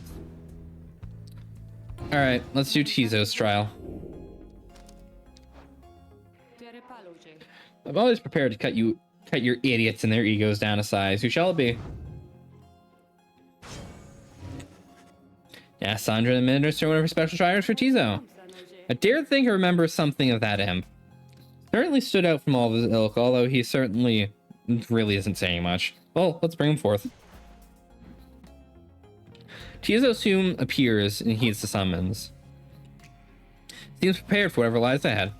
Alright, let's do Tizo's trial. I'm always prepared to cut your idiots and their egos down a size. Who shall it be? Yeah, Sandra, the minister, one of her special trials for Tizo. I dare think I remember something of that imp. Certainly stood out from all of his ilk, although he certainly really isn't saying much. Well, let's bring him forth. Tizo soon appears and heeds the summons. Seems prepared for whatever lies ahead.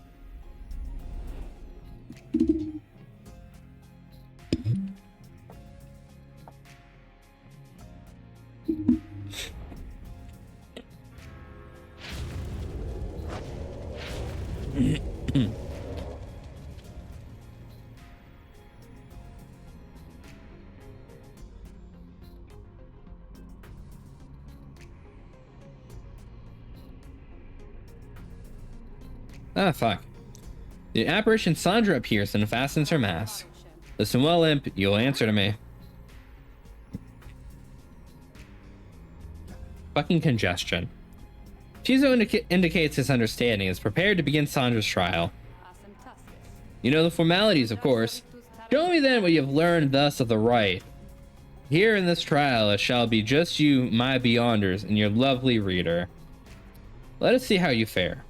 Ah, fuck. The apparition Sandra appears and fastens her mask. Listen well, imp, you'll answer to me. Fucking congestion. Tizo indicates his understanding and is prepared to begin Sandra's trial. You know the formalities, of course. Show me then what you have learned thus of the right. Here in this trial, it shall be just you, my beyonders, and your lovely reader. Let us see how you fare.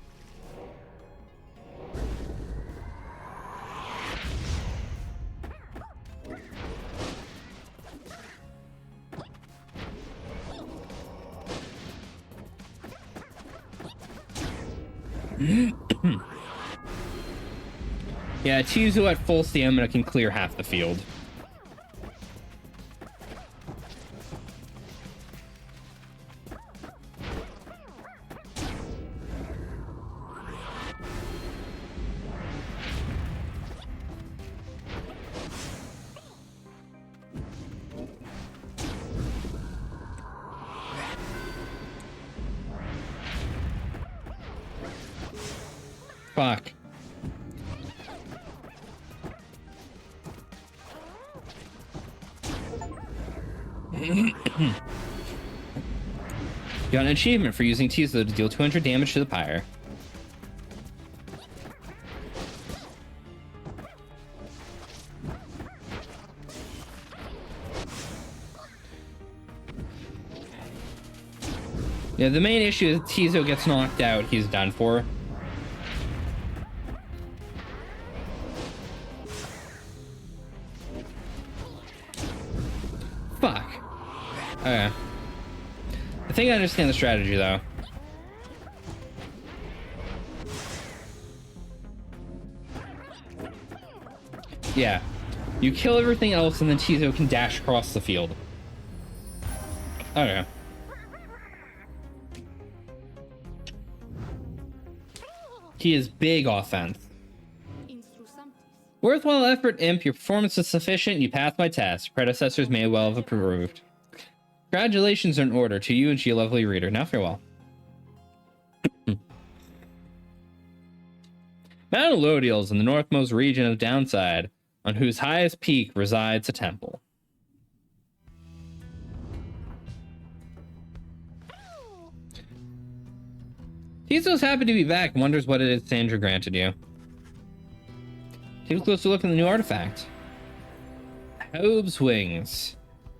Yeah, Tizu at full stamina can clear half the field. Fuck. You got an achievement for using Tizo to deal 200 damage to the Pyre. Yeah, the main issue is Tizo gets knocked out, he's done for. Fuck. Okay. I think I understand the strategy, though. Yeah. You kill everything else, and then Tizo can dash across the field. Okay. He is big offense. Worthwhile effort, Imp. Your performance is sufficient. You passed my test. Your predecessors may well have approved. Congratulations are in order to you and to your lovely reader. Now farewell. Mount Elodial is in the northmost region of Downside, on whose highest peak resides a temple. Tizo's happy to be back and wonders what it is Sandra granted you. Take a closer look at the new artifact. Hobe's Wings.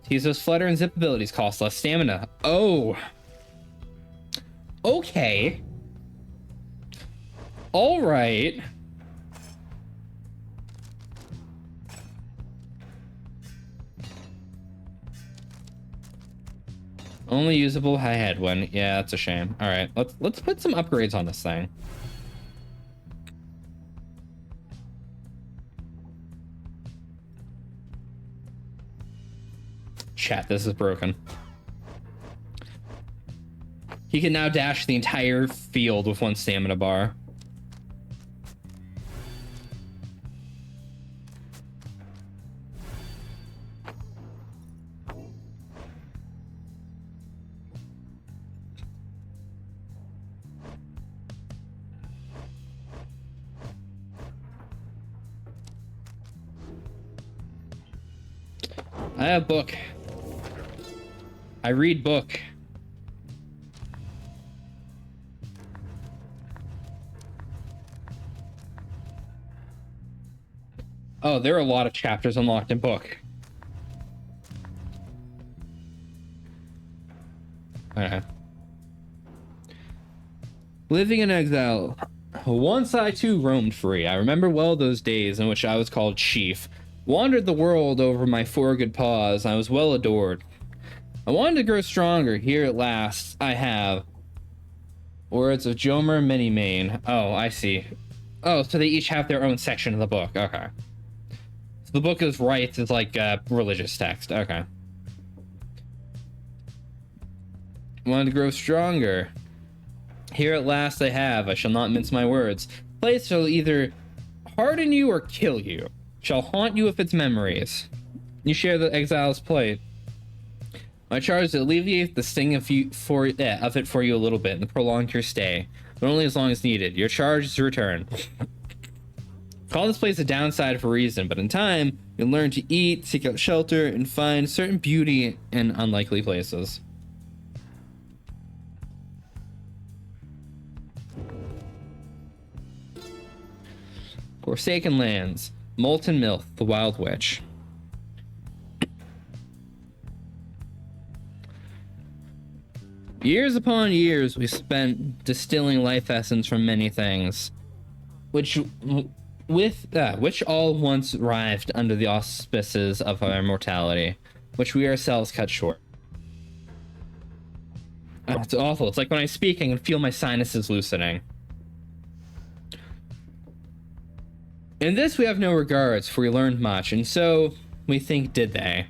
Tizo's flutter and zip abilities cost less stamina. Oh. Okay. All right. Only usable hi-hat one. Yeah, that's a shame. All right, let's put some upgrades on this thing. Chat, this is broken. He can now dash the entire field with one stamina bar. I have book. I read book. Oh, there are a lot of chapters unlocked in book. Okay. Living in exile. Once I too roamed free. I remember well those days in which I was called chief. Wandered the world over my four good paws. I was well adored. I wanted to grow stronger. Here at last, I have. Words of Jomer Minimane. Oh, I see. Oh, so they each have their own section of the book. Okay. So the book is rights. It's like religious text. Okay. Wanted to grow stronger. Here at last I have. I shall not mince my words. Place shall either harden you or kill you. Shall haunt you with its memories. You share the exile's plight. My charge is to alleviate the sting of it for you a little bit and prolong your stay, but only as long as needed. Your charge is to return. Call this place a downside for a reason, but in time, you'll learn to eat, seek out shelter, and find certain beauty in unlikely places. Forsaken Lands. Molten Milk, the Wild Witch. Years upon years we spent distilling life essence from many things, which all once arrived under the auspices of our immortality, which we ourselves cut short. It's awful. It's like when I speak, I can feel my sinuses loosening. In this we have no regards, for we learned much, and so we think did they.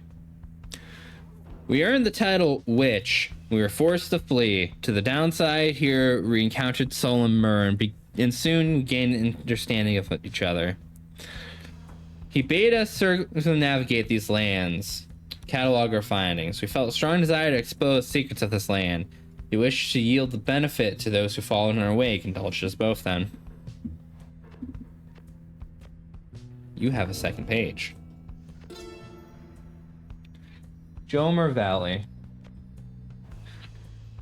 We earned the title Witch. We were forced to flee. To the downside here, we encountered Solomon Myrn, and soon gained an understanding of each other. He bade us circumnavigate these lands, catalog our findings. We felt a strong desire to expose secrets of this land. He wished to yield the benefit to those who followed in our wake, indulged us both then. You have a second page. Jomer Valley.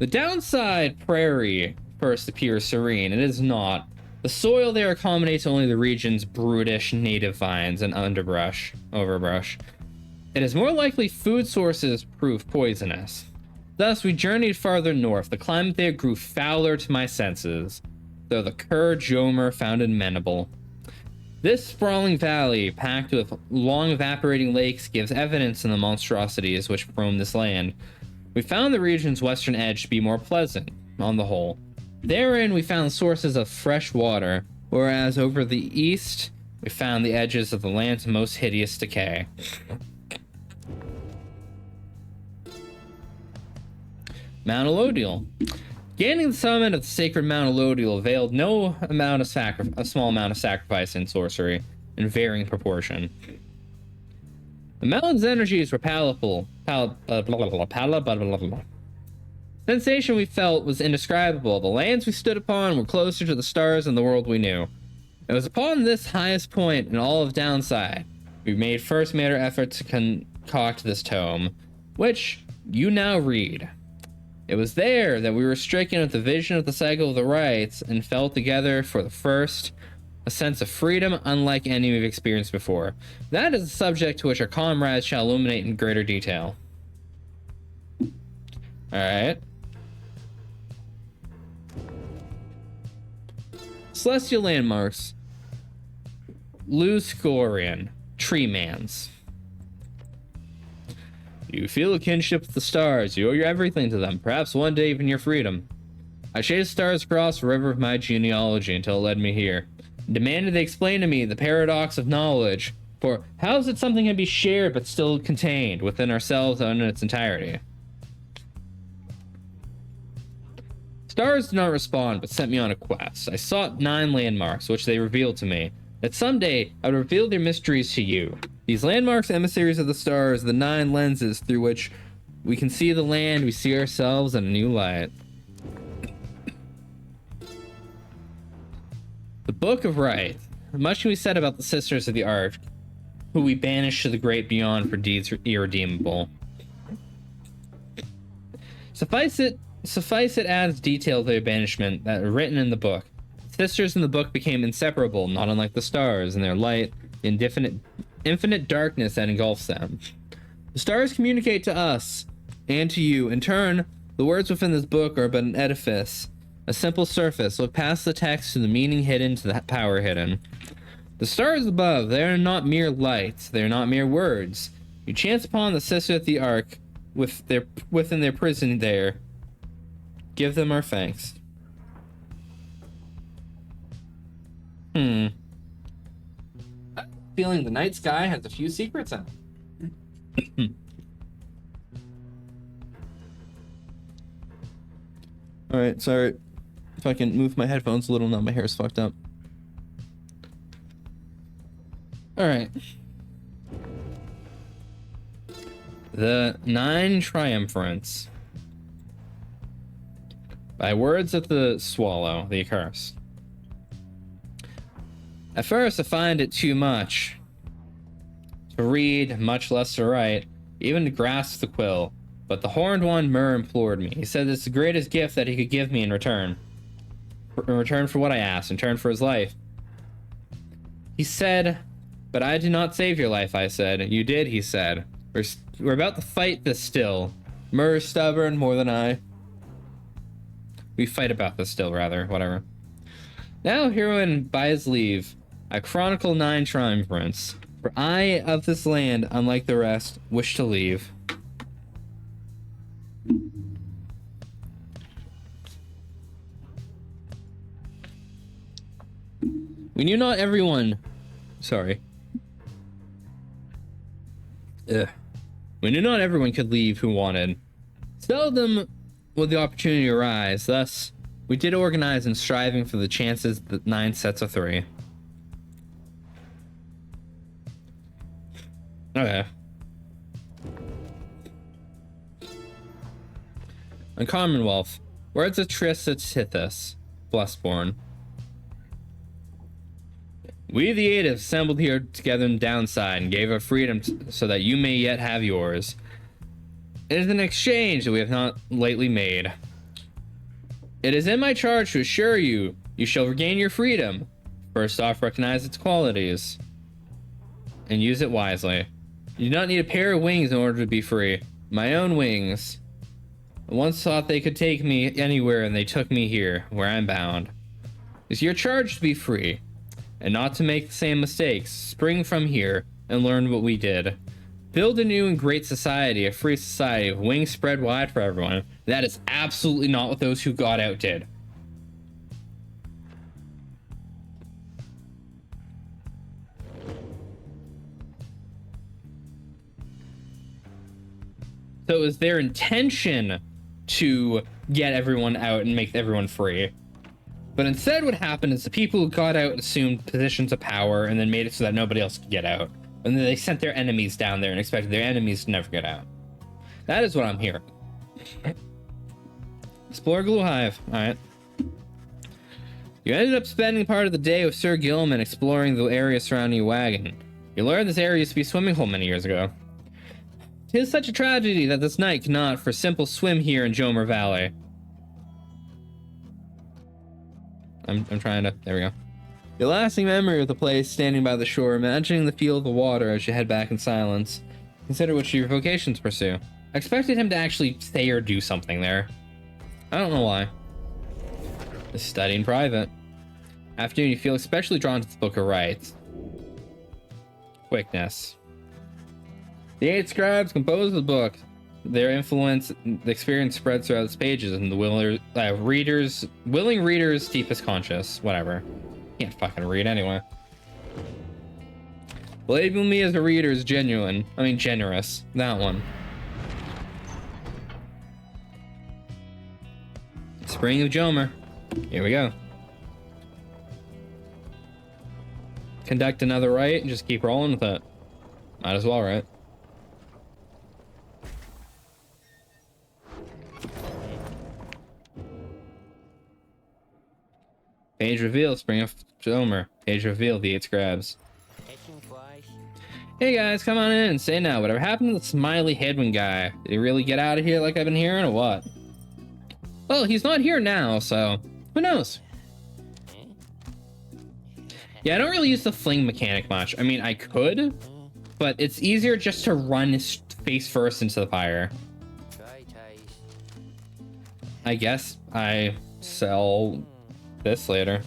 The downside prairie first appears serene. It is not. The soil there accommodates only the region's brutish native vines and overbrush. It is more likely food sources prove poisonous. Thus, we journeyed farther north. The climate there grew fouler to my senses, though the Kur Jomer found it amenable. This sprawling valley, packed with long evaporating lakes, gives evidence in the monstrosities which roam this land. We found the region's western edge to be more pleasant, on the whole. Therein we found sources of fresh water, whereas over the east we found the edges of the land's most hideous decay. Mount Elodial. Gaining the summit of the sacred Mount Elodial availed no amount of a small amount of sacrifice and sorcery in varying proportion. The mountain's energies were palatable. Sensation we felt was indescribable. The lands we stood upon were closer to the stars than the world we knew. It was upon this highest point in all of Downside we made our effort to concoct this tome, which you now read. It was there that we were stricken with the vision of the cycle of the rites and felt together for the first a sense of freedom unlike any we've experienced before. That is a subject to which our comrades shall illuminate in greater detail. Alright. Celestial landmarks. Luscorian. Tree Mans. You feel a kinship with the stars. You owe your everything to them. Perhaps one day even your freedom. I chased stars across the river of my genealogy until it led me here. Demanded they explain to me the paradox of knowledge. For how is it something can be shared but still contained within ourselves and in its entirety? Stars did not respond, but sent me on a quest. I sought 9 landmarks, which they revealed to me. That someday I would reveal their mysteries to you. These landmarks, emissaries of the stars, the 9 lenses through which we can see the land, we see ourselves in a new light. The Book of Right. Much can be said about the Sisters of the Ark, who we banished to the great beyond for deeds irredeemable. Suffice it adds detail to their banishment that are written in the book. Sisters in the book became inseparable, not unlike the stars, in their light, infinite darkness that engulfs them. The stars communicate to us and to you. In turn, the words within this book are but an edifice, a simple surface. Look past the text to the meaning hidden, to the power hidden. The stars above, they are not mere lights, they are not mere words. You chance upon the Sisters of the Ark within their prison there. Give them our thanks. I'm feeling the night sky has a few secrets in it. Alright, sorry. If I can move my headphones a little now, my hair's fucked up. Alright. The 9 Triumphants. By words of the swallow, the accursed. At first, I find it too much to read, much less to write, even to grasp the quill. But the horned one, Myrrh, implored me. He said it's the greatest gift that he could give me in return. In return for what I asked, in return for his life. He said, but I did not save your life, I said. You did, he said. We're about to fight this still. Myrrh is stubborn more than I. We fight about this still, rather. Whatever. Now, heroine buys leave. I chronicle 9 triumphants. For I of this land, unlike the rest, wish to leave. We knew not everyone. Sorry. Ugh. We knew not everyone could leave who wanted. Seldom would the opportunity arise. Thus, we did organize in striving for the chances that 9 sets of 3. Okay. On Commonwealth, words of tryst at Tithys, Blessborn. We the 8 have assembled here together in downside and gave our freedom so that you may yet have yours. It is an exchange that we have not lately made. It is in my charge to assure you, you shall regain your freedom. First off, recognize its qualities and use it wisely. You do not need a pair of wings in order to be free. My own wings. I once thought they could take me anywhere, and they took me here, where I'm bound. It's your charge to be free, and not to make the same mistakes. Spring from here, and learn what we did. Build a new and great society, a free society, with wings spread wide for everyone. That is absolutely not what those who got out did. So it was their intention to get everyone out and make everyone free. But instead what happened is the people who got out assumed positions of power and then made it so that nobody else could get out. And then they sent their enemies down there and expected their enemies to never get out. That is what I'm hearing. Explore Glue Hive. Alright. You ended up spending part of the day with Sir Gilman exploring the area surrounding your wagon. You learned this area used to be a swimming hole many years ago. It is such a tragedy that this knight cannot for simple swim here in Jomer Valley. I'm trying to... There we go. Your lasting memory of the place standing by the shore, imagining the feel of the water as you head back in silence. Consider which of your vocations pursue. I expected him to actually say or do something there. I don't know why. Study in private. Afternoon, you feel especially drawn to the Book of Rites. Quickness. The 8 scribes composed the book. Their influence, the experience spreads throughout its pages, and the willing reader's deepest conscious. Whatever. Can't fucking read anyway. Label me as a reader is genuine. I mean, generous. That one. Spring of Jomer. Here we go. Conduct another rite and just keep rolling with it. Might as well, right? Page reveal, Spring of Jomer. Page reveal, the 8 scribes. Hey guys, come on in. Say now, whatever happened to the smiley headwind guy? Did he really get out of here like I've been hearing, or what? Well, he's not here now, so who knows? Yeah, I don't really use the fling mechanic much. I mean, I could, but it's easier just to run face first into the fire. I guess I sell this later.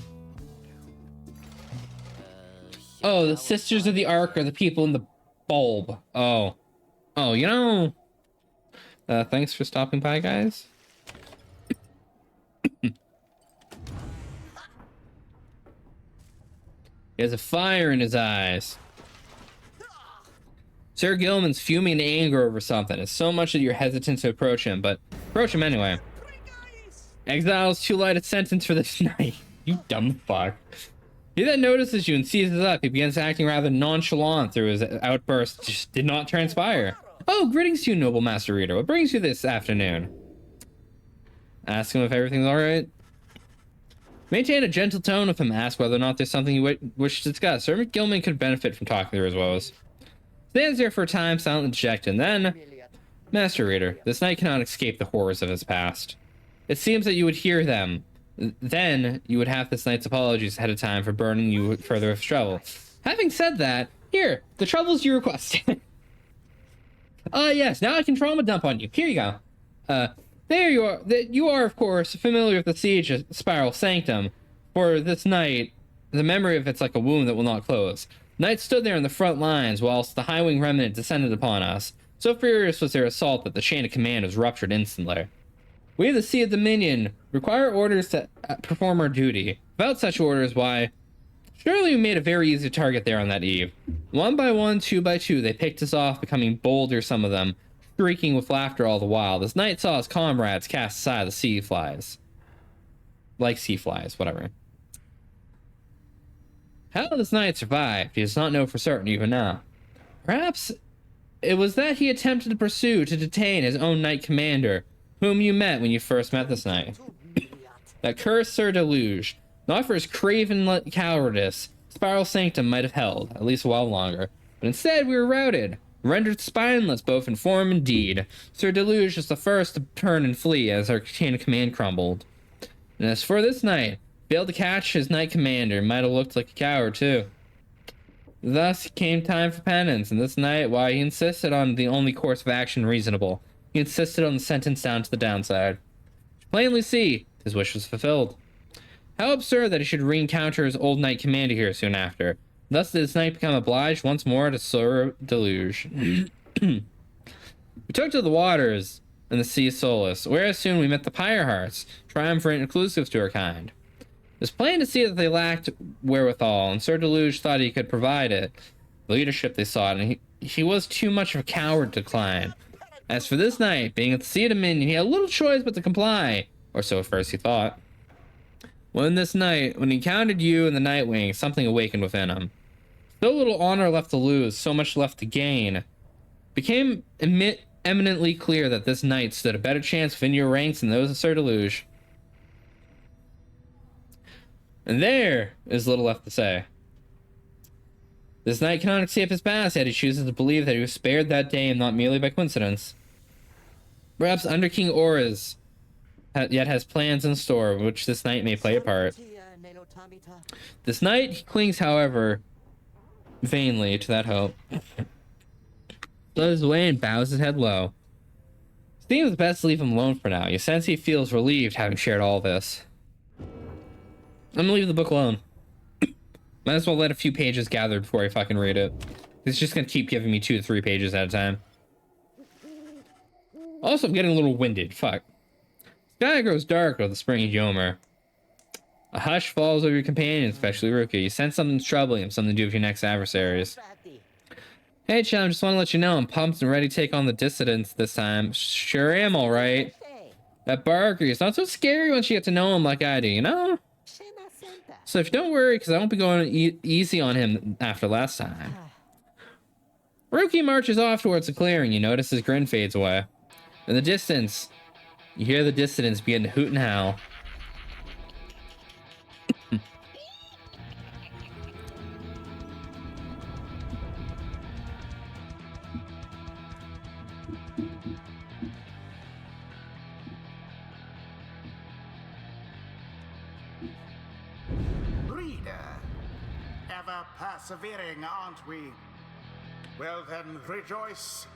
Oh, the Sisters of the Ark are the people in the bulb. Oh, you know. Thanks for stopping by, guys. He has a fire in his eyes. Sir Gilman's fuming in anger over something. It's so much that you're hesitant to approach him, but approach him anyway. Exile's too light a sentence for this night. You dumb fuck. He then notices you and seizes up. He begins acting rather nonchalant through his outburst. Just did not transpire. Oh, greetings to you, noble master reader. What brings you this afternoon? Ask him if everything's alright. Maintain a gentle tone with him. Ask whether or not there's something you wish to discuss. Sir Gilman could benefit from talking through his woes. Stands there for a time, silent and dejected, and then... Master reader, this knight cannot escape the horrors of his past. It seems that you would hear them. Then you would have this knight's apologies ahead of time for burning you further with trouble. Having said that, here, the troubles you request. Yes, now I can trauma dump on you. Here you go. There you are. You are, of course, familiar with the siege of Spiral Sanctum. For this night, the memory of it's like a wound that will not close. Knights stood there in the front lines, whilst the High Wing remnant descended upon us. So furious was their assault that the chain of command was ruptured instantly. We of the Sea of Dominion require orders to perform our duty. Without such orders, why, surely we made a very easy target there on that eve. One by one, two by two, they picked us off, becoming bolder, some of them, shrieking with laughter all the while. This knight saw his comrades cast aside the sea flies. Like sea flies, whatever. How this knight survived, he does not know for certain even now. Perhaps it was that he attempted to pursue to detain his own knight commander, whom you met when you first met this knight. That cursed Sir Deluge, not for his craven cowardice, Spiral Sanctum might have held, at least a while longer, but instead we were routed, rendered spineless both in form and deed. Sir Deluge was the first to turn and flee as our chain of command crumbled. And as for this knight, failed to catch his knight commander, might have looked like a coward too. Thus came time for penance, and this knight, why, he insisted on the only course of action reasonable. He insisted on the sentence down to the downside. To plainly see, his wish was fulfilled. How absurd that he should re-encounter his old knight commander here soon after. Thus did this knight become obliged once more to Sir Deluge. We took to the waters and the Sea of Solace, where soon we met the Pyre Hearts, triumphant and inclusive to her kind. It was plain to see that they lacked wherewithal, and Sir Deluge thought he could provide it. The leadership they sought, and he was too much of a coward to decline. As for this knight, being at the Sea of Dominion, he had little choice but to comply, or so at first he thought. When he encountered you and the Nightwing, something awakened within him. So little honor left to lose, so much left to gain. Became eminently clear that this knight stood a better chance within your ranks than those of Sir Deluge. And there is little left to say. This knight cannot escape his past, yet he chooses to believe that he was spared that day and not merely by coincidence. Perhaps Under King Aura's yet has plans in store, which this knight may play a part. This knight, he clings, however, vainly to that hope. Blows away and bows his head low. It seems best to leave him alone for now. You sense he feels relieved having shared all this. I'm gonna leave the book alone. Might as well let a few pages gather before I fucking read it. It's just gonna keep giving me 2 to 3 pages at a time. Also, I'm getting a little winded. Fuck. Sky grows dark with the springy Yomer. A hush falls over your companion, especially Ruka. You sense something's troubling him, something to do with your next adversaries. Hey, chum, just want to let you know I'm pumped and ready to take on the dissidents this time. Sure am, alright. That Barker, he's not so scary once you get to know him like I do, you know? So if you don't worry, because I won't be going easy on him after last time. Ruki marches off towards the clearing. You notice his grin fades away. In the distance, you hear the dissidents begin to hoot and howl. Ever persevering, aren't we? Well then, rejoice,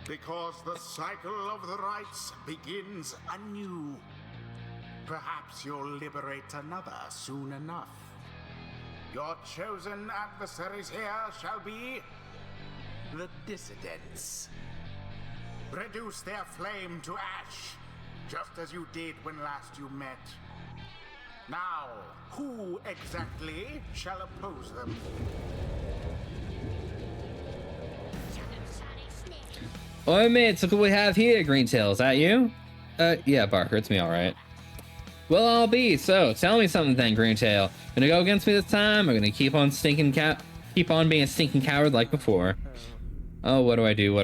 because the cycle of the rites begins anew. Perhaps you'll liberate another soon enough. Your chosen adversaries here shall be the dissidents. Reduce their flame to ash, just as you did when last you met. Now, who exactly shall oppose them? Oi, mates, look what we have here, Greentail. Is that you? Yeah, Barker, it's me, alright. Well, I'll be. So, tell me something then, Greentail. Gonna go against me this time, or gonna keep on being a stinking coward like before? Oh, what do I do?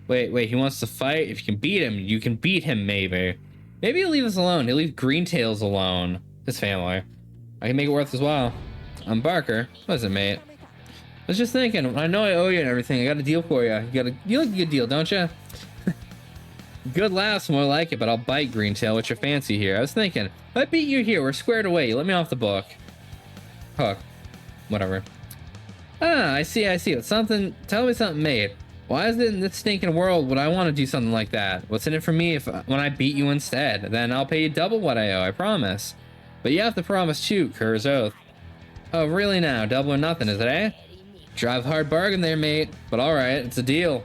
Wait, he wants to fight? If you can beat him, you can beat him, maybe. Maybe he'll leave us alone. He'll leave Greentails alone. His family. I can make it worth his while. I'm Barker. What is it, mate? I was just thinking, I know I owe you and everything. I got a deal for you. You like a good deal, don't you? Good laughs, more like it, but I'll bite, Greentail. What's your fancy here? I was thinking, if I beat you here, we're squared away. You let me off the book. Hook. Whatever. Ah, I see. Tell me something, mate. Why is it in this stinking world would I want to do something like that? What's in it for me if when I beat you instead? Then I'll pay you double what I owe, I promise. But you have to promise too, Kerr's oath. Oh, really now? Double or nothing, is it, eh? Drive hard bargain there, mate. But alright, it's a deal.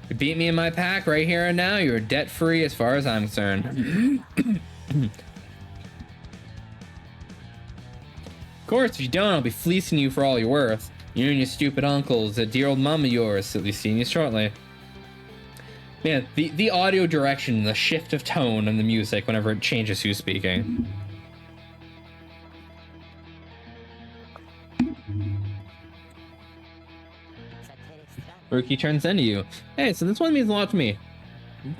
You beat me in my pack right here and now, you're debt-free as far as I'm concerned. Of course, if you don't, I'll be fleecing you for all you're worth. You and your stupid uncles, that dear old mom of yours, will be seeing you shortly. Man, the audio direction, the shift of tone and the music whenever it changes who's speaking. Rookie turns into you. Hey, so this one means a lot to me.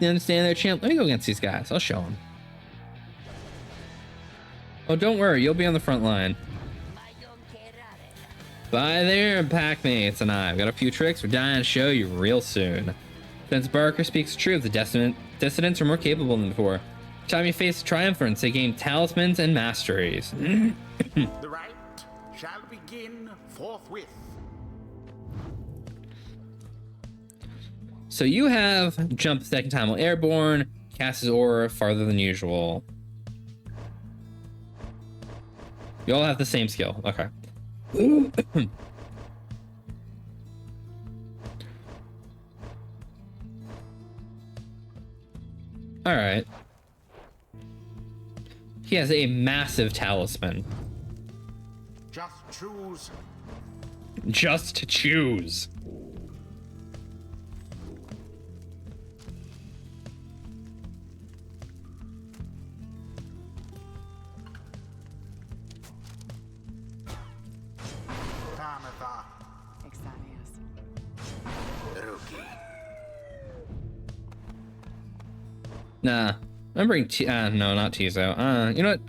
You understand there, champ? Let me go against these guys. I'll show them. Oh, don't worry. You'll be on the front line. Bye there, packmates, and I've got a few tricks we're dying to show you real soon. Since Barker speaks the truth, the dissidents are more capable than before. Each time you face triumphants, they gain talismans and masteries. The rite shall begin forthwith. So you have jump the second time while airborne, cast his aura farther than usual. You all have the same skill. Okay. All right. He has a massive talisman. Just choose. Just choose. Nah, I'm bringing no, not Tizo. You know what?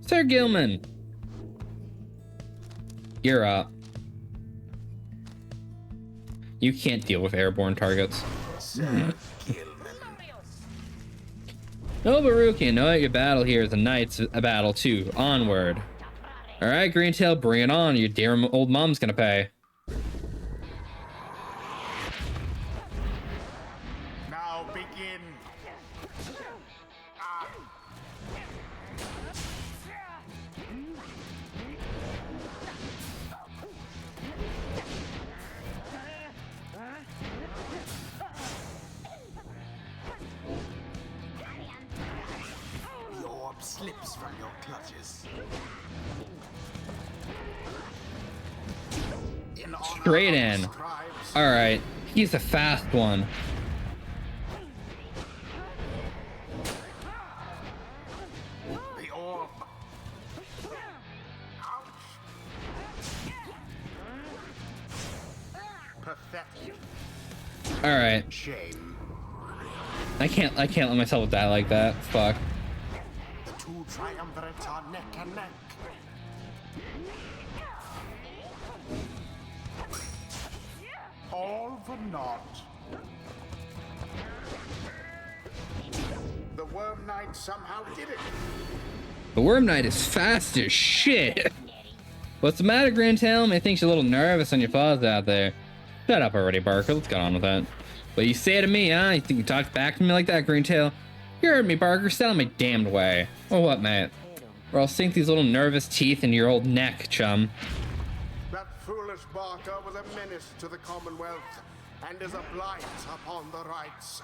Sir Gilman. You're up. You can't deal with airborne targets. Sir Gilman. No, Baruki, know that your battle here is a knight's battle too. Onward. Alright, Greentail, bring it on. Your dear old mom's gonna pay. Now begin. The orb slips from your clutches. Straight in. Alright, he's a fast one. The orb. Ouch. Pathetic. Alright. Shame. I can't let myself die like that. Fuck. The two triumvirates are neck and neck. All for naught. The Worm Knight somehow did it. The Worm Knight is fast as shit. What's the matter, Greentail? May think you're a little nervous on your paws out there. Shut up already, Barker. Let's get on with that. What you say to me, huh? You think you talk back to me like that, Greentail? You heard me, Barker. Stay out of my damned way. Or what, mate? Or I'll sink these little nervous teeth into your old neck, chum. That foolish Barker was a menace to the Commonwealth and is a blight upon the rights.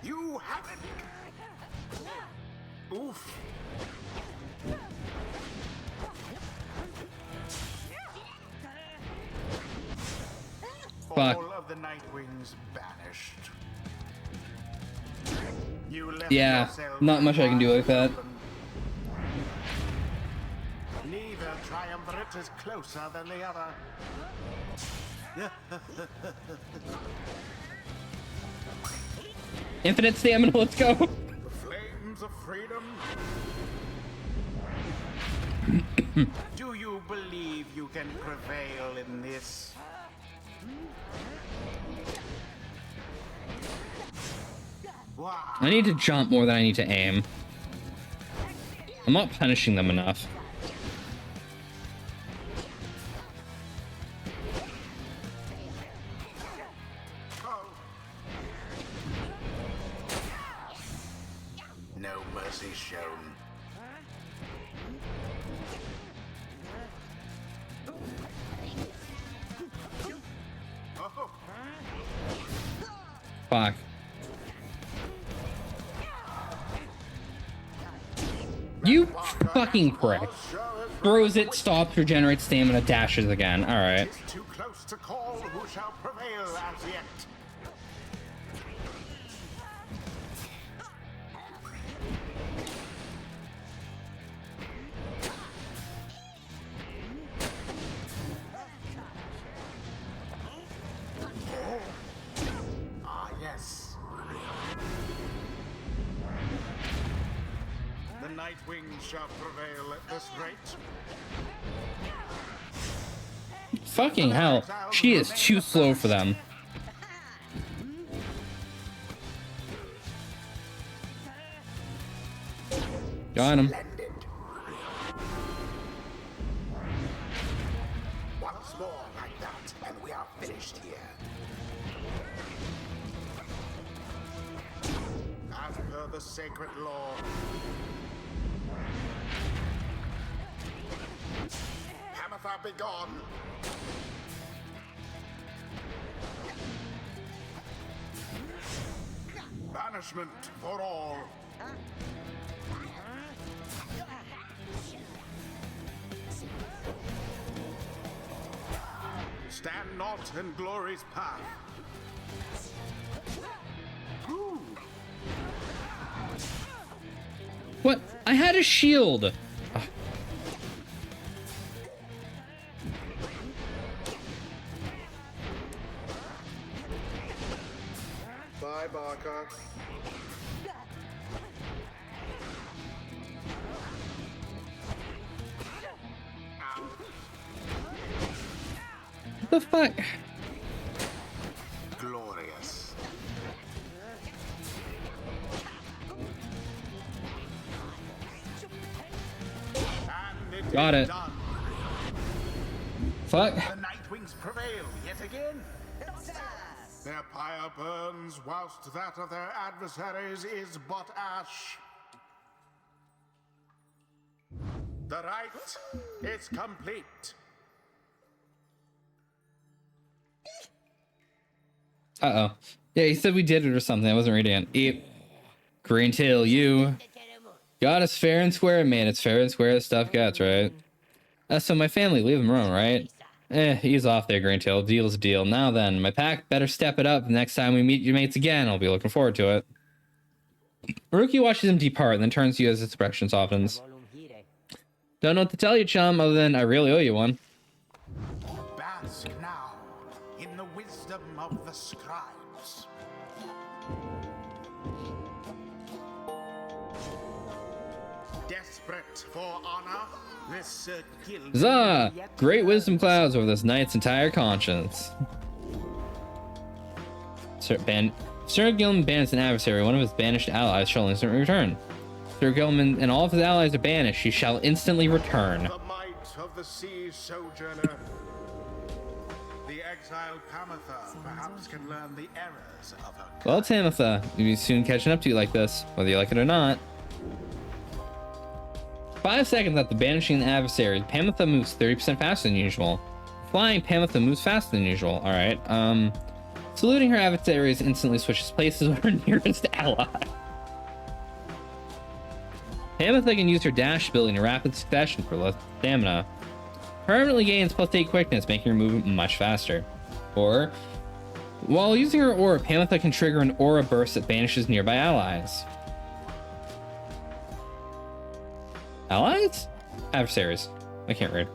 You have it! Oof. Fuck. All of the Nightwings banished. You left Yeah, yourself not much I can do with that. open. Neither triumvirate is closer than the other. Infinite stamina, let's go. The flames of freedom. Do you believe you can prevail in this? Wow. I need to jump more than I need to aim. I'm not punishing them enough. No mercy shown. Oh. Fuck. You fucking prick. Throws it, stops, regenerates stamina, dashes again. Alright. It's too close to call who shall prevail as yet. Ah, yes. The Nightwing shall prevail at this rate. Fucking hell. She is too slow for them. Got him. Splendid. Once more like that, and we are finished here. As per the sacred law. Hamatha be gone. Banishment for all. Stand not in glory's path. Ooh. What? I had a shield. Bye, Barker. What the fuck? Glorious. And it Got is it. done. Fuck. The Nightwings prevail yet again. Their pyre burns, whilst that of their adversaries is but ash. The rite is complete. Uh-oh. Yeah, he said we did it or something. I wasn't reading it. Eep. Green tail, you. Got us fair and square, man. It's fair and square as stuff gets, right? So my family, leave them alone, right? Ease off there, Green tail. Deal's a deal. Now then, my pack better step it up. The next time we meet your mates again, I'll be looking forward to it. Rookie watches him depart and then turns to you as his expression softens. Don't know what to tell you, chum, other than I really owe you one. Bask now in the wisdom of the scribes. Desperate for honor, this guild. Huzzah! Great wisdom clouds over this knight's entire conscience. Sir Gilman bans an adversary. One of his banished allies shall instantly return. Sir Gilman and all of his allies are banished. He shall instantly return. The might of the sea sojourner. The exiled Pamatha perhaps can learn the errors of her. Well, Tamitha, we'll be soon catching up to you like this, whether you like it or not. 5 seconds after banishing the adversary, Pamitha moves 30% faster than usual. Flying, Pamitha moves faster than usual. Alright, saluting her adversaries instantly switches places with her nearest ally. Pamitha can use her dash ability in rapid succession for less stamina. Permanently gains +8 quickness, making her movement much faster. Or, while using her aura, Pamitha can trigger an aura burst that banishes nearby allies. Allies? Adversaries. I can't read.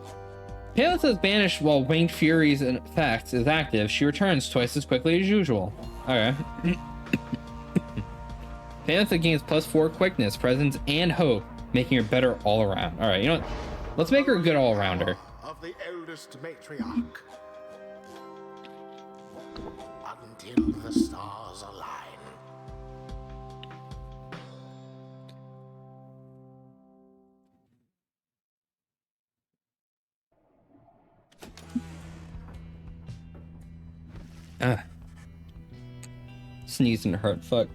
Pamitha is banished while Winged Fury's effect is active. She returns twice as quickly as usual. Okay. Pamitha gains +4 quickness, presence, and hope, making her better all around. Alright, you know what? Let's make her a good all-rounder. Of the eldest matriarch. Until the stars align. Ah. Sneezing hurt. Fuck.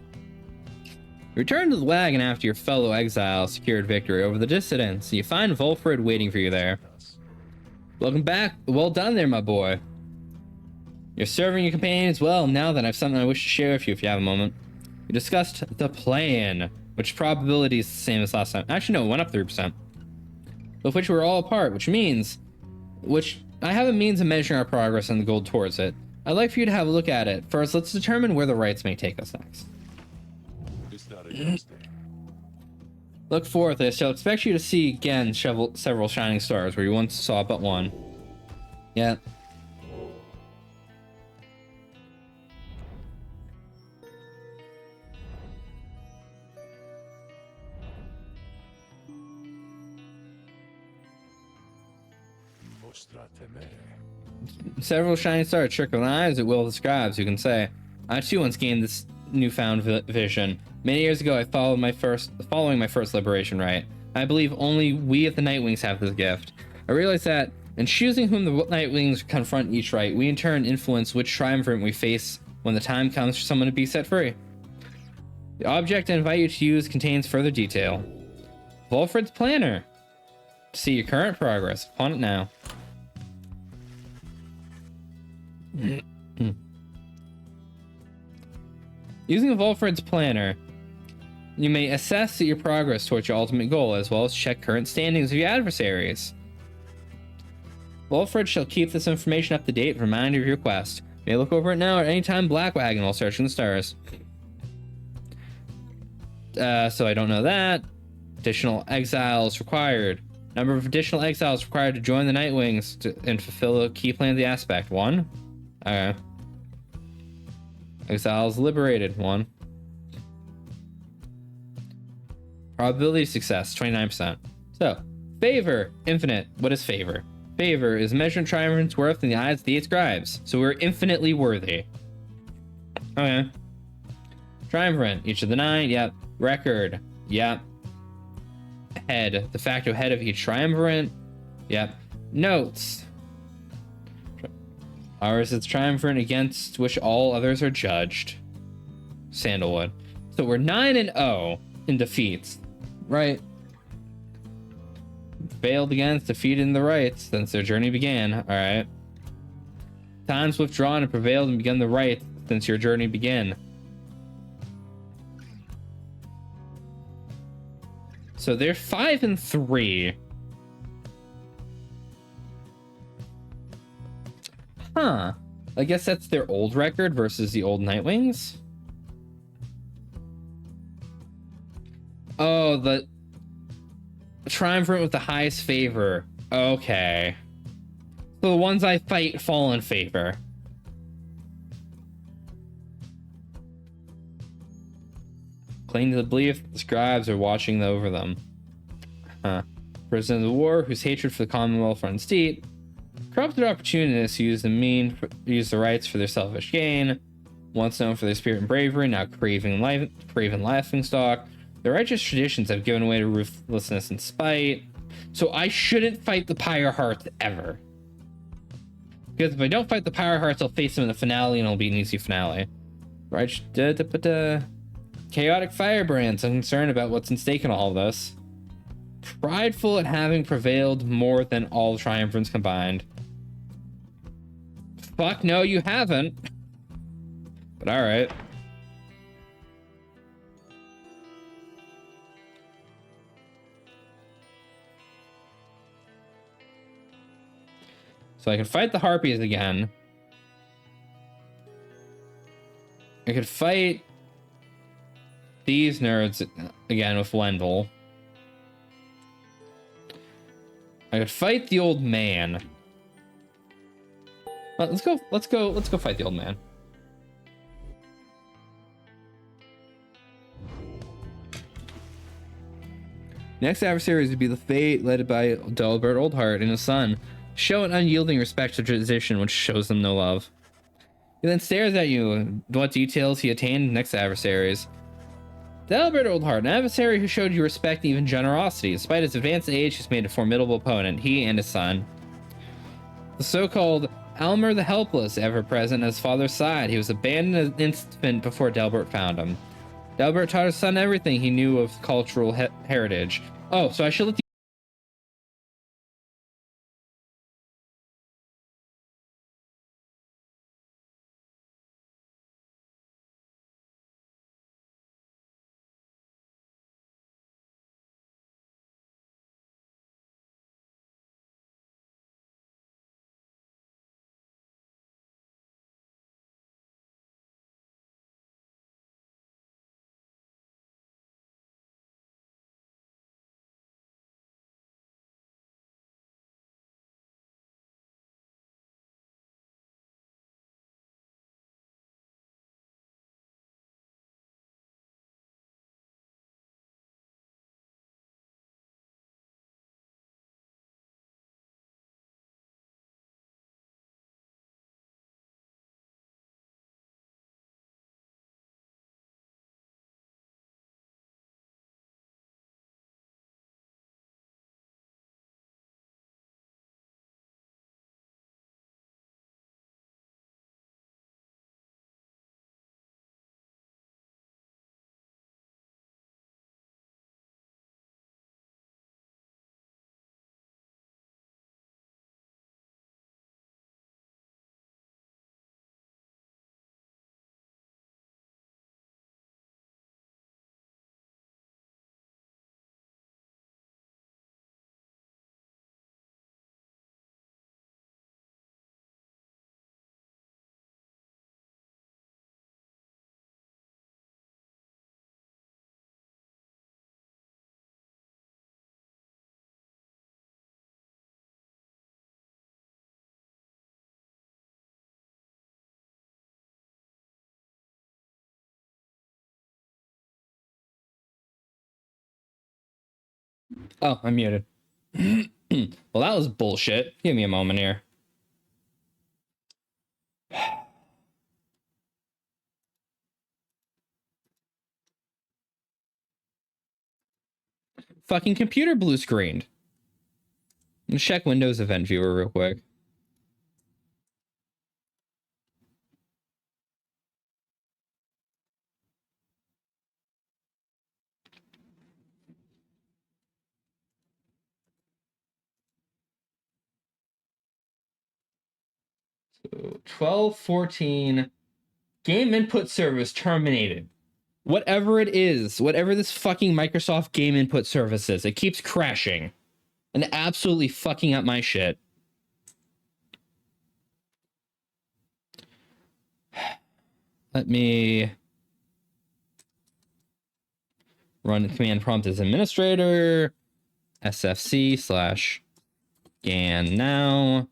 Return to the wagon after your fellow exile secured victory over the dissidents. You find Volfred waiting for you there. Welcome back. Well done there, my boy. You're serving your companions well now that I have something I wish to share with you if you have a moment. We discussed the plan, which probability is the same as last time. Actually, no, it went up 3%. Of which we're all a part, which I have a means of measuring our progress and the goal towards it. I'd like for you to have a look at it. First, let's determine where the rites may take us next. Look forth, I shall expect you to see again several shining stars where you once saw but one. Yeah. Several shining stars trickle in eyes at will the scribes, who can say. I too once gained this newfound vision. Many years ago, I following my first liberation rite. I believe only we at the Nightwings have this gift. I realize that in choosing whom the Nightwings confront each rite, we in turn influence which triumvirate we face when the time comes for someone to be set free. The object I invite you to use contains further detail. Volfred's planner. See your current progress upon it now. Using Volfred's planner, you may assess your progress towards your ultimate goal, as well as check current standings of your adversaries. Volfred shall keep this information up to date and remind you of your quest. You may look over it now at any time Blackwagon while searching the stars. So I don't know that. Additional exiles required. Number of additional exiles required to join the Nightwings and fulfill a key plan of the aspect. 1. Okay. Exiles liberated. 1. Probability of success, 29%. So, favor, infinite. What is favor? Favor is measuring triumvirate worth in the eyes of the 8 scribes. So we're infinitely worthy. Okay. Triumvirate, each of the 9, yep. Record, yep. Head, de facto head of each triumvirate, yep. Notes. Ours is triumvirate against which all others are judged. Sandalwood. So we're 9-0 in defeats, right? Failed against, defeated in the rites since their journey began. All right. Times withdrawn and prevailed and begun the rite since your journey began. So they're 5-3. Huh. I guess that's their old record versus the old Nightwings. Oh, the triumvirate with the highest favor. Okay. So the ones I fight fall in favor. Cling to the belief that the scribes are watching over them. Huh. Prisoners of war whose hatred for the Commonwealth runs deep. Corrupted opportunists use the rights for their selfish gain. Once known for their spirit and bravery, now craven laughingstock. The righteous traditions have given way to ruthlessness and spite. So I shouldn't fight the Pyre Hearts ever. Because if I don't fight the Pyre Hearts, I'll face them in the finale and it'll be an easy finale. Right? Chaotic firebrands. I'm concerned about what's in stake in all of this. Prideful at having prevailed more than all triumvirates combined. Fuck no, you haven't. But alright. So I can fight the Harpies again. I could fight these nerds again with Wendell. I could fight the old man. Well, let's go fight the old man. Next adversaries would be the Fate, led by Delbert Oldheart and his son. Show an unyielding respect to tradition, which shows them no love. He then stares at you. What details he attained next adversaries. Delbert Oldheart, an adversary who showed you respect and even generosity. Despite his advanced age, he's made a formidable opponent, he and his son. The so-called Elmer the Helpless, ever present at his father's side. He was abandoned as an infant before Delbert found him. Delbert taught his son everything he knew of cultural heritage. Oh, so I should let the... Oh, I'm muted. Well, that was bullshit. Give me a moment here. Fucking computer blue screened. Let's check Windows Event Viewer real quick. So 12:14 game input service terminated. Whatever it is, whatever this fucking Microsoft game input service is, it keeps crashing and absolutely fucking up my shit. Let me run command prompt as administrator, sfc/scan now.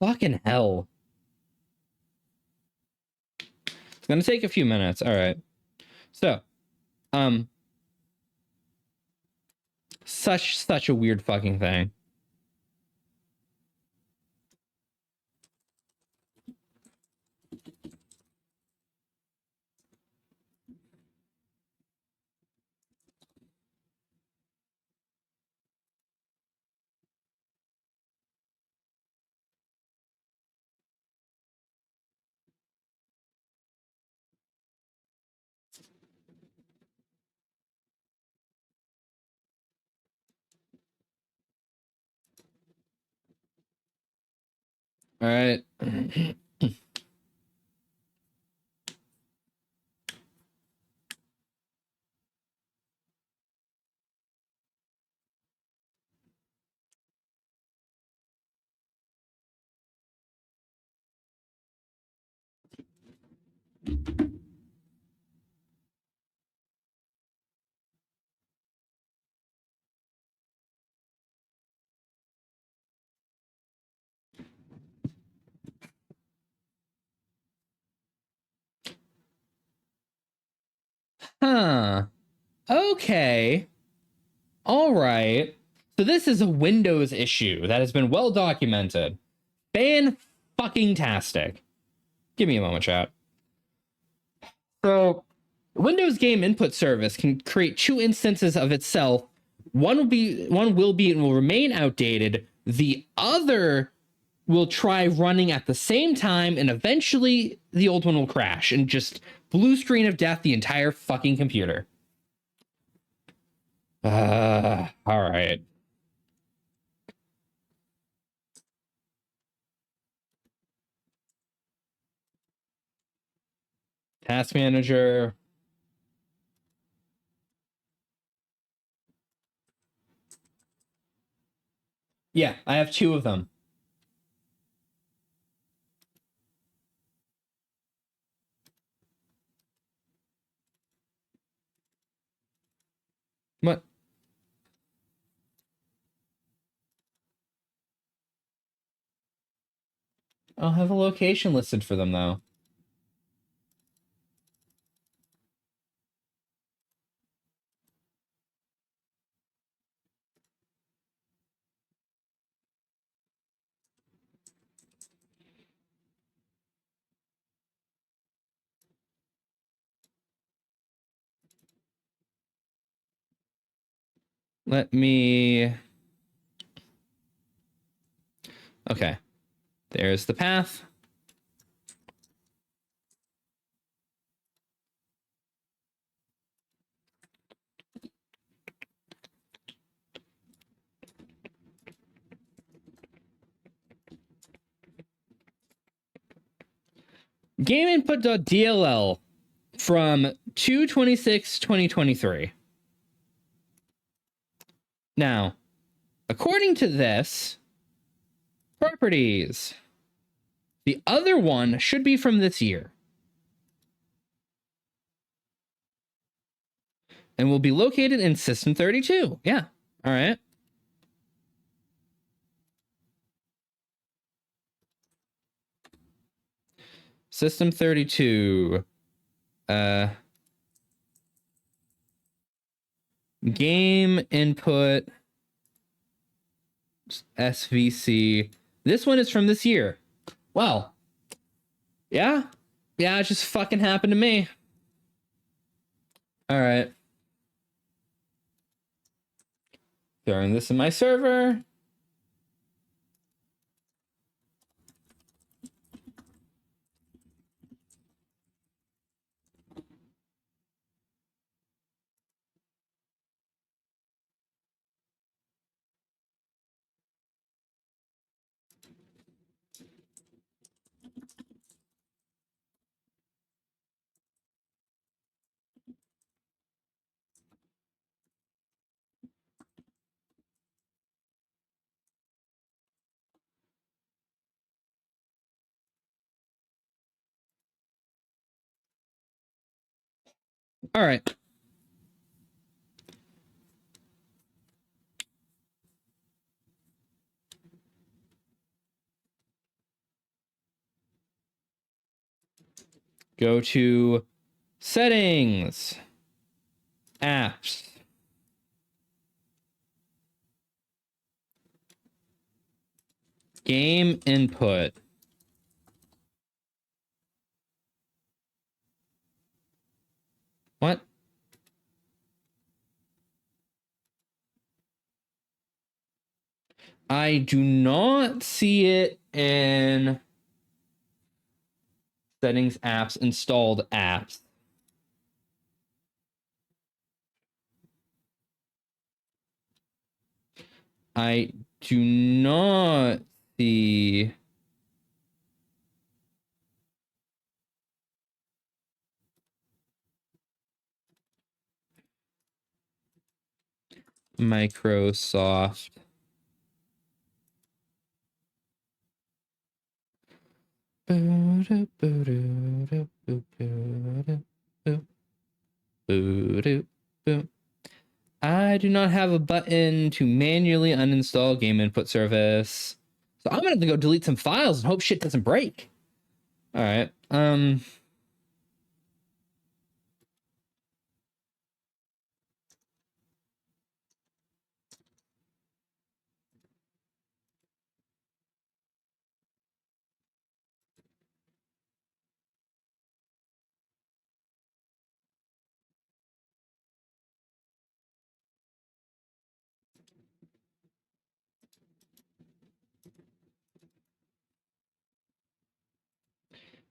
Fucking hell. It's gonna take a few minutes. All right. So, such a weird fucking thing. All right. Huh. Okay. All right. So this is a Windows issue that has been well documented. Fan-fucking-tastic. Give me a moment, chat. So, Windows Game Input Service can create two instances of itself. One will be and will remain outdated. The other will try running at the same time, and eventually the old one will crash and just blue screen of death the entire fucking computer. All right. Task manager. Yeah, I have 2 of them. What? I'll have a location listed for them, though. Let me... Okay. There's the path. GameInput.dll from 2/26/2023. Now, according to this, properties. The other one should be from this year. And will be located in System 32. Yeah. All right. System 32. Game input SVC. This one is from this year. Well, yeah. Yeah, it just fucking happened to me. All right. Throwing this in my server. All right. Go to settings, apps, game input. What? I do not see it in settings, apps, installed apps. I do not see Microsoft. I do not have a button to manually uninstall game input service. So I'm gonna have to go delete some files and hope shit doesn't break. All right.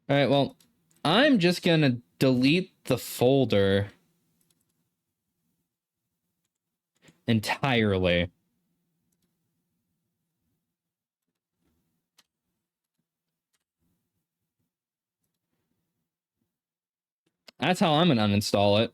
All right, well, I'm just gonna delete the folder entirely. That's how I'm gonna uninstall it.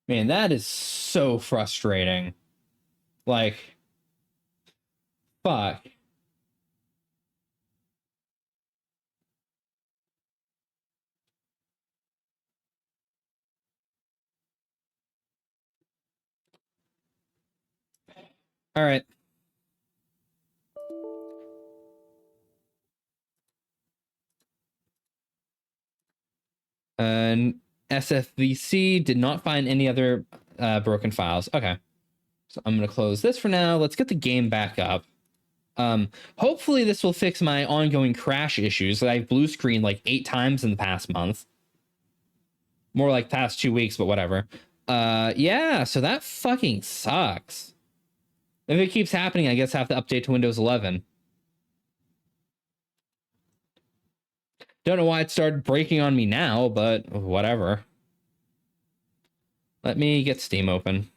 Man, that is so frustrating. Like, fuck. All right. And SFVC did not find any other broken files. Okay. So I'm going to close this for now. Let's get the game back up. Hopefully this will fix my ongoing crash issues that I've blue screened like 8 times in the past month. More like past 2 weeks, but whatever. Yeah, so that fucking sucks. If it keeps happening, I guess I have to update to Windows 11. Don't know why it started breaking on me now, but whatever. Let me get Steam open.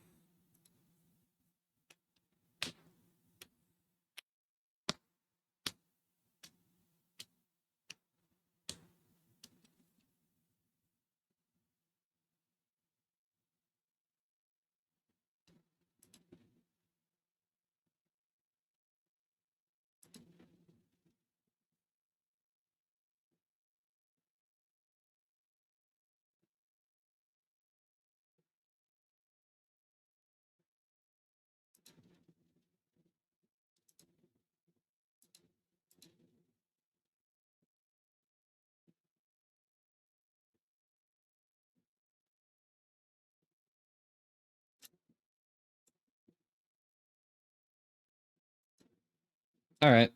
All right.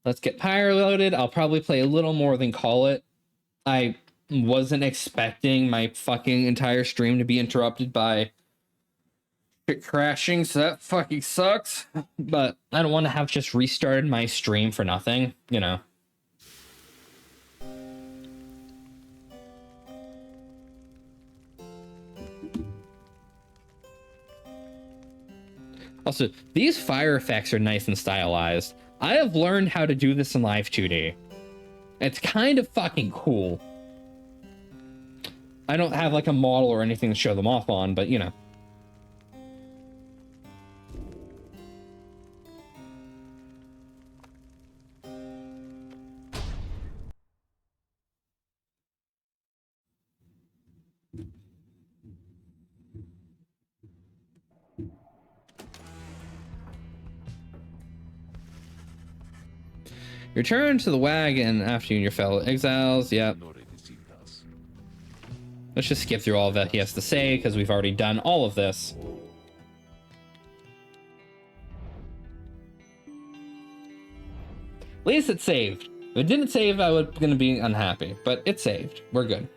Let's get Pyre loaded. I'll probably play a little more than call it. I wasn't expecting my fucking entire stream to be interrupted by shit crashing, so that fucking sucks. But I don't want to have just restarted my stream for nothing, you know. Also, these fire effects are nice and stylized. I have learned how to do this in Live 2D. It's kind of fucking cool. I don't have like a model or anything to show them off on, but you know. Return to the wagon after you and your fellow exiles. Yep. Let's just skip through all that he has to say, because we've already done all of this. At least it saved. If it didn't save, I was going to be unhappy. But it saved. We're good.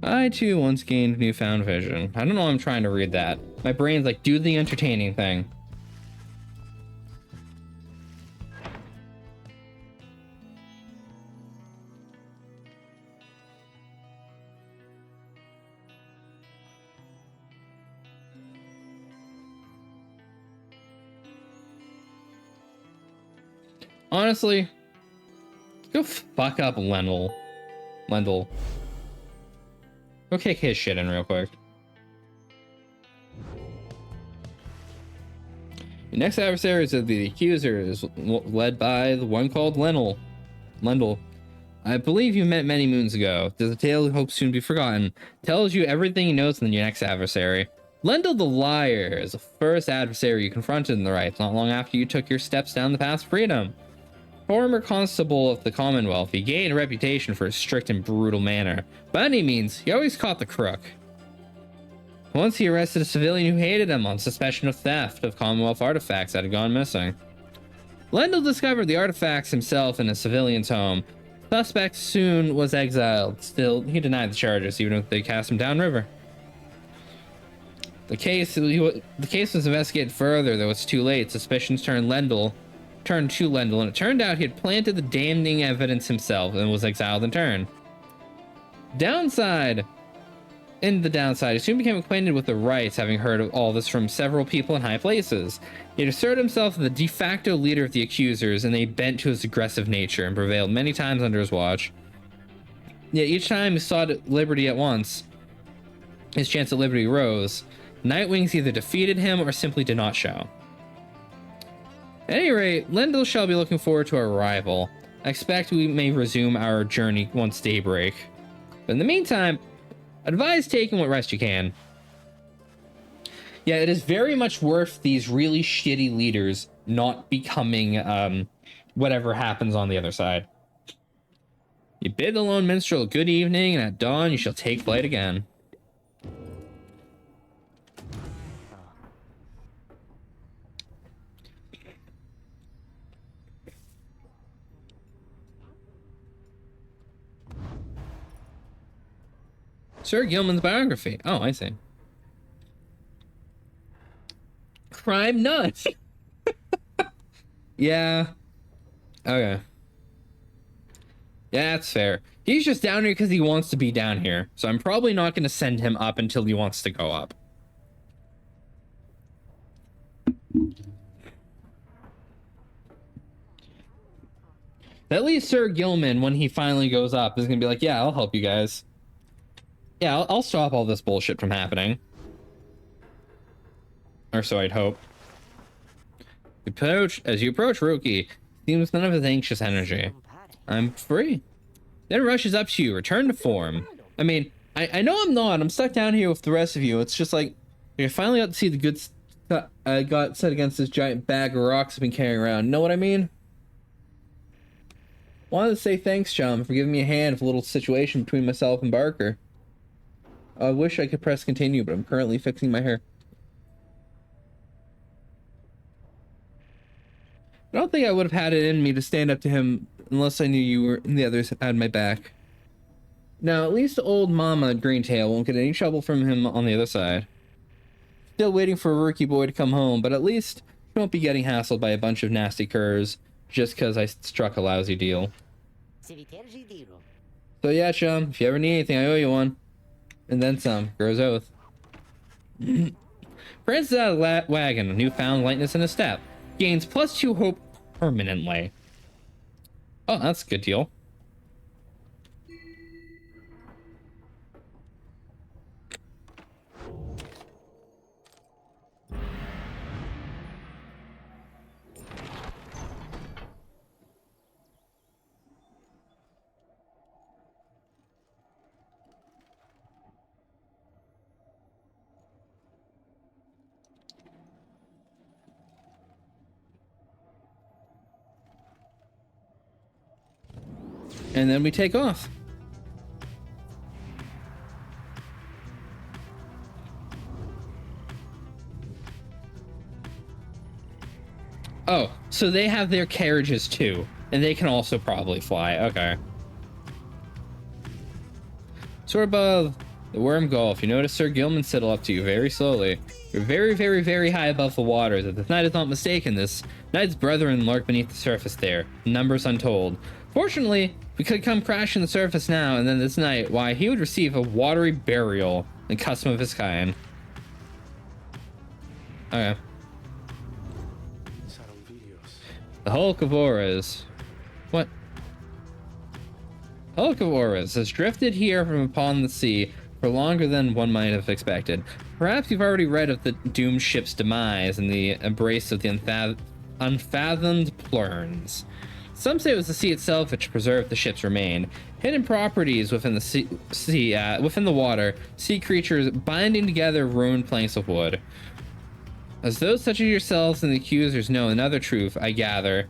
I too once gained newfound vision. I don't know why I'm trying to read that. My brain's like, do the entertaining thing. Honestly, go fuck up Lendl. Go kick his shit in real quick. Your next adversary is the accuser, is led by the one called Lendl. I believe you met many moons ago. Does a tale hope soon be forgotten? Tells you everything he knows than your next adversary. Lendl the Liar is the first adversary you confronted in the rites, not long after you took your steps down the path of freedom. Former constable of the Commonwealth, he gained a reputation for his strict and brutal manner. By any means, he always caught the crook. Once he arrested a civilian who hated him on suspicion of theft of Commonwealth artifacts that had gone missing. Lendl discovered the artifacts himself in a civilian's home. The suspect soon was exiled. Still, he denied the charges, even if they cast him downriver. The case was investigated further, though it's too late. Suspicions turned to Lendl, and it turned out he had planted the damning evidence himself and was exiled in turn. In the downside, he soon became acquainted with the rights, having heard of all this from several people in high places. He had asserted himself as the de facto leader of the accusers, and they bent to his aggressive nature and prevailed many times under his watch. Yet each time he sought liberty at once, his chance at liberty rose. Nightwings either defeated him or simply did not show. At any rate, Lendl shall be looking forward to our arrival. I expect we may resume our journey once daybreak. But in the meantime, advise taking what rest you can. Yeah, it is very much worth these really shitty leaders not becoming whatever happens on the other side. You bid the lone minstrel a good evening, and at dawn you shall take flight again. Sir Gilman's biography. Oh, I see. Crime nuts. Yeah. Okay. Yeah, that's fair. He's just down here because he wants to be down here. So I'm probably not going to send him up until he wants to go up. At least Sir Gilman, when he finally goes up, is going to be like, yeah, I'll help you guys. Yeah, I'll stop all this bullshit from happening. Or so I'd hope. As you approach Roki, seems none of his anxious energy. I'm free. Then rushes up to you, return to form. I mean, I know I'm not. I'm stuck down here with the rest of you. It's just like, I finally got to see the good stuff I got set against this giant bag of rocks I've been carrying around. Know what I mean? Wanted to say thanks, chum, for giving me a hand with a little situation between myself and Barker. I wish I could press continue, but I'm currently fixing my hair. I don't think I would have had it in me to stand up to him unless I knew you were and the others had my back. Now, at least old Mama Greentail won't get any trouble from him on the other side. Still waiting for a rookie boy to come home, but at least he won't be getting hassled by a bunch of nasty curs just because I struck a lousy deal. So yeah, chum, if you ever need anything, I owe you one. And then some. Grows oath. Prances out of the wagon, a newfound lightness in his step. Gains +2 hope permanently. Oh, that's a good deal. And then we take off. Oh, so they have their carriages too, and they can also probably fly. Okay. Soar above the Worm Gulf, you notice Sir Gilman settle up to you very slowly. You're very, very, very high above the waters. If the knight is not mistaken, this knight's brethren lurk beneath the surface there, numbers untold. Fortunately, we could come crashing the surface now, and then this night, why, he would receive a watery burial, in custom of his kind. Okay. The Hulk of Auras. What? Hulk of Auras has drifted here from upon the sea for longer than one might have expected. Perhaps you've already read of the doomed ship's demise in the embrace of the unfathomed plurns. Some say it was the sea itself which preserved the ship's remain. Hidden properties within the within the water, sea creatures binding together ruined planks of wood. As those such as yourselves and the accusers know another truth, I gather,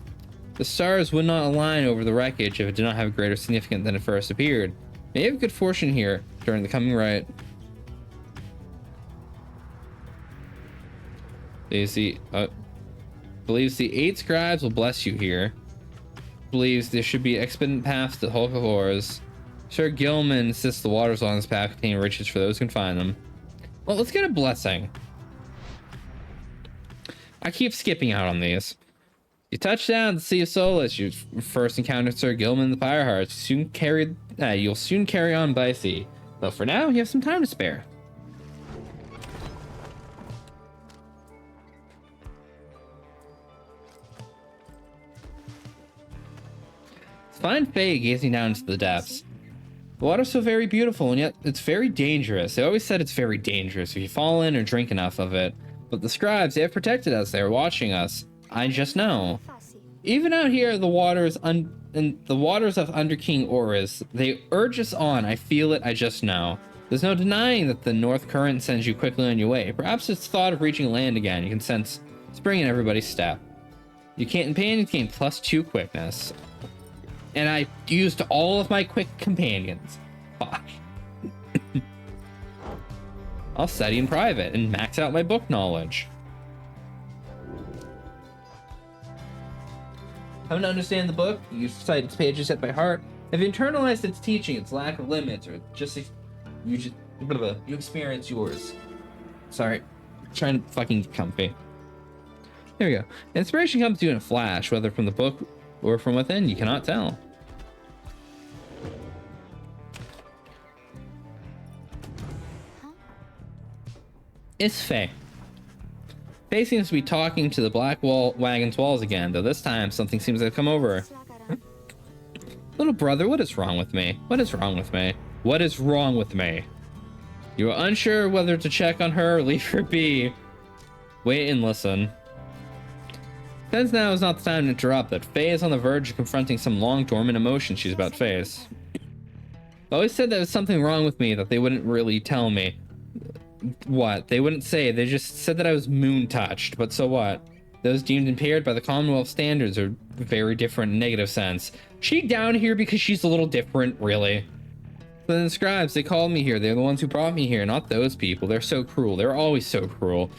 The stars would not align over the wreckage if it did not have greater significance than it first appeared. May have good fortune here during the coming rite. Believes the 8 scribes will bless you here. Believes there should be expedient paths to the Hulk of Horrors. Sir Gilman insists the waters along this path contain riches for those who can find them. Well, let's get a blessing. I keep skipping out on these. You touch down the Sea of Solace. You first encountered Sir Gilman the Pyre Hearts. You'll soon carry on by sea. Though for now, you have some time to spare. Find Faye gazing down into the depths. The water's so very beautiful, and yet it's very dangerous. They always said it's very dangerous if you fall in or drink enough of it. But the scribes, they have protected us. They're watching us. I just know. Even out here, the waters in the waters of Under King Oris, they urge us on. I feel it. I just know. There's no denying that the North Current sends you quickly on your way. Perhaps it's thought of reaching land again. You can sense spring in everybody's step. You can't companions gain +2 quickness. And I used all of my quick companions. Fuck. I'll study in private and max out my book knowledge. How to understand the book? You recite its pages set by heart. Have you internalized its teaching, its lack of limits, or you experience yours? Sorry, trying to fucking get comfy. There we go. Inspiration comes to you in a flash, whether from the book or from within, you cannot tell. It's Faye. Faye seems to be talking to the black wagon's walls again, though this time something seems to have come over her. Little brother, what is wrong with me? What is wrong with me? What is wrong with me? You are unsure whether to check on her or leave her be. Wait and listen. Since now is not the time to interrupt, that Faye is on the verge of confronting some long dormant emotion she's about to face. I always said there was something wrong with me that they wouldn't really tell me. What? They wouldn't say. They just said that I was moon touched, but so what? Those deemed impaired by the Commonwealth standards are very different in a negative sense. She down here because she's a little different, really. But then the scribes, they called me here. They're the ones who brought me here, not those people. They're so cruel. They're always so cruel.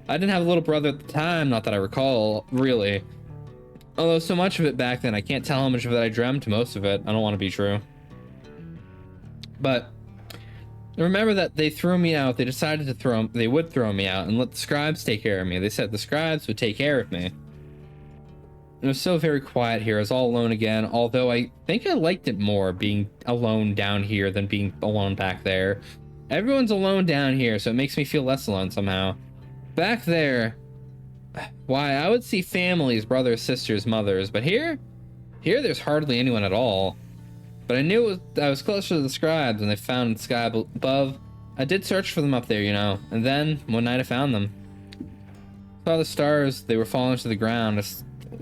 I didn't have a little brother at the time, not that I recall, really. Although so much of it back then, I can't tell how much of it I dreamt. Most of it, I don't want to be true. But remember that they threw me out. They decided they would throw me out and let the scribes take care of me. They said the scribes would take care of me. It was so very quiet here. I was all alone again, although I think I liked it more being alone down here than being alone back there. Everyone's alone down here, so it makes me feel less alone somehow. Back there, why, I would see families, brothers, sisters, mothers, but here there's hardly anyone at all. But I knew I was closer to the scribes, and they found the sky above. I did search for them up there, you know, and then one night I found them. Saw the stars, they were falling to the ground. I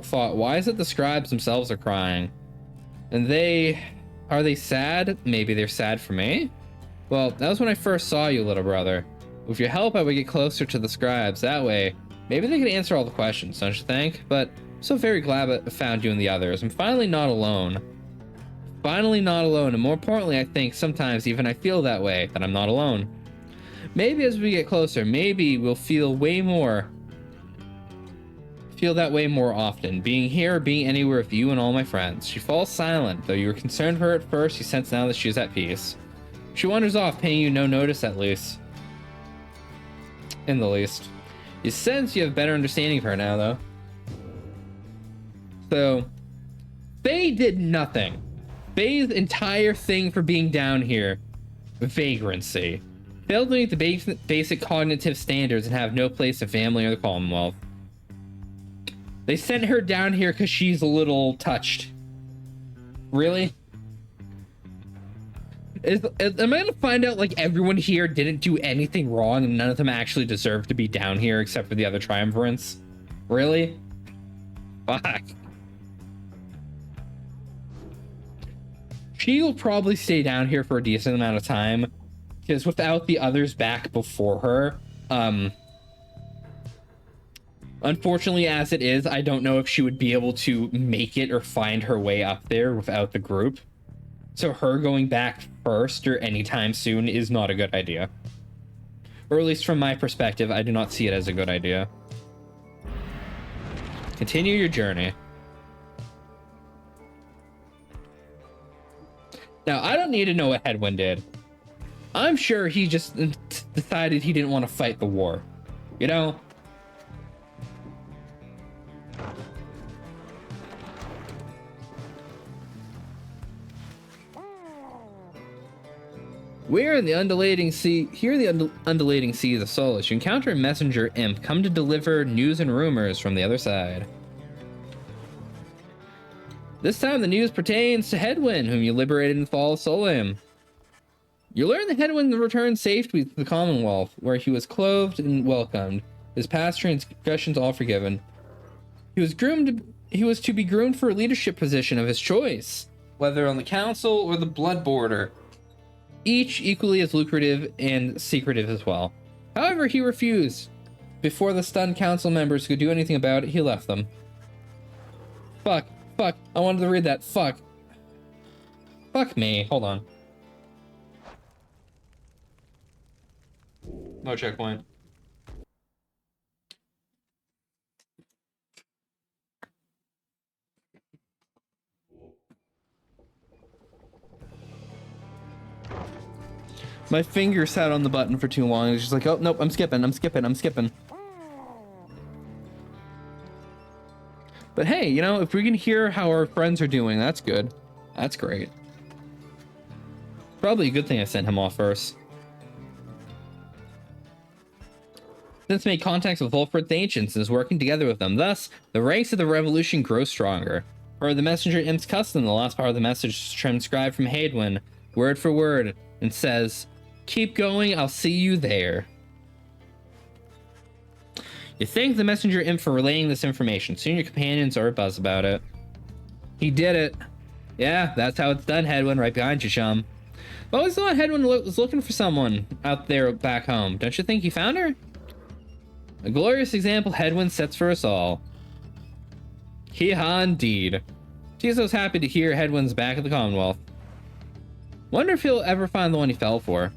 thought, why is it the scribes themselves are crying? And are they sad? Maybe they're sad for me? Well, that was when I first saw you, little brother. With your help, I would get closer to the scribes. That way, maybe they could answer all the questions, don't you think? But I'm so very glad I found you and the others. I'm finally not alone. Finally not alone, and more importantly, I think sometimes even I feel that way, that I'm not alone. Maybe as we get closer, maybe we'll feel that way more often, being here or being anywhere with you and all my friends. She falls silent, though you were concerned for her at first, you sense now that she is at peace. She wanders off, paying you no notice at least. In the least. You sense you have better understanding of her now, though. So, Faye did nothing. Faye's entire thing for being down here, vagrancy. Failed to meet the basic cognitive standards and have no place in family or the Commonwealth. They sent her down here because she's a little touched. Really? Am I gonna find out like everyone here didn't do anything wrong and none of them actually deserve to be down here except for the other triumvirates? Really? Fuck. She'll probably stay down here for a decent amount of time because without the others back before her, Unfortunately, as it is, I don't know if she would be able to make it or find her way up there without the group. So her going back first or anytime soon is not a good idea. Or at least from my perspective, I do not see it as a good idea. Continue your journey. Now, I don't need to know what Headwind did. I'm sure he just decided he didn't want to fight the war. You know? We're in the undulating sea. Here in the undulating seas of Solus, you encounter a messenger imp come to deliver news and rumors from the other side. This time the news pertains to Headwind, whom you liberated in the fall of Solheim. You learn that Headwind returned safely to the Commonwealth, where he was clothed and welcomed, his past transgressions all forgiven. He was to be groomed for a leadership position of his choice, whether on the council or the blood border, each equally as lucrative and secretive as well. However, he refused. Before the stunned council members could do anything about it, he left them. Fuck, I wanted to read that, fuck me, hold on. No checkpoint. My finger sat on the button for too long. It's just like, oh, nope, I'm skipping. But hey, you know, if we can hear how our friends are doing, that's good. That's great. Probably a good thing I sent him off first. Since made contacts with Wolfred the Ancients and is working together with them. Thus, the ranks of the revolution grow stronger. For the messenger imp's custom, the last part of the message is transcribed from Hadwin, word for word, and says, "Keep going, I'll see you there." You thank the messenger imp for relaying this information. Soon your companions are abuzz about it. He did it. Yeah, that's how it's done, Headwind, right behind you, chum. I always thought Headwind was looking for someone out there back home. Don't you think he found her? A glorious example Headwind sets for us all. Hee-haw indeed. Tizo's happy to hear Headwind's back at the Commonwealth. Wonder if he'll ever find the one he fell for.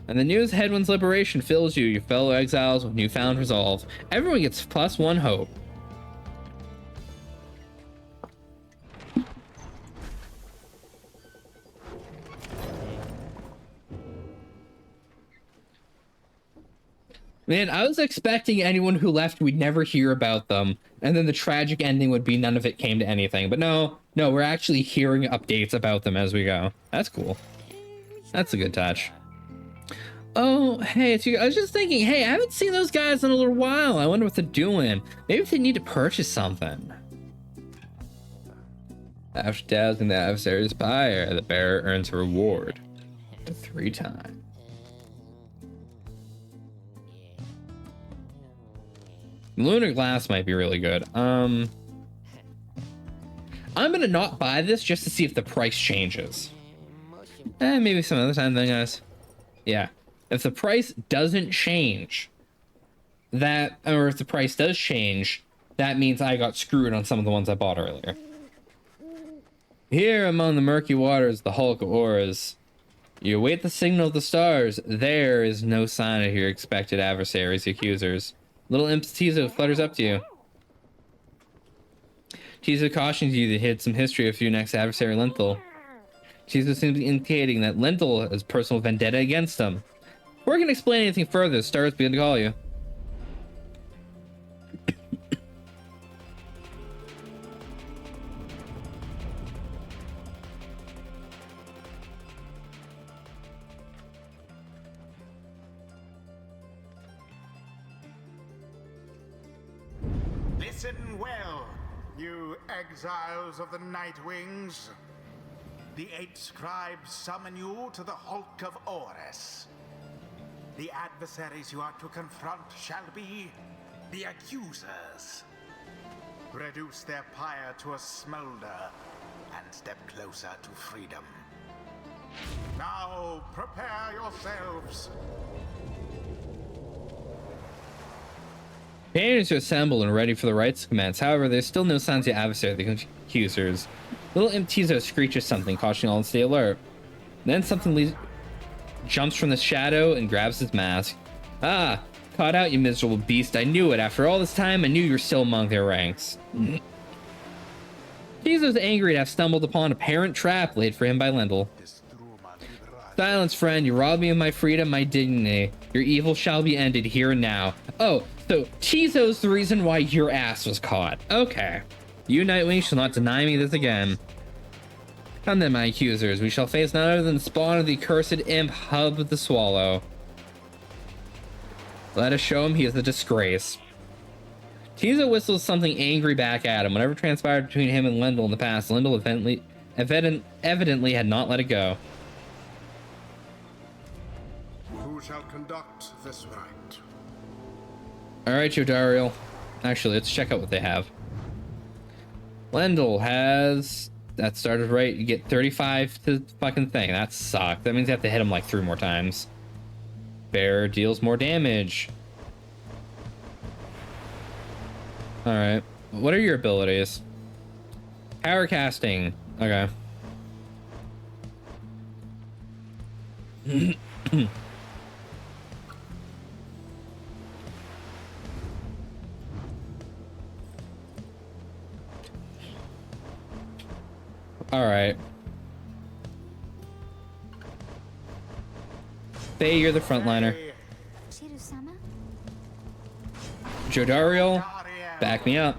And the news of Headwind's liberation fills you, your fellow exiles, with newfound resolve. Everyone gets +1 hope. Man, I was expecting anyone who left, we'd never hear about them. And then the tragic ending would be none of it came to anything. But no, we're actually hearing updates about them as we go. That's cool. That's a good touch. Oh, hey, it's you. I was just thinking, hey, I haven't seen those guys in a little while. I wonder what they're doing. Maybe if they need to purchase something. After dousing the adversary's pyre, the bearer earns a reward. 3 times. Lunar glass might be really good. I'm gonna not buy this just to see if the price changes. Maybe some other time then, guys. Yeah. If the price doesn't change, or if the price does change, that means I got screwed on some of the ones I bought earlier. Here among the murky waters, the hulk of auras, you await the signal of the stars. There is no sign of your expected adversaries, accusers. Little imp Tizo flutters up to you. Tizo cautions you to hit some history of your next adversary, Lenthal. Tizo seems to be indicating that Lenthal has personal vendetta against him. Before I can explain anything further, the stars begin to call you. Listen well, you exiles of the Night Wings. The 8 scribes summon you to the Hulk of Ores. The adversaries you are to confront shall be the accusers. Reduce their pyre to a smolder and step closer to freedom. Now prepare yourselves. Painters are assembled and ready for the rites to commence. However, there's still no signs of adversary, the accusers. Little Imp Tizo screeches something, cautioning all to stay alert. Then something jumps from the shadow and grabs his mask. Ah, caught out, you miserable beast. I knew it. After all this time, I knew you were still among their ranks. Tizo's angry to have stumbled upon a parent trap laid for him by Lendl. Silence, friend. You robbed me of my freedom, my dignity. Your evil shall be ended here and now. Oh, so Tizo's the reason why your ass was caught. Okay. You, Nightwing, shall not deny me this again. Come then, my accusers. We shall face none other than the spawn of the accursed imp, Hub the Swallow. Let us show him he is a disgrace. Tizo whistles something angry back at him. Whatever transpired between him and Lendl in the past, Lendl evidently had not let it go. Who shall conduct this rite? Alright, Jodariel. Actually, let's check out what they have. Lendl has... That started right. You get 35 to the fucking thing. That sucks. That means you have to hit him like 3 more times. Bear deals more damage. Alright. What are your abilities? Power casting. Okay. Alright. Faye, you're the frontliner. Jodariel, back me up.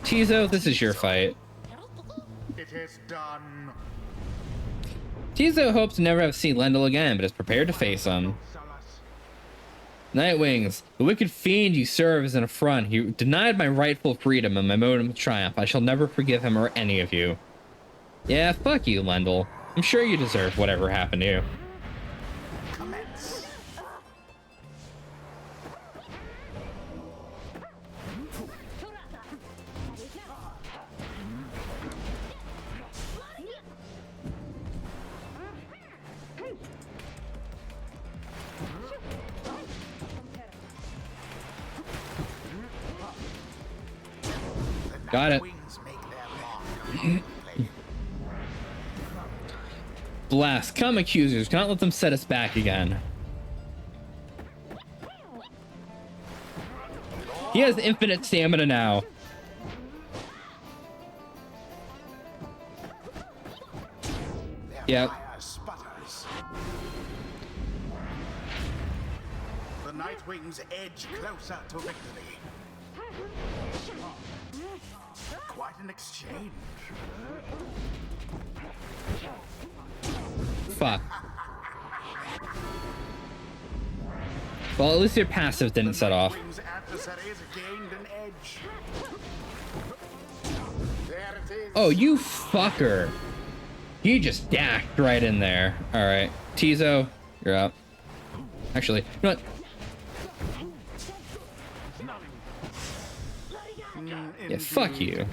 Tizo, this is your fight. It is done. Tizo hopes to never have seen Lendl again, but is prepared to face him. Nightwings, the wicked fiend you serve is an affront. He denied my rightful freedom and my moment of triumph. I shall never forgive him or any of you. Yeah, fuck you, Lendl. I'm sure you deserve whatever happened to you. Commence. Got it. Blast. Come, accusers. Cannot let them set us back again. He has infinite stamina now. Yep. The Nightwings edge closer to victory. Quite an exchange. Fuck. Well, at least your passive didn't set off. Nightwings' adversaries gained an edge. There it is. Oh, you fucker. You just dashed right in there. All right. Tizo, you're up. Actually, you know what? Yeah, fuck you.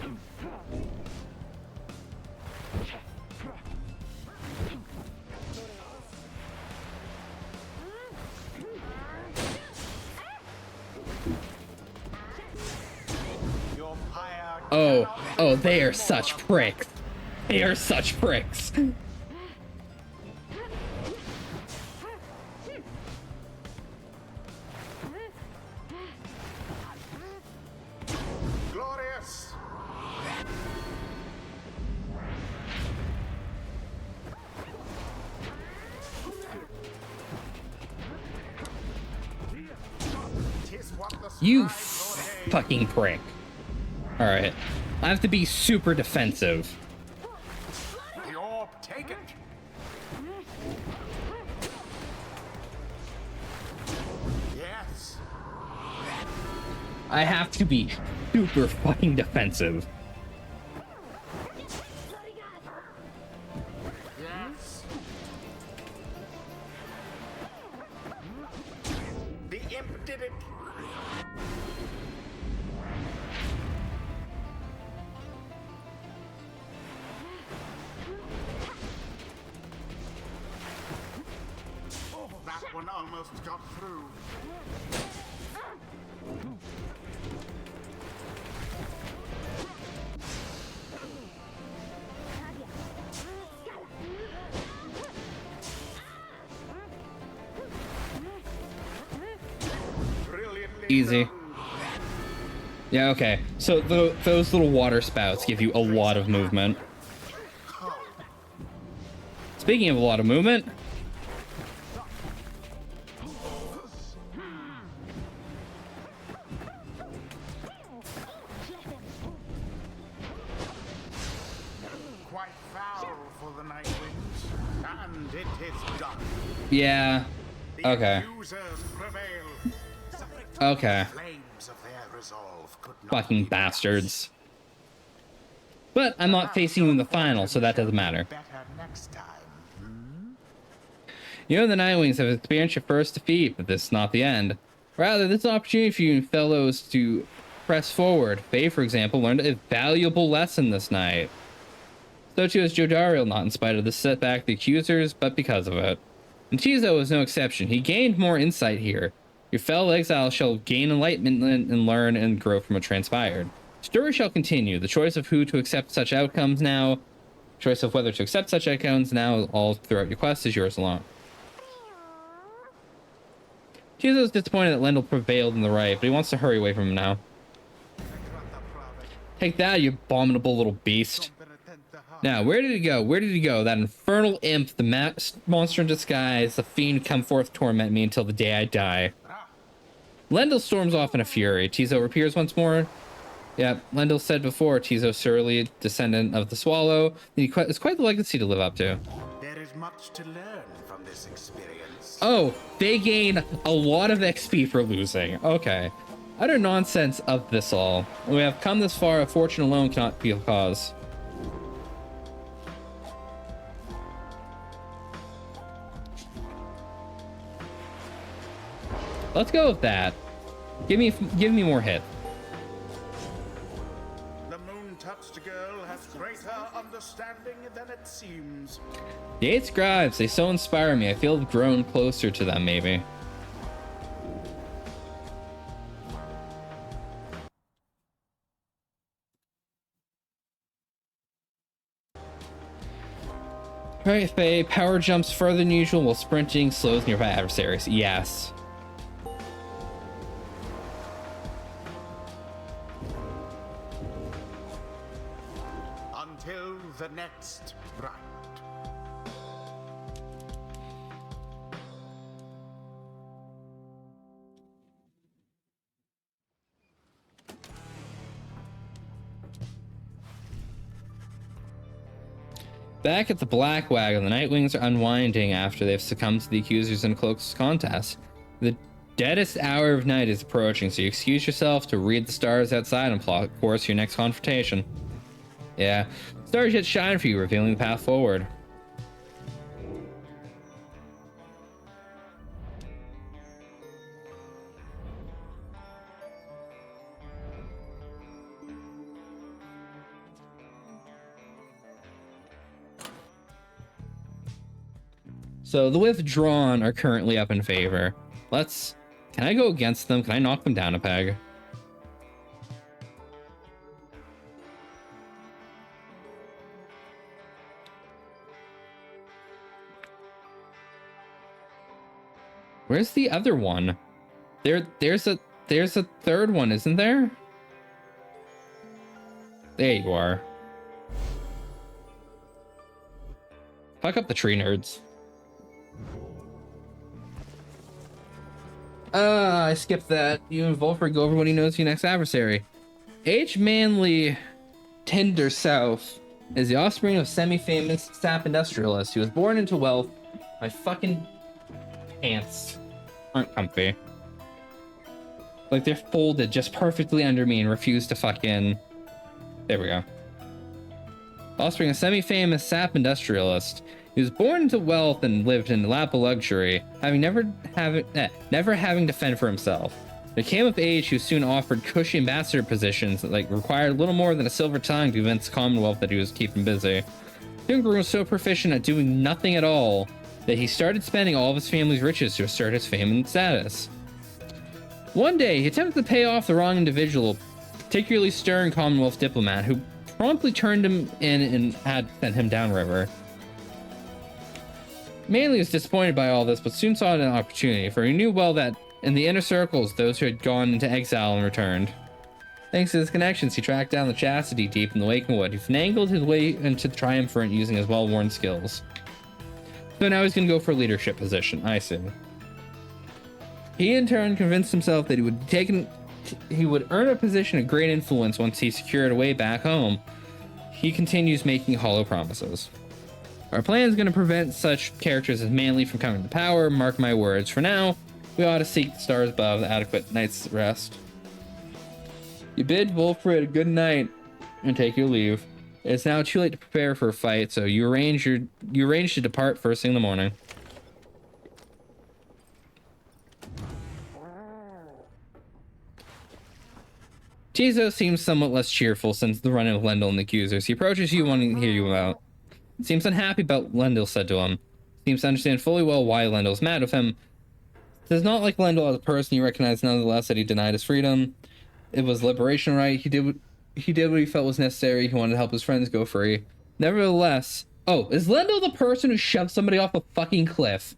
Your Pyre Oh, they are such pricks. They are such pricks. glorious. Tis what the You scribes ordain. fucking prick. All right. I have to be super defensive. The orb, take it. Yes. I have to be super fucking defensive. Yes. The imp did it. almost got through. Brilliantly Easy. done. Yeah, okay. So those little water spouts give you a lot of movement. Speaking of a lot of movement, Quite foul for the Night Winds, and it is done. yeah. The Okay. accusers prevail. Okay. Flames of their resolve could not Fucking be bastards. But I'm not facing you in the final, so that doesn't matter. better next time. You and the Nightwings have experienced your first defeat, but this is not the end. Rather, this is an opportunity for you and fellows to press forward. Faye, for example, learned a valuable lesson this night. So too has Jodariel, not in spite of the setback the accusers, but because of it. And Chizo was no exception. He gained more insight here. Your fellow exiles shall gain enlightenment and learn and grow from what transpired. Story shall continue. The choice of who to accept such outcomes now, choice of whether to accept such outcomes now, all throughout your quest is yours alone. Chizo's disappointed that Lendl prevailed in the right, but he wants to hurry away from him now. Take that, you abominable little beast. Now, where did he go? Where did he go? That infernal imp, the monster in disguise, the fiend come forth torment me until the day I die. Lendl storms off in a fury. Tizo appears once more. Yeah, Lendl said before, Tizo, surly descendant of the Swallow. It's quite the legacy to live up to. There is much to learn from this experience. Oh, they gain a lot of XP for losing. Okay. Utter nonsense of this all. We have come this far, fortune alone cannot be a cause. Let's go with that. Give me more hit. The moon-touched girl has greater understanding than it seems. The 8 scribes, they so inspire me. I feel I've grown closer to them, maybe. Right, Faye, power jumps further than usual while sprinting slows nearby adversaries. Yes. Until the next round. Back at the Black Wagon, the Nightwings are unwinding after they've succumbed to the accusers in a close contest. The deadest hour of night is approaching, so you excuse yourself to read the stars outside and plot course your next confrontation. Yeah, stars yet shine for you, revealing the path forward. So the withdrawn are currently up in favor. Can I go against them? Can I knock them down a peg? Where's the other one? There's a third one, isn't there? There you are. Fuck up the tree nerds. I skipped that. You and Volfred go over when he knows your next adversary. H. Manley Tinder South is the offspring of semi-famous sap industrialist who was born into wealth. My fucking pants aren't comfy. Like, they're folded just perfectly under me and refuse to fucking... There we go. Offspring of semi-famous sap industrialist. He was born into wealth and lived in a lap of luxury, never having to fend for himself. When he came of age, he was soon offered cushy ambassador positions that required little more than a silver tongue to convince the Commonwealth that he was keeping busy. Soon grew so proficient at doing nothing at all, that he started spending all of his family's riches to assert his fame and status. One day, he attempted to pay off the wrong individual, a particularly stern Commonwealth diplomat who promptly turned him in and had sent him downriver. Manley was disappointed by all this, but soon saw an opportunity, for he knew well that in the inner circles, those who had gone into exile and returned. Thanks to his connections, he tracked down the Chastity deep in the Waking Wood. He finagled his way into the Triumvirate using his well-worn skills. So now he's going to go for a leadership position. I see. He in turn convinced himself that he would earn a position of great influence once he secured a way back home. He continues making hollow promises. Our plan is going to prevent such characters as Manley from coming to power. Mark my words. For now, we ought to seek the stars above, the adequate night's rest. You bid Wolfred a good night and take your leave. It's now too late to prepare for a fight, so you arrange to depart first thing in the morning. Tizo seems somewhat less cheerful since the run-in with Lendl and the accusers. He approaches you wanting to hear you out. Seems unhappy about what Lendl said to him. Seems to understand fully well why Lendl's mad with him. Does not like Lendl as a person. You recognize nonetheless that he denied his freedom. It was liberation right. He did what he felt was necessary. He wanted to help his friends go free. Nevertheless, oh, is Lendl the person who shoved somebody off a fucking cliff?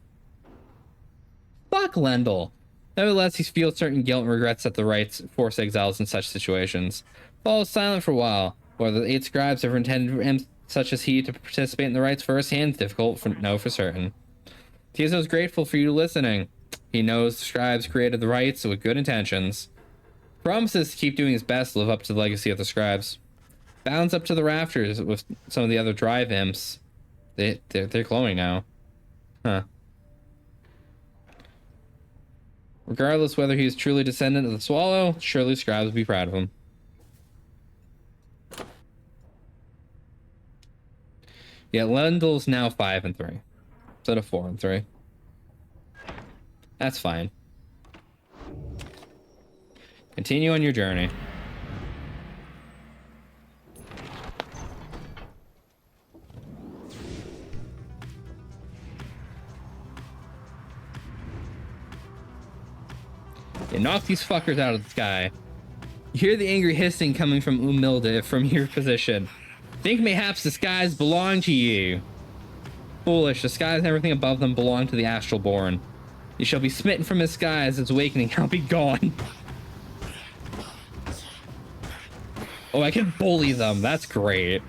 Fuck Lendl. Nevertheless, he feels certain guilt and regrets that the rites force exiles in such situations. Follows silent for a while. Whether the 8 scribes ever intended for him, such as he, to participate in the rites firsthand is difficult to know for certain. Tizo is grateful for you listening. He knows the scribes created the rites with good intentions. Promises to keep doing his best to live up to the legacy of the scribes. Bounds up to the rafters with some of the other drive imps. They're glowing now. Huh. Regardless whether he is truly descendant of the Swallow, surely scribes will be proud of him. Yeah, Lendl's now 5 and 3 instead of 4 and 3. That's fine. Continue on your journey. Yeah, knock these fuckers out of the sky. You hear the angry hissing coming from Umilda from your position. Think mayhaps the skies belong to you. Foolish, the skies and everything above them belong to the astral born. You shall be smitten from his skies, its awakening I'll be gone. Oh, I can bully them. That's great.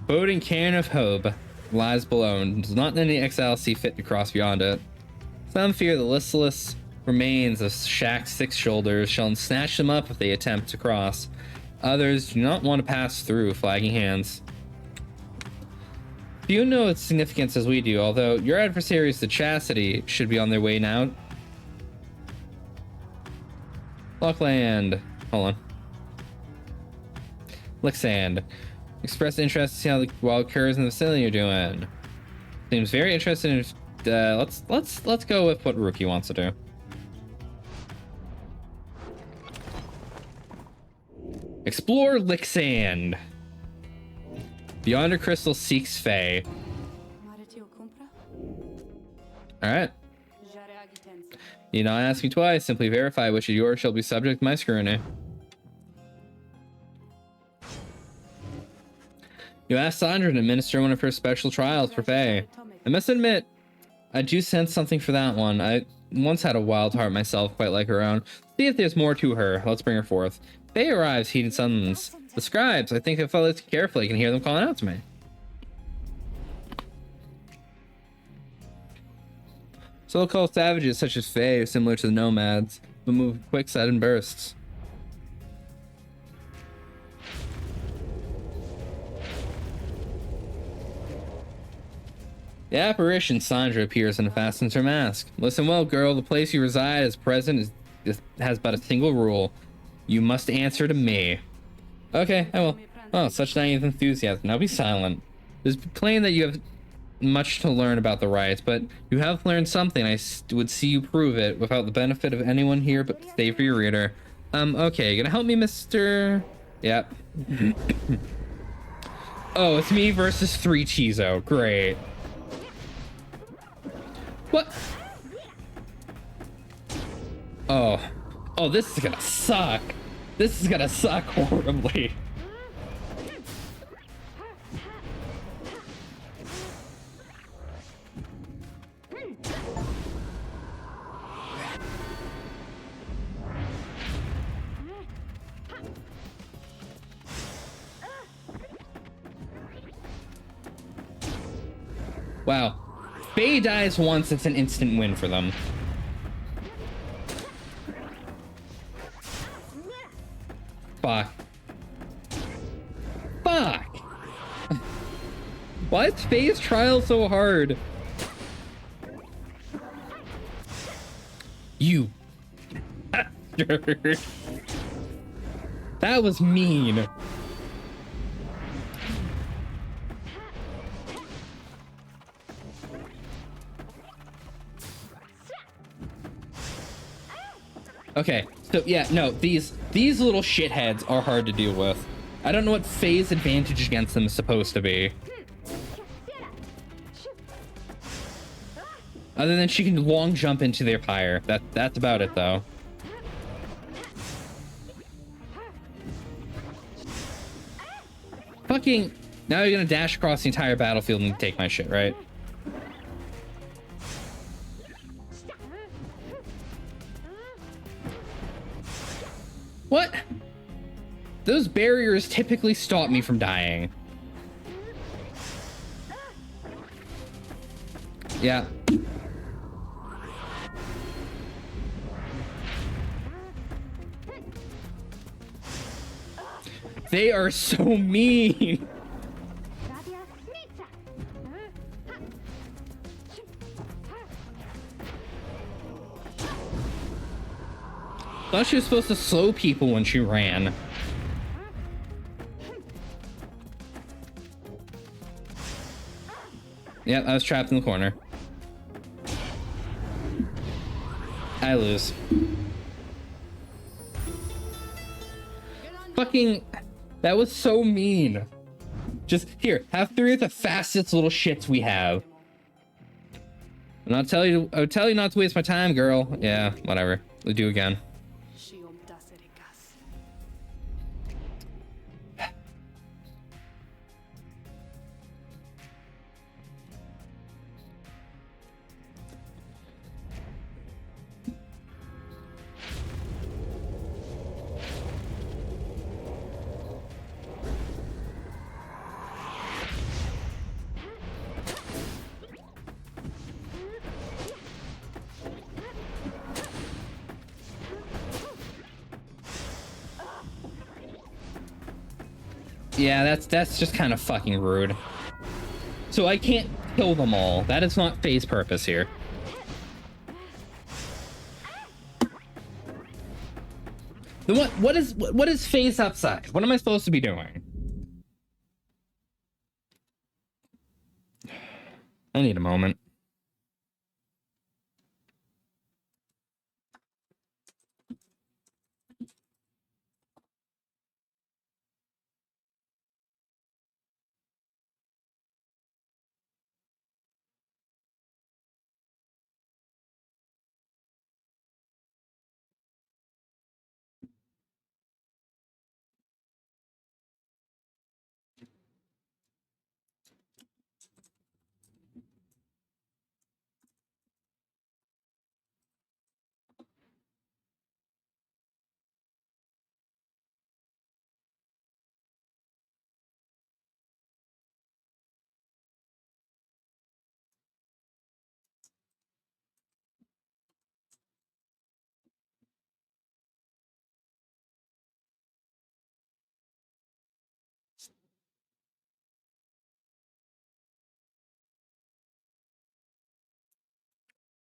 Boding cairn of Hobe lies below, and does not any exile see fit to cross beyond it. Some fear the listless remains of Shaq's 6 shoulders shall snatch them up if they attempt to cross. Others do not want to pass through flagging hands. Few know its significance as we do, although your adversaries, the Chastity, should be on their way now. Lockland. Hold on. Lixand. Express interest to see how the wild curs in the vicinity are doing. Seems very interested in. Let's go with what Rookie wants to do. Explore Lixand. Beyond a crystal seeks Fae. Alright. You not ask me twice, simply verify which of yours shall be subject to my scrutiny. You asked Sandra to administer one of her special trials for Fae. I must admit, I do sense something for that one. I once had a wild heart myself, quite like her own. See if there's more to her. Let's bring her forth. Fae arrives, heated summons. The scribes, I think if I listen carefully, I can hear them calling out to me. So-called savages such as Fae are similar to the nomads, but move in quick sudden bursts. The apparition Sandra appears and fastens her mask. Listen well, girl. The place you reside as present has but a single rule. You must answer to me. Okay, I will. Oh, such naive enthusiasm. Now be silent. It is plain that you have much to learn about the riots, but you have learned something. I would see you prove it without the benefit of anyone here, but stay for your reader. Okay, gonna help me, Mr. Yep. Oh, it's me versus 3 Chizo. Great. What? Oh. Oh, this is gonna suck. This is gonna suck horribly. Wow. Faye dies once, it's an instant win for them. Fuck. Fuck! Why is Faye's trial so hard? You. That was mean. Okay, so yeah, no, these little shitheads are hard to deal with. I don't know what Faye's advantage against them is supposed to be. Other than she can long jump into their pyre. That's about it though. Fucking, now you're gonna dash across the entire battlefield and take my shit, right? What? Those barriers typically stop me from dying. Yeah. They are so mean. I thought she was supposed to slow people when she ran. Yep, I was trapped in the corner. I lose. Fucking, that was so mean. Just here, have 3 of the fastest little shits we have. And I would tell you not to waste my time, girl. Yeah, whatever. We'll do again. Yeah, that's just kind of fucking rude. So I can't kill them all. That is not Faye's purpose here. Then what is Faye's upside? What am I supposed to be doing? I need a moment.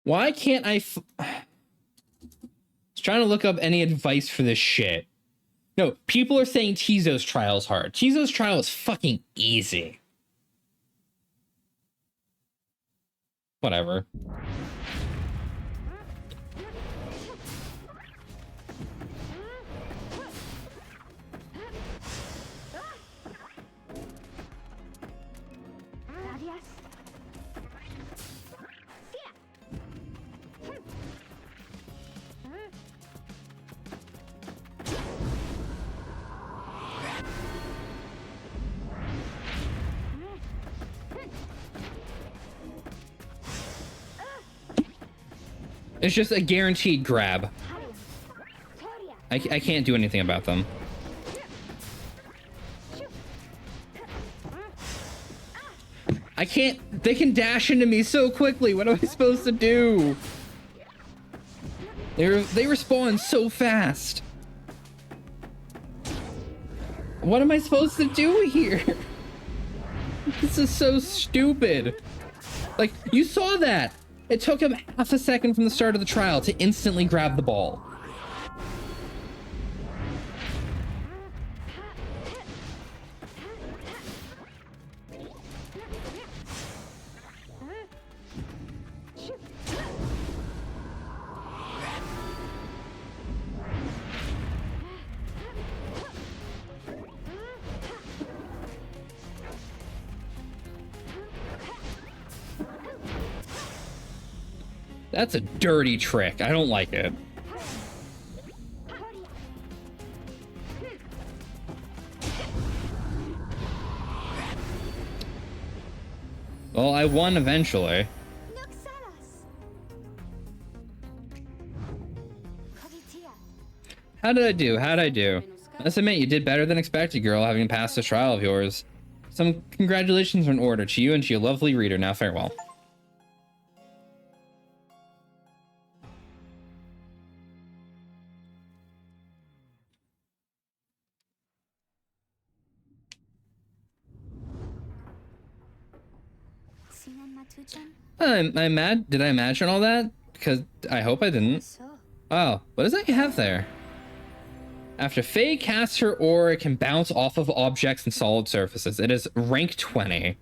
Why can't I was trying to look up any advice for this shit. No, people are saying Tizo's trial is hard. Tizo's trial is fucking easy. Whatever. It's just a guaranteed grab. I can't do anything about them. I can't. They can dash into me so quickly. What am I supposed to do? They respawn so fast. What am I supposed to do here? This is so stupid. Like, you saw that. It took him half a second from the start of the trial to instantly grab the ball. That's a dirty trick. I don't like it. Well, I won eventually. How did I do? How'd I do? Let's admit you did better than expected, girl, having passed this trial of yours. Some congratulations are in order to you and to your lovely reader. Now farewell. I'm mad. Did I imagine all that? Because I hope I didn't. Oh, what is that you have there? After Faye casts her aura, it can bounce off of objects and solid surfaces. It is rank 20.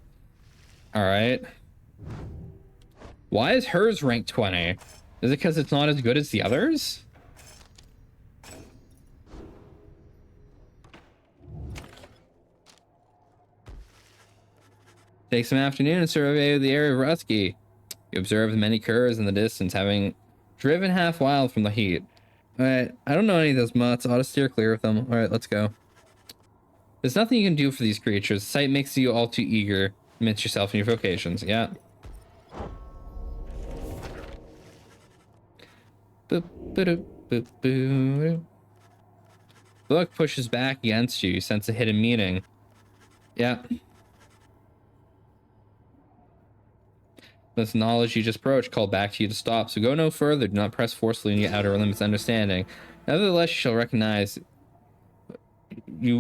Alright. Why is hers rank 20? Is it because it's not as good as the others? Take some afternoon and survey the area of Rusky. You observe the many curs in the distance, having driven half wild from the heat. Alright, I don't know any of those mutts. I ought to steer clear of them. Alright, let's go. There's nothing you can do for these creatures. The sight makes you all too eager. Admit yourself in your vocations. Yeah. Boop, boop, boop, boop. The look pushes back against you. You sense a hidden meaning. Yeah. This knowledge you just approached called back to you to stop, so go no further. Do not press forcefully in your outer limits understanding. Nevertheless, you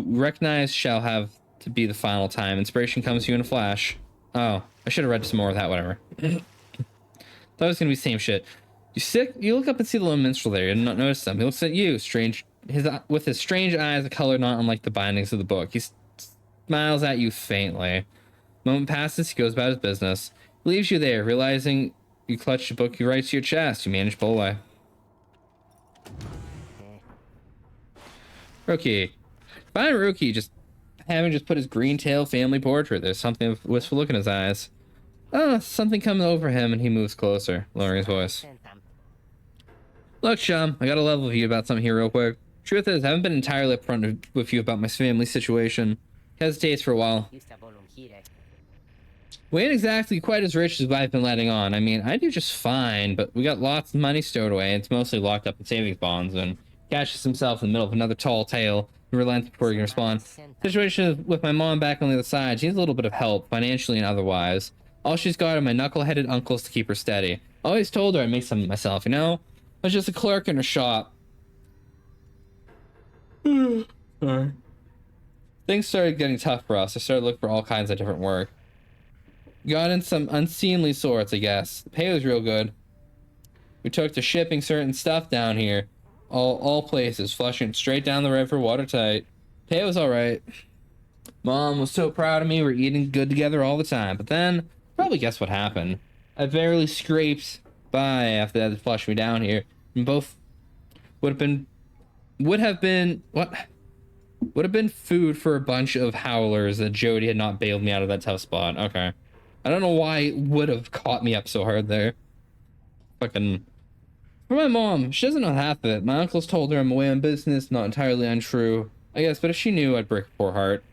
recognize shall have to be the final time. Inspiration comes to you in a flash. Oh, I should have read some more of that, whatever. Thought it was gonna be the same shit. You look up and see the little minstrel there. You did not notice him. He looks at you, with his strange eyes, a color not unlike the bindings of the book. He smiles at you faintly. A moment passes, he goes about his business. He leaves you there, realizing you clutched a book you right to your chest. You manage to pull away. Rookie. Fine Rookie, having just put his green tail family portrait. There's something of wistful look in his eyes. Oh, something comes over him and he moves closer, lowering his voice. Look, chum, I got a level with you about something here real quick. Truth is, I haven't been entirely upfront with you about my family situation. Hesitates for a while. We ain't exactly quite as rich as I've been letting on. I mean, I do just fine, but we got lots of money stowed away. And it's mostly locked up in savings bonds, and catches himself in the middle of another tall tale. He relents before he can respond. Situation is with my mom back on the other side. She needs a little bit of help, financially and otherwise. All she's got are my knuckle-headed uncles to keep her steady. I always told her I'd make something myself, you know? I was just a clerk in her shop. Sorry. Things started getting tough for us. I started looking for all kinds of different work. Got in some unseemly sorts, I guess. The pay was real good. We took to shipping certain stuff down here. All places, flushing it straight down the river, watertight. Pay was alright. Mom was so proud of me. We're eating good together all the time. But then, probably guess what happened. I barely scraped by after that to flush me down here. And both would have been food for a bunch of howlers that Jody had not bailed me out of that tough spot. Okay. I don't know why it would have caught me up so hard there. Fucking... For my mom, she doesn't know half of it. My uncles told her I'm away on business, not entirely untrue, I guess, but if she knew, I'd break her poor heart.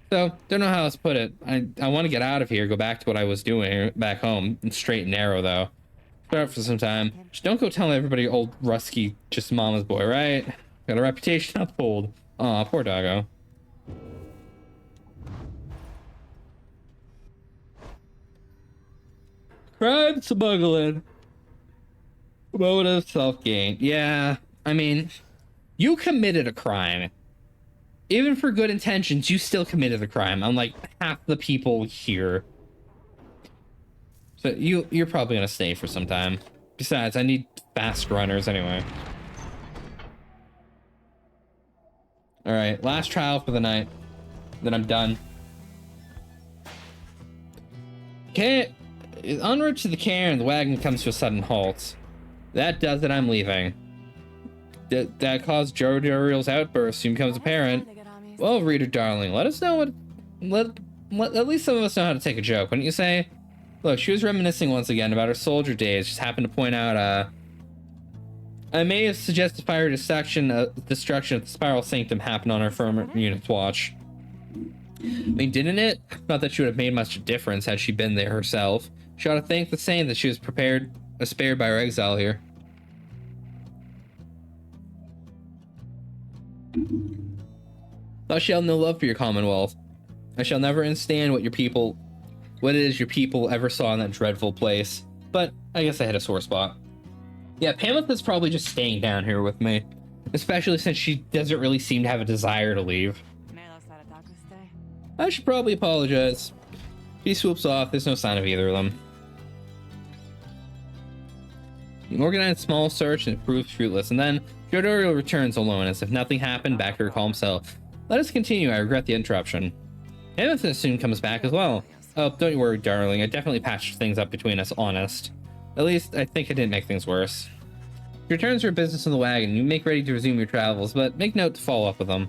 So, don't know how else to put it. I want to get out of here, go back to what I was doing back home. Straight and narrow, though. Put up for some time. Just don't go telling everybody old Rusky just mama's boy, right? Got a reputation to uphold. Aw, poor doggo. Crime smuggling. Motive self-gain. Yeah, I mean, you committed a crime. Even for good intentions, you still committed a crime. Unlike half the people here. So you're probably gonna stay for some time. Besides, I need fast runners anyway. All right, last trial for the night. Then I'm done. Okay, en route to the cairn, the wagon comes to a sudden halt. That does it, I'm leaving. That caused Jodariel's outburst soon becomes apparent. Well, reader darling, let us know what... at least some of us know how to take a joke, wouldn't you say? Look, she was reminiscing once again about her soldier days. Just happened to point out, I may have suggested fire destruction of the Spiral Sanctum happened on our firm unit's watch. I mean, didn't it? Not that she would have made much difference had she been there herself. She ought to thank the saint that she was spared by her exile here. Thou shalt no love for your commonwealth. I shall never understand what it is your people ever saw in that dreadful place. But I guess I hit a sore spot. Yeah, Pamela's probably just staying down here with me. Especially since she doesn't really seem to have a desire to leave. I should probably apologize. He swoops off, there's no sign of either of them. You organize a small search and it proves fruitless, and then Jodariel returns alone as if nothing happened back to her calm self. Let us continue, I regret the interruption. Amethyst soon comes back as well. Oh, don't you worry, darling, I definitely patched things up between us, honest. At least, I think I didn't make things worse. She returns to her business in the wagon. You make ready to resume your travels, but make note to follow up with them.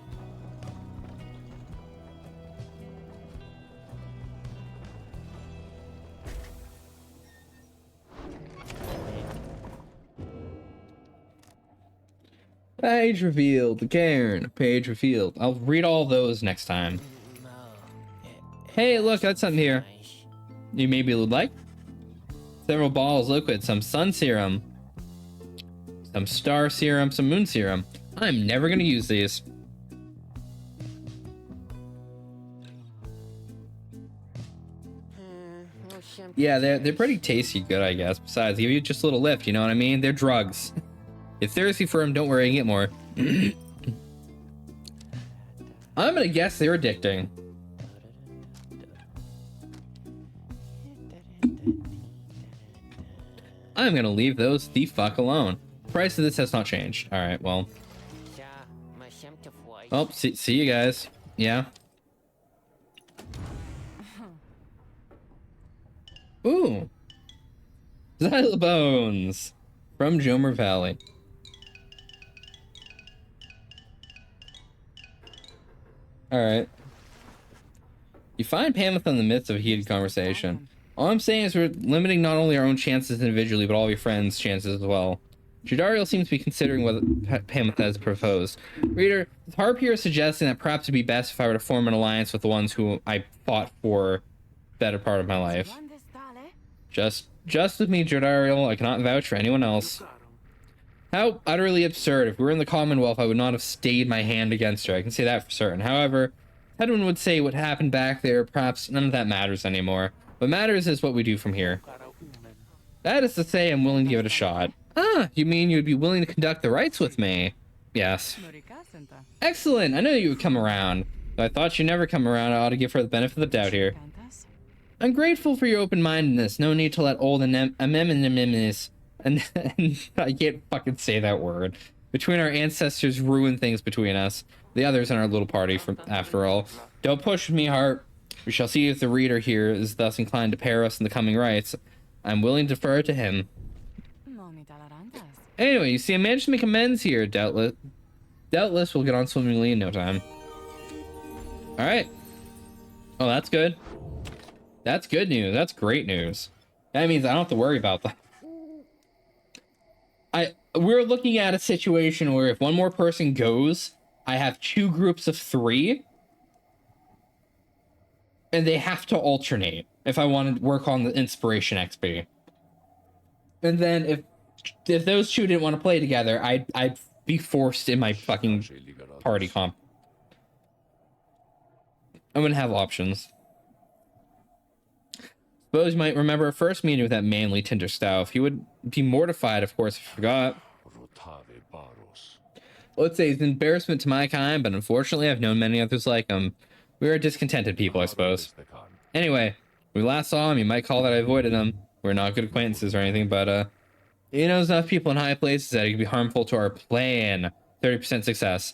Page revealed. The cairn. Page revealed. I'll read all those next time. Hey, look, that's something here. You maybe would like? Several balls, liquid, some sun serum, some star serum, some moon serum. I'm never gonna use these. Yeah, they're pretty tasty good, I guess. Besides, give you just a little lift, you know what I mean? They're drugs. If thirsty for them, don't worry, you get more. I'm gonna guess they're addicting. I'm gonna leave those the fuck alone. Price of this has not changed. Alright, well. Oh, see you guys. Yeah. Ooh. Xylobones from Jomer Valley. Alright. You find Pamela in the midst of a heated conversation. All I'm saying is we're limiting not only our own chances individually, but all of your friends' chances as well. Jodariel seems to be considering what Pamela has proposed. Reader, Harp here is suggesting that perhaps it'd be best if I were to form an alliance with the ones who I fought for the better part of my life. Just with me, Jodariel. I cannot vouch for anyone else. How utterly absurd. If we were in the Commonwealth, I would not have stayed my hand against her. I can say that for certain. However, Hedwin would say what happened back there, perhaps none of that matters anymore. What matters is what we do from here. That is to say, I'm willing to give it a shot. Ah, you mean you'd be willing to conduct the rites with me? Yes. Excellent, I knew you would come around. Though I thought you'd never come around, I ought to give her the benefit of the doubt here. I'm grateful for your open-mindedness. No need to let old anemones and I can't fucking say that word. Between our ancestors ruin things between us. The others in our little party, after all. Don't push me, Hart. We shall see if the reader here is thus inclined to pair us in the coming rites. I'm willing to defer to him. Anyway, you see, I managed to make amends here. Doubtless we'll get on swimmingly in no time. All right. Oh, that's good. That's good news. That's great news. That means I don't have to worry about that. We're looking at a situation where if one more person goes, I have 2 groups of 3. And they have to alternate if I want to work on the inspiration XP. And then if those 2 didn't want to play together, I'd be forced in my fucking party comp. I wouldn't have options. Suppose you might remember our first meeting with that manly Tinderstaff. He would be mortified, of course, if you forgot. Let's say it's an embarrassment to my kind, but unfortunately I've known many others like him. We are discontented people, I suppose. Anyway, we last saw him, you might call that I avoided him. We're not good acquaintances or anything, but he knows enough people in high places that he could be harmful to our plan. 30% success.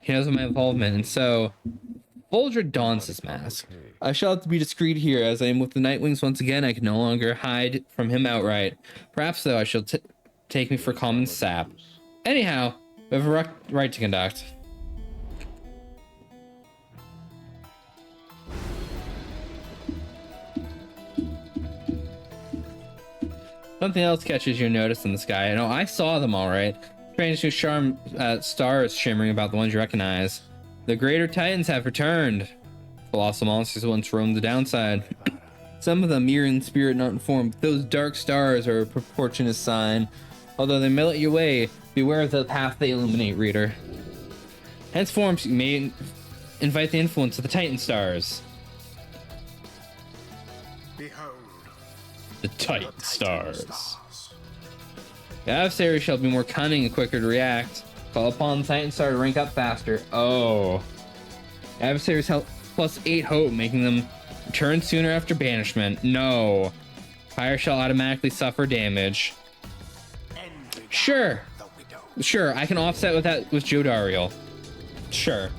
He knows of my involvement, and so Voldred dons his mask. I shall have to be discreet here, as I am with the Nightwings once again. I can no longer hide from him outright. Perhaps, though, I shall take me for common sap. Anyhow, we have a right to conduct. Something else catches your notice in the sky. I know I saw them all right. Strange new stars shimmering about the ones you recognize. The greater titans have returned. Colossal monsters once roamed the downside. Some of them mere in spirit, not in form. Those dark stars are a proportionate sign. Although they may let you away, beware of the path they illuminate, reader. Henceforth, you may invite the influence of the Titan stars. Behold, The Titan stars. The adversary shall be more cunning and quicker to react. Call upon the Titan star to rank up faster. Oh. Adversaries help +8 hope, making them return sooner after banishment. No. Pyre shall automatically suffer damage. Sure. Sure, I can offset with that with Jodariel. Sure.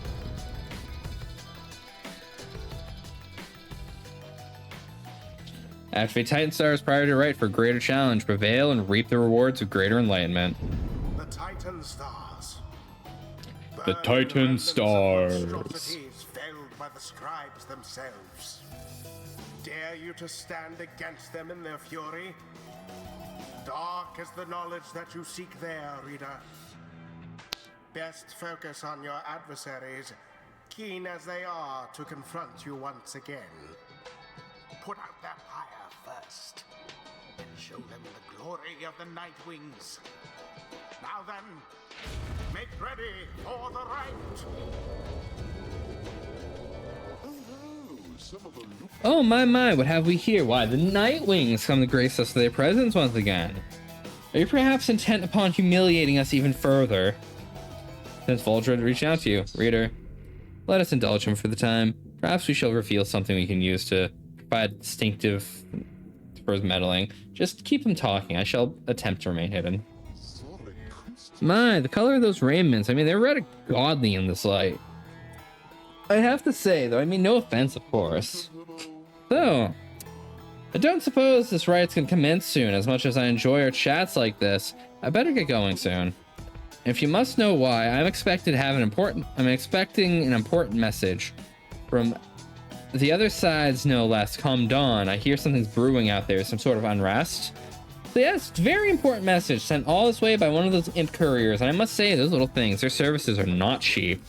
Activate Titan stars prior to right for greater challenge. Prevail and reap the rewards of greater enlightenment. the Titan stars. The Titan stars. Felled by the scribes themselves. Dare you to stand against them in their fury? Dark is the knowledge that you seek there, reader. Best focus on your adversaries, keen as they are to confront you once again. Put out that fire first, and show them the glory of the Nightwings. Now then, make ready for the right. Oh my, what have we here? Why, the Nightwings come to grace us with their presence once again. Are you perhaps intent upon humiliating us even further? Since Voldred reached out to you, reader, let us indulge him for the time. Perhaps we shall reveal something we can use to provide distinctive for his meddling. Just keep him talking. I shall attempt to remain hidden. My, the color of those raiments. I mean, they're rather godly in this light. I have to say, though, I mean, no offense, of course. So, I don't suppose this rite's can commence soon. As much as I enjoy our chats like this, I better get going soon. If you must know why, I'm expecting an important message from the other side's no less. Come dawn, I hear something's brewing out there, some sort of unrest. So yes, very important message sent all this way by one of those imp couriers, and I must say, those little things, their services are not cheap.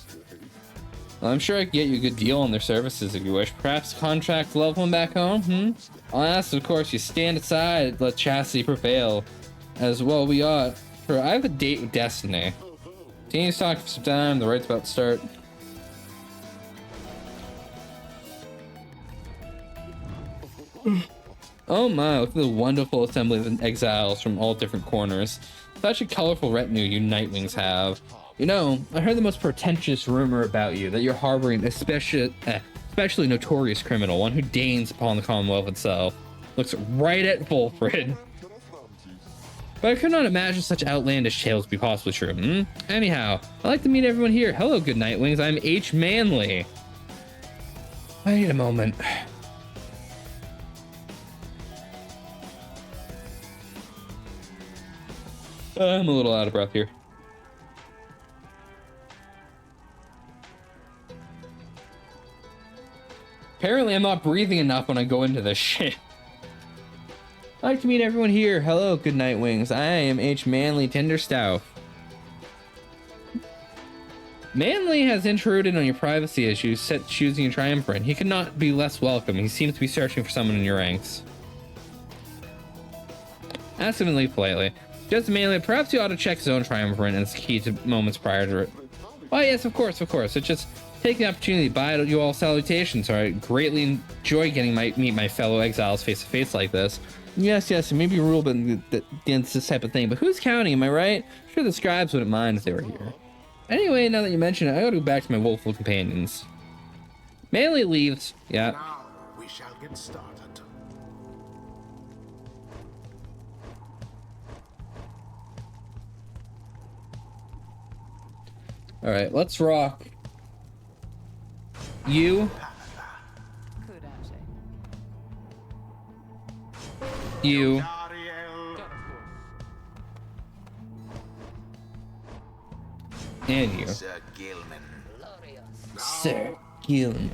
Well, I'm sure I can get you a good deal on their services if you wish. Perhaps contract a loved one back home, I'll ask, of course, you stand aside, let chastity prevail. As well we ought. For I have a date with Destiny. Team's talking for some time, the right's about to start. Oh my, look at the wonderful assembly of exiles from all different corners. Such a colorful retinue you Nightwings have. You know, I heard the most pretentious rumor about you, that you're harboring an especially notorious criminal, one who deigns upon the Commonwealth itself. Looks right at Volfred. But I could not imagine such outlandish tales be possibly true, Anyhow, I'd like to meet everyone here. Hello, good Nightwings, I'm H. Manley. Wait a moment. I'm a little out of breath here. Apparently, I'm not breathing enough when I go into this shit. I'd like to meet everyone here. Hello, good night, Wings. I am H. Manly Tinderstow. Manly has intruded on your privacy as you set choosing a triumvirate. He could not be less welcome. He seems to be searching for someone in your ranks. Ask him and leave politely. Just Manly, perhaps you ought to check his own triumvirate and its key to moments prior to it. Why, yes, of course. It's just take the opportunity to buy you all salutations. I greatly enjoy getting meet my fellow exiles face to face like this. Yes, and maybe rule against this type of thing, but who's counting, am I right? Sure the scribes wouldn't mind if they were here. Anyway, now that you mention it, I gotta go back to my woeful companions. Manly leaves. Yeah. Now we shall get started. Alright, let's rock. You. You. And you. Sir Gilman. Sir Gilman.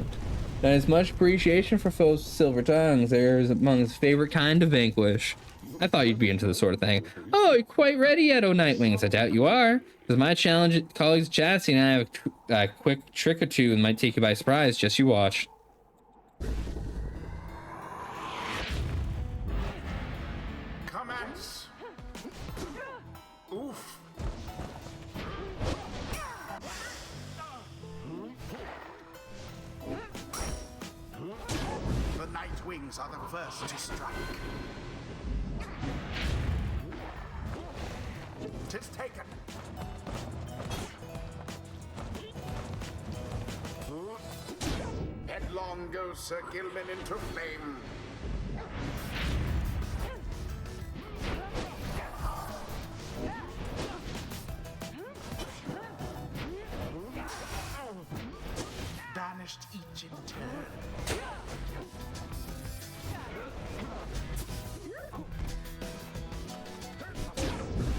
That is much appreciation for foes with silver tongues. Theirs among his favorite kind to vanquish. I thought you'd be into this sort of thing. Oh, you're quite ready yet, oh Nightwings? I doubt you are. Because my challenge, colleagues Chassis and I have a quick trick or two and might take you by surprise. Just you watch. Commence. Oof. The Nightwings are the first to strike. 'Tis taken. Headlong goes Sir Gilman into flame. Banished each in turn.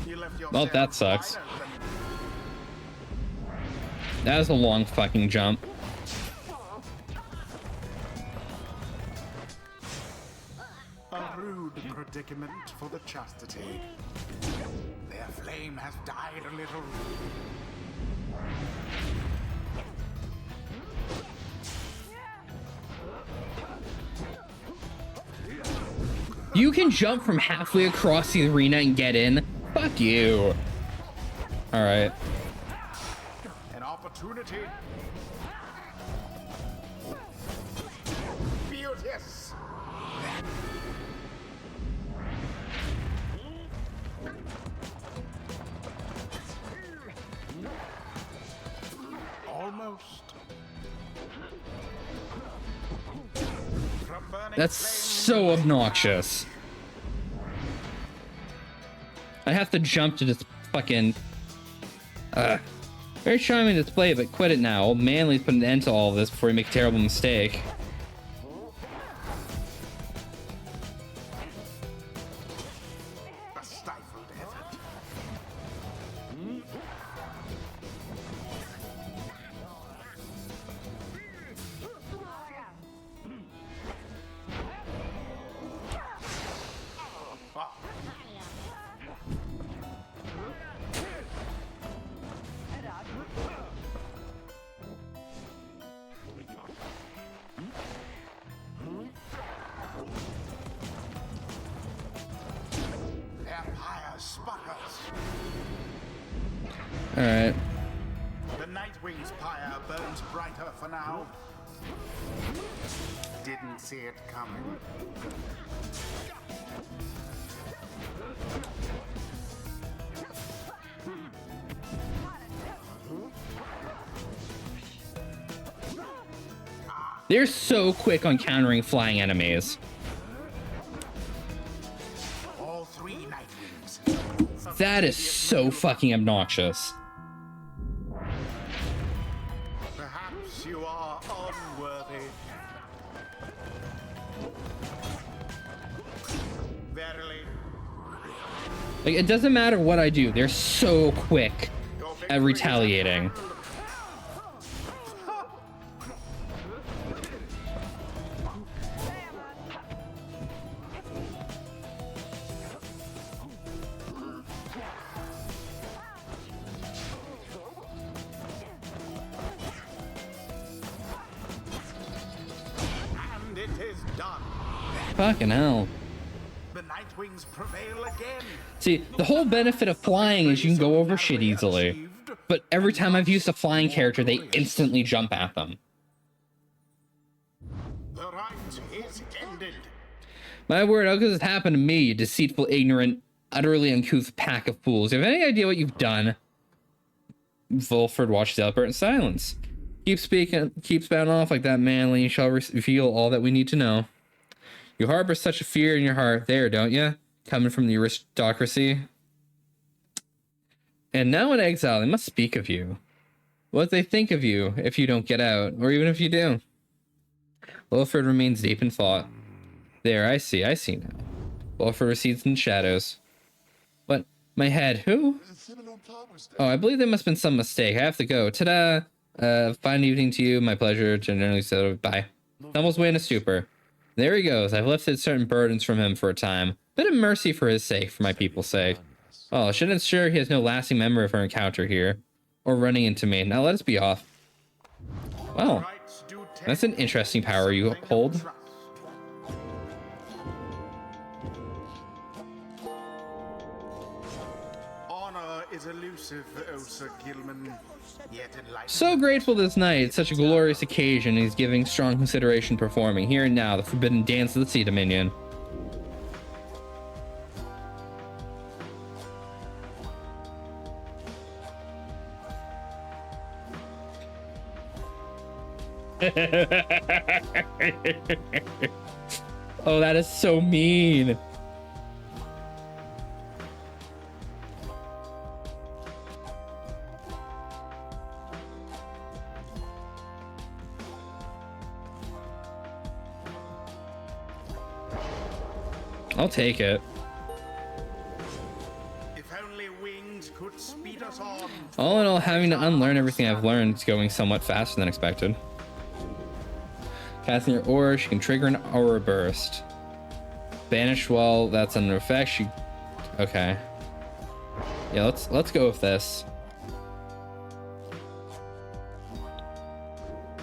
You left your Well, that sucks. That was a long fucking jump. A rude predicament for the chastity. Their flame has died a little. You can jump from halfway across the arena and get in? Fuck you. Alright. An opportunity. Beauteous. Almost. From burning That's flame so obnoxious. I have to jump to just fucking... Very charming display, but quit it now. Old Manly's put an end to all of this before we make a terrible mistake. a stifled effort. Pyre sputters. Alright. The Nightwing's pyre burns brighter for now. Didn't see it coming. They're so quick on countering flying enemies. All three Nightwings. That is so fucking obnoxious. Perhaps you are unworthy. Verily. Like, it doesn't matter what I do. They're so quick at retaliating. And it is done. Fucking hell. The Nightwings prevail again. See, the whole benefit of flying is you can go over shit easily. But every time I've used a flying character, they instantly jump at them. The rite is ended. My word, how could this happen to me, you deceitful, ignorant, utterly uncouth pack of fools? You have any idea what you've done? Volford watches Albert in silence. Keep speaking, keep spouting off like that, manly. You shall reveal all that we need to know. You harbor such a fear in your heart there, don't you? Coming from the aristocracy. And now in exile, they must speak of you. What they think of you if you don't get out, or even if you do. Wilfred remains deep in thought. There, I see now. Wilfred recedes in shadows. What? My head, who? Oh, I believe there must have been some mistake. I have to go. Ta-da! Fine evening to you. My pleasure. Generally so. Bye. Thumble's way in a stupor. There he goes. I've lifted certain burdens from him for a time. Bit of mercy for his sake, for my people's sake. Oh, I should ensure he has no lasting memory of our encounter here. Or running into me. Now let us be off. Well, that's an interesting power you hold. Honor is elusive, O Sir Gilman, yet enlightened. So grateful this night. It's such a glorious occasion. He's giving strong consideration performing here and now the forbidden dance of the Sea Dominion. Oh, that is so mean. I'll take it. If only wings could speed us on. All in all, having to unlearn everything I've learned is going somewhat faster than expected. Casting your aura, she can trigger an aura burst. Banish while that's under effect. She, okay. Yeah, let's go with this.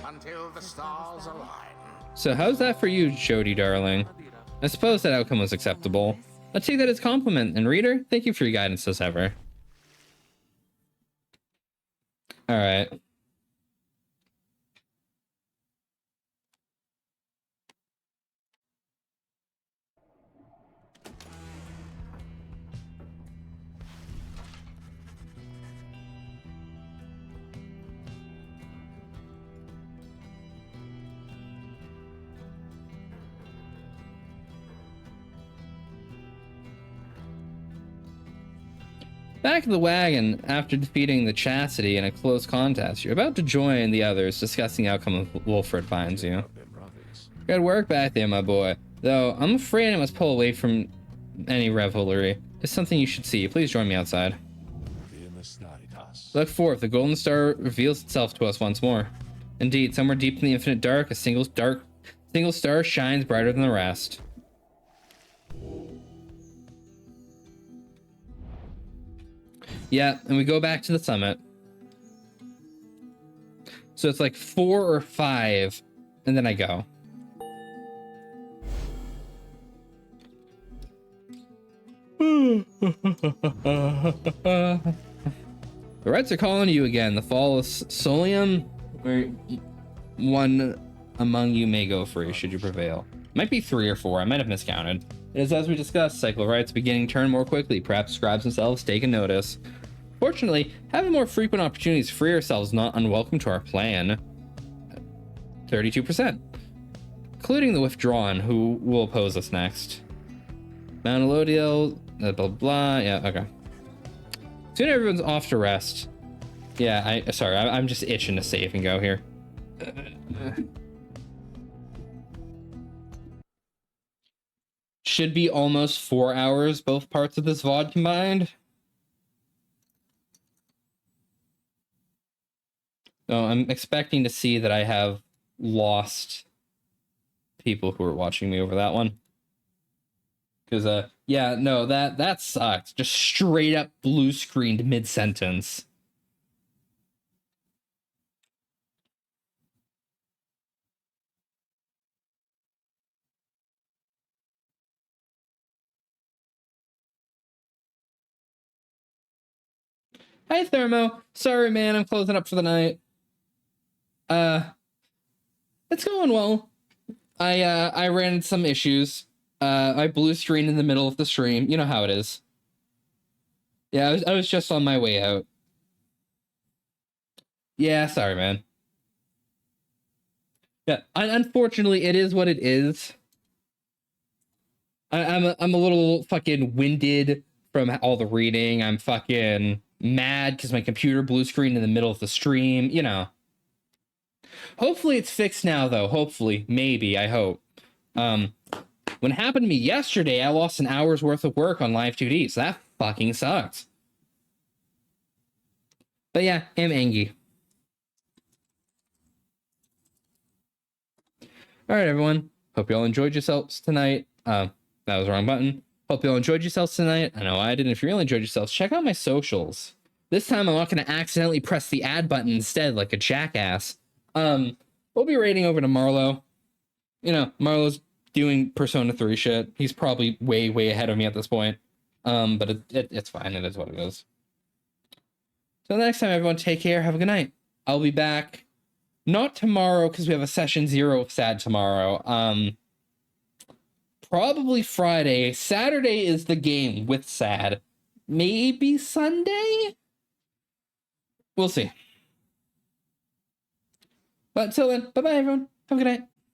Until the stars align. So how's that for you, Jody, darling? I suppose that outcome was acceptable. I'll take that as a compliment. And reader, thank you for your guidance as ever. All right. Back in the wagon, after defeating the Chastity in a close contest, you're about to join the others discussing the outcome of Wilfred finds you. Good work back there, my boy. Though, I'm afraid I must pull away from any revelry. It's something you should see. Please join me outside. Look forth, the golden star reveals itself to us once more. Indeed, somewhere deep in the infinite dark, a single star shines brighter than the rest. Yeah, and we go back to the summit. So it's like 4 or 5, and then I go. The Reds are calling you again. The fall of Solium, where one among you may go free, should you prevail. Might be 3 or 4, I might have miscounted. It is as we discussed, cycle of rights beginning to turn more quickly. Perhaps scribes themselves taking notice. Fortunately, having more frequent opportunities to free ourselves is not unwelcome to our plan. 32%. Including the withdrawn, who will oppose us next. Mount Elodiel, blah, blah, blah. Yeah, okay. Soon everyone's off to rest. Yeah, sorry, I'm just itching to save and go here. Should be almost 4 hours, both parts of this VOD combined. So I'm expecting to see that I have lost people who are watching me over that one. Because, yeah, no, that sucked. Just straight up blue screened mid-sentence. Hi, Thermo. Sorry, man, I'm closing up for the night. It's going well. I ran into some issues. I blue screened in the middle of the stream. You know how it is. Yeah, I was just on my way out. Yeah, sorry, man. Yeah, unfortunately, it is what it is. I'm a little fucking winded from all the reading. I'm fucking mad because my computer blue screened in the middle of the stream. You know. Hopefully it's fixed now, though. Hopefully, maybe. I hope. When it happened to me yesterday, I lost an hour's worth of work on Live 2D, so that fucking sucks. But yeah, I'm angry. All right, everyone. Hope you all enjoyed yourselves tonight. That was the wrong button. Hope you all enjoyed yourselves tonight. I know I did. If you really enjoyed yourselves, check out my socials. This time, I'm not going to accidentally press the add button instead, like a jackass. We'll be raiding over to Marlo. You know, Marlo's doing Persona 3 shit. He's probably way, way ahead of me at this point. But it's fine. It is what it is. So next time, everyone, take care. Have a good night. I'll be back. Not tomorrow, because we have a session 0 of SAD tomorrow. Probably Friday. Saturday is the game with SAD. Maybe Sunday? We'll see. But until then, bye-bye, everyone. Have a good night.